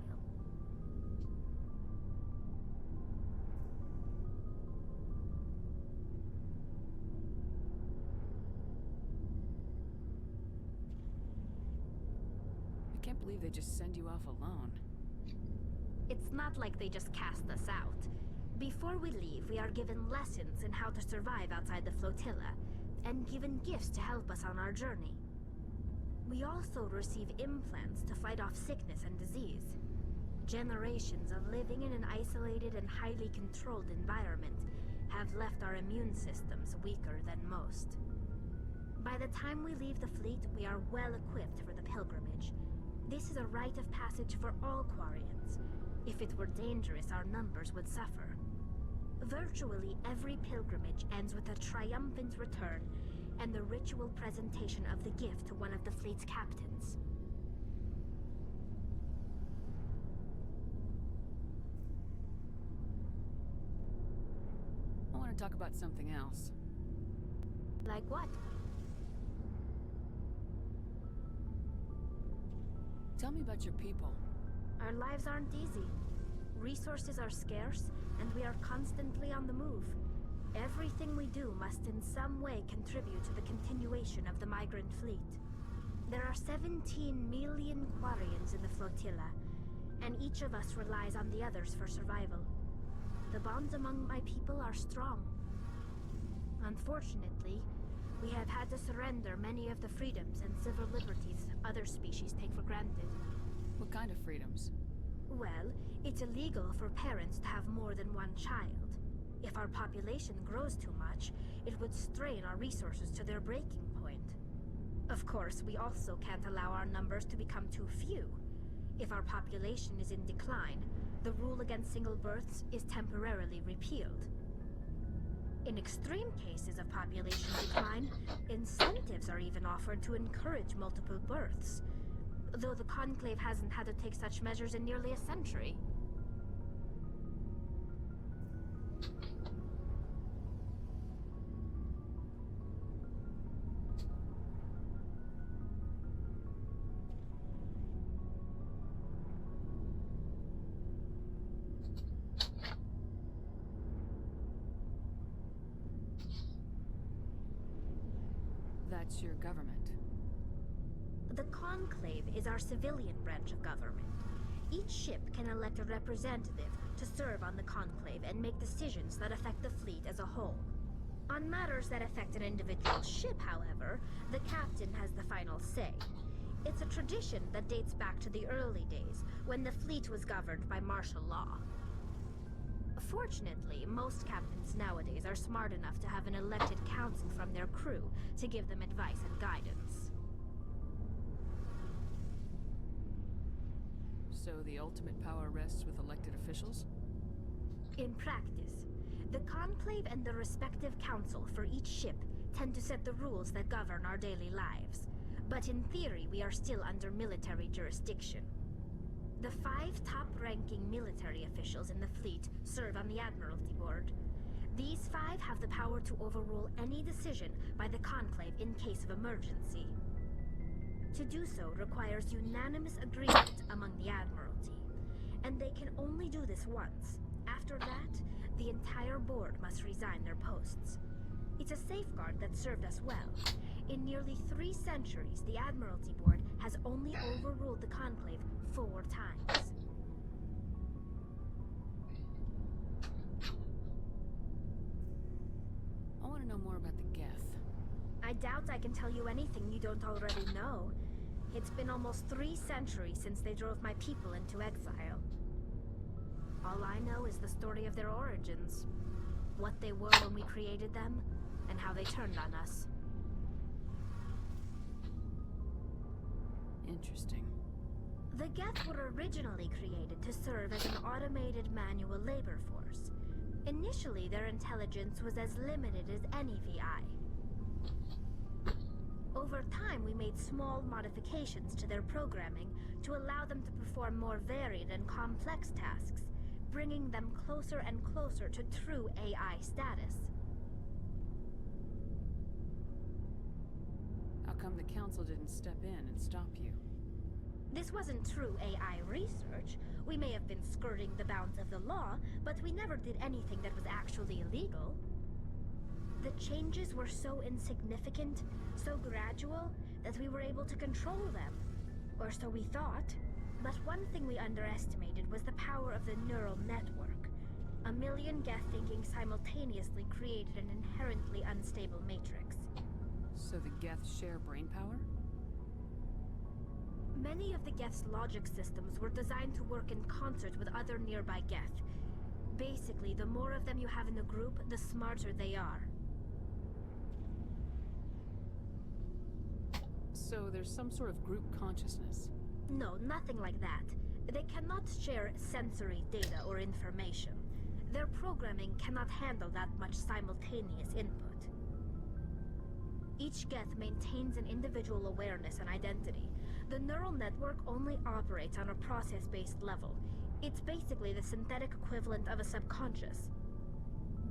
Speaker 15: I can't believe they just send you off alone.
Speaker 4: It's not like they just cast us out. Before we leave, we are given lessons in how to survive outside the flotilla, and given gifts to help us on our journey. We also receive implants to fight off sickness and disease. Generations of living in an isolated and highly controlled environment have left our immune systems weaker than most. By the time we leave the fleet, we are well equipped for the pilgrimage. This is a rite of passage for all Quarians. If it were dangerous, our numbers would suffer. Virtually every pilgrimage ends with a triumphant return and the ritual presentation of the gift to one of the fleet's captains.
Speaker 15: I want to talk about something else.
Speaker 4: Like what?
Speaker 15: Tell me about your people.
Speaker 4: Our lives aren't easy. Resources are scarce, and we are constantly on the move. Everything we do must in some way contribute to the continuation of the migrant fleet. There are 17 million Quarians in the flotilla, and each of us relies on the others for survival. The bonds among my people are strong. Unfortunately, we have had to surrender many of the freedoms and civil liberties other species take for granted.
Speaker 15: What kind of freedoms?
Speaker 4: Well, it's illegal for parents to have more than one child. If our population grows too much, it would strain our resources to their breaking point. Of course, we also can't allow our numbers to become too few. If our population is in decline, the rule against single births is temporarily repealed. In extreme cases of population decline, incentives are even offered to encourage multiple births, though the Conclave hasn't had to take such measures in nearly a century.
Speaker 15: That's your government.
Speaker 4: The Conclave is our civilian branch of government. Each ship can elect a representative to serve on the Conclave and make decisions that affect the fleet as a whole. On matters that affect an individual ship, however, the captain has the final say. It's a tradition that dates back to the early days, when the fleet was governed by martial law. Fortunately, most captains nowadays are smart enough to have an elected council from their crew to give them advice and guidance.
Speaker 15: So the ultimate power rests with elected officials?
Speaker 4: In practice, the Conclave and the respective council for each ship tend to set the rules that govern our daily lives. But in theory, we are still under military jurisdiction. The 5 top-ranking military officials in the fleet serve on the Admiralty Board. These 5 have the power to overrule any decision by the Conclave in case of emergency. To do so requires unanimous agreement among the Admiralty, and they can only do this once. After that, the entire board must resign their posts. It's a safeguard that served us well. In nearly 3 centuries, the Admiralty Board has only overruled the Conclave 4 times.
Speaker 15: I want to know more about the Geth.
Speaker 4: I doubt I can tell you anything you don't already know. It's been almost 3 centuries since they drove my people into exile. All I know is the story of their origins. What they were when we created them, and how they turned on us.
Speaker 15: Interesting.
Speaker 4: The Geth were originally created to serve as an automated manual labor force. Initially, their intelligence was as limited as any VI. Over time, we made small modifications to their programming to allow them to perform more varied and complex tasks, bringing them closer and closer to true AI status.
Speaker 15: How come the council didn't step in and stop you?
Speaker 4: This wasn't true AI research. We may have been skirting the bounds of the law, but we never did anything that was actually illegal. The changes were so insignificant, so gradual, that we were able to control them. Or so we thought. But one thing we underestimated was the power of the neural network. 1 million Geth thinking simultaneously created an inherently unstable matrix.
Speaker 15: So the Geth share brain power?
Speaker 4: Many of the Geth's logic systems were designed to work in concert with other nearby Geth. Basically, the more of them you have in a group, the smarter they are.
Speaker 15: So there's some sort of group consciousness?
Speaker 4: No, nothing like that. They cannot share sensory data or information. Their programming cannot handle that much simultaneous input. Each Geth maintains an individual awareness and identity. The neural network only operates on a process-based level. It's basically the synthetic equivalent of a subconscious.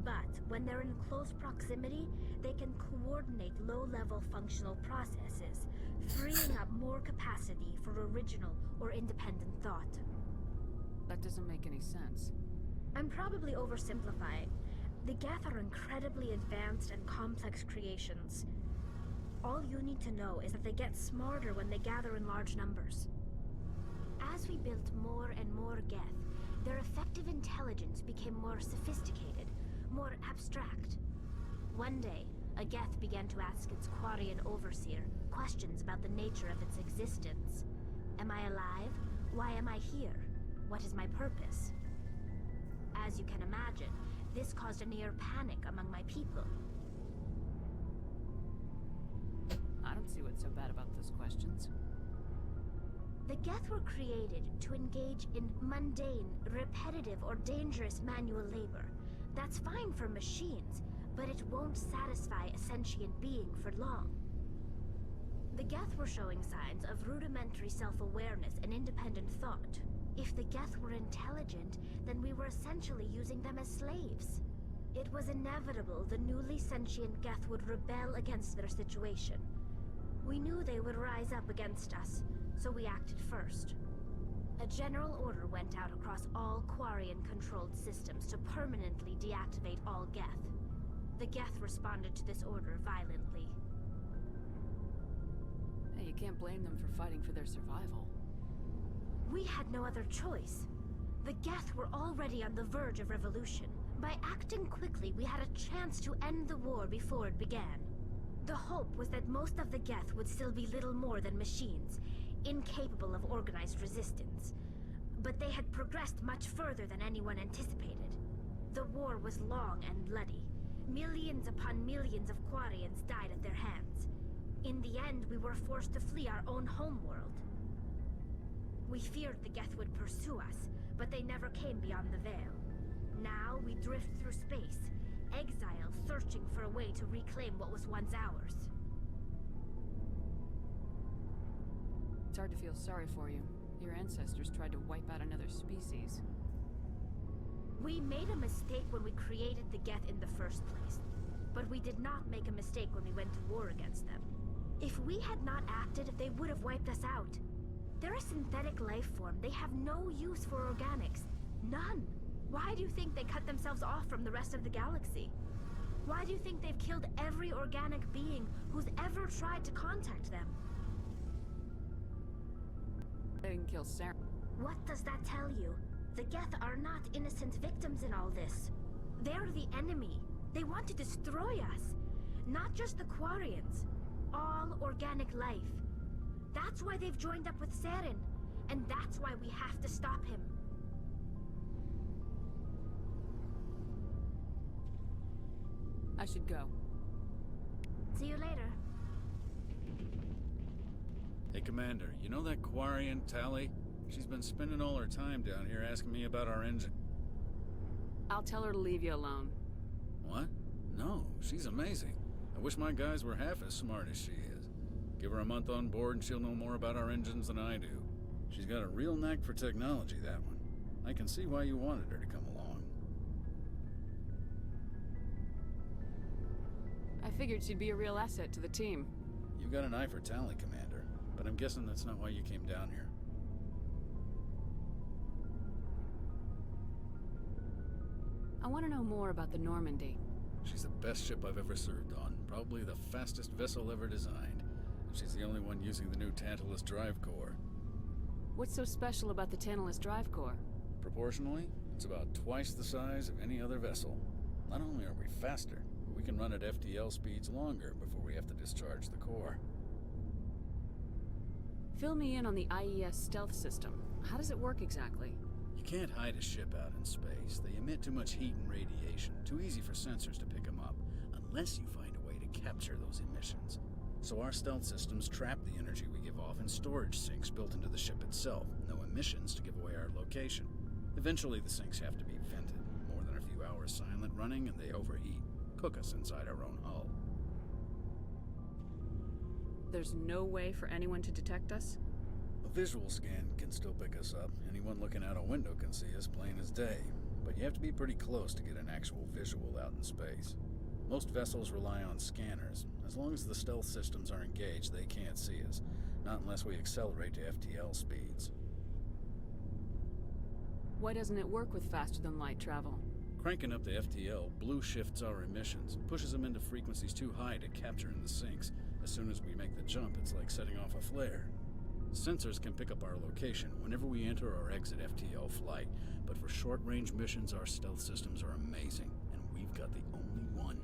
Speaker 4: But when they're in close proximity, they can coordinate low-level functional processes, freeing up more capacity for original or independent thought.
Speaker 15: That doesn't make any sense.
Speaker 4: I'm probably oversimplifying. The Geth are incredibly advanced and complex creations. All you need to know is that they get smarter when they gather in large numbers. As we built more and more Geth, their effective intelligence became more sophisticated, more abstract. One day, a Geth began to ask its Quarian overseer questions about the nature of its existence. Am I alive? Why am I here? What is my purpose? As you can imagine, this caused a near panic among my people.
Speaker 15: I don't see what's so bad about those questions.
Speaker 4: The Geth were created to engage in mundane, repetitive, or dangerous manual labor. That's fine for machines, but it won't satisfy a sentient being for long. The Geth were showing signs of rudimentary self-awareness and independent thought. If the Geth were intelligent, then we were essentially using them as slaves. It was inevitable the newly sentient Geth would rebel against their situation. We knew they would rise up against us, so we acted first. A general order went out across all Quarian-controlled systems to permanently deactivate all Geth. The Geth responded to this order violently.
Speaker 15: Hey, you can't blame them for fighting for their survival.
Speaker 4: We had no other choice. The Geth were already on the verge of revolution. By acting quickly, we had a chance to end the war before it began. The hope was that most of the Geth would still be little more than machines, incapable of organized resistance. But they had progressed much further than anyone anticipated. The war was long and bloody. Millions upon millions of Quarians died at their hands. In the end, we were forced to flee our own homeworld. We feared the Geth would pursue us, but they never came beyond the veil. Now we drift through space, exile searching for a way to reclaim what was once ours.
Speaker 15: It's hard to feel sorry for you. Your ancestors tried to wipe out another species.
Speaker 4: We made a mistake when we created the Geth in the first place. But we did not make a mistake when we went to war against them. If we had not acted, they would have wiped us out. They're a synthetic life form. They have no use for organics. None. Why do you think they cut themselves off from the rest of the galaxy? Why do you think they've killed every organic being who's ever tried to contact them?
Speaker 15: They didn't kill Saren.
Speaker 4: What does that tell you? The Geth are not innocent victims in all this. They're the enemy. They want to destroy us. Not just the Quarians. All organic life. That's why they've joined up with Saren. And that's why we have to stop him.
Speaker 15: I should go.
Speaker 4: See you later.
Speaker 8: Hey, Commander, you know that Quarian, Tally? She's been spending all her time down here asking me about our engine.
Speaker 15: I'll tell her to leave you alone.
Speaker 8: What? No, she's amazing. I wish my guys were half as smart as she is. Give her a month on board and she'll know more about our engines than I do. She's got a real knack for technology, that one. I can see why you wanted her to come along.
Speaker 15: I figured she'd be a real asset to the team.
Speaker 8: You've got an eye for Tally, Commander, but I'm guessing that's not why you came down here.
Speaker 15: I want to know more about the Normandy.
Speaker 8: She's the best ship I've ever served on, probably the fastest vessel ever designed. And she's the only one using the new Tantalus drive core.
Speaker 15: What's so special about the Tantalus drive core?
Speaker 8: Proportionally, it's about twice the size of any other vessel. Not only are we faster, but we can run at FTL speeds longer before we have to discharge the core.
Speaker 15: Fill me in on the IES stealth system. How does it work exactly?
Speaker 8: You can't hide a ship out in space. They emit too much heat and radiation. Too easy for sensors to pick them up, unless you find a way to capture those emissions. So our stealth systems trap the energy we give off in storage sinks built into the ship itself. No emissions to give away our location. Eventually the sinks have to be vented. More than a few hours silent running and they overheat. Cook us inside our own hull.
Speaker 15: There's no way for anyone to detect us?
Speaker 8: A visual scan can still pick us up. Anyone looking out a window can see us plain as day. But you have to be pretty close to get an actual visual out in space. Most vessels rely on scanners. As long as the stealth systems are engaged, they can't see us. Not unless we accelerate to FTL speeds.
Speaker 15: Why doesn't it work with faster-than-light travel?
Speaker 8: Cranking up the FTL blue shifts our emissions, pushes them into frequencies too high to capture in the sinks. As soon as we make the jump, it's like setting off a flare. Sensors can pick up our location whenever we enter or exit FTL flight, but for short-range missions, our stealth systems are amazing, and we've got the only one.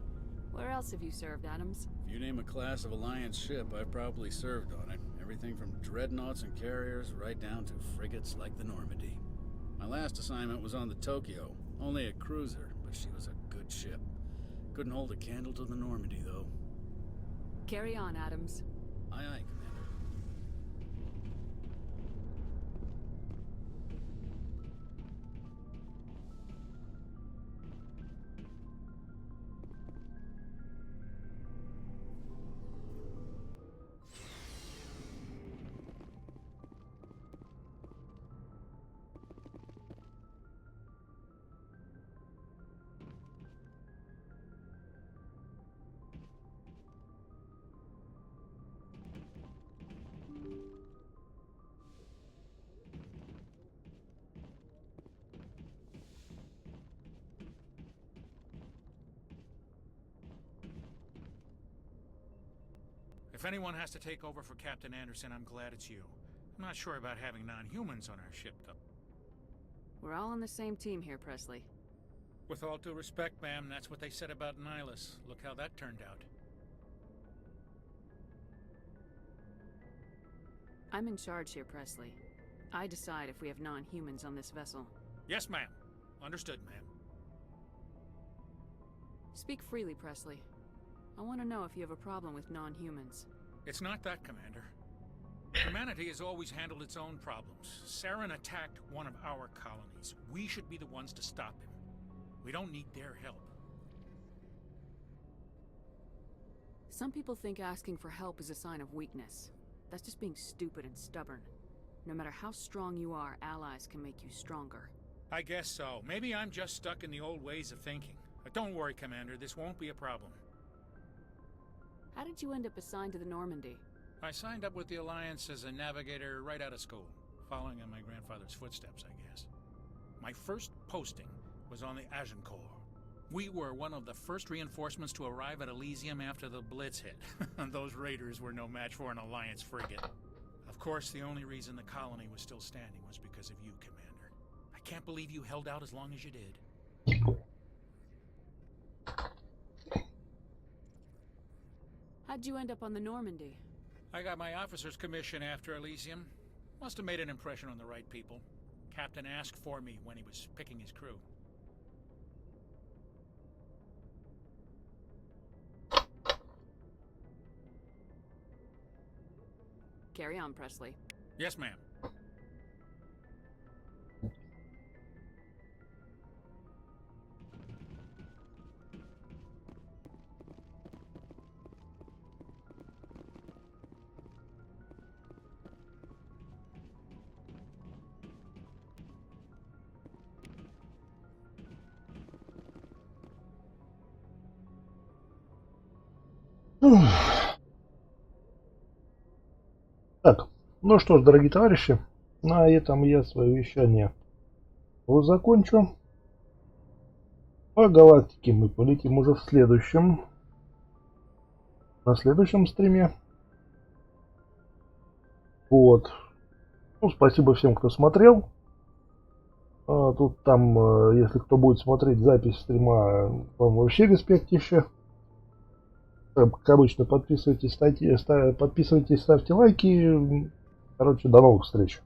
Speaker 15: Where else have you served, Adams?
Speaker 8: If you name a class of Alliance ship, I've probably served on it. Everything from dreadnoughts and carriers right down to frigates like the Normandy. My last assignment was on the Tokyo, only a cruiser, but she was a good ship. Couldn't hold a candle to the Normandy, though.
Speaker 15: Carry on, Adams.
Speaker 8: Aye, aye, Commander.
Speaker 11: If anyone has to take over for Captain Anderson, I'm glad it's you. I'm not sure about having non-humans on our ship, though.
Speaker 15: We're all on the same team here, Presley.
Speaker 11: With all due respect, ma'am, that's what they said about Nihilus. Look how that turned out.
Speaker 15: I'm in charge here, Presley. I decide if we have non-humans on this vessel.
Speaker 11: Yes, ma'am. Understood, ma'am.
Speaker 15: Speak freely, Presley. I want to know if you have a problem with non-humans.
Speaker 11: It's not that, Commander. Commander Humanity has always handled its own problems. Saren attacked one of our colonies. We should be the ones to stop him. We don't need their help.
Speaker 15: Some people think asking for help is a sign of weakness. That's just being stupid and stubborn. No matter how strong you are, allies can make you stronger.
Speaker 11: I guess so. Maybe I'm just stuck in the old ways of thinking. But don't worry, Commander. This won't be a problem.
Speaker 15: How did you end up assigned to the Normandy?
Speaker 11: I signed up with the Alliance as a navigator right out of school, following in my grandfather's footsteps, I guess. My first posting was on the Agincourt. We were one of the first reinforcements to arrive at Elysium after the Blitz hit. Those raiders were no match for an Alliance frigate. Of course, the only reason the colony was still standing was because of you, Commander. I can't believe you held out as long as you did.
Speaker 15: How'd you end up on the Normandy?
Speaker 11: I got my officer's commission after Elysium. Must have made an impression on the right people. Captain asked for me when he was picking his crew.
Speaker 15: Carry on, Presley.
Speaker 11: Yes, ma'am.
Speaker 1: Так, ну что ж, дорогие товарищи, на этом я свое вещание вот закончу. По галактике мы полетим уже на следующем стриме. Вот. Ну, спасибо всем, кто смотрел. Тут там, если кто будет смотреть запись стрима, вам вообще респектище. Как обычно, подписывайтесь, ставьте лайки. Короче, до новых встреч.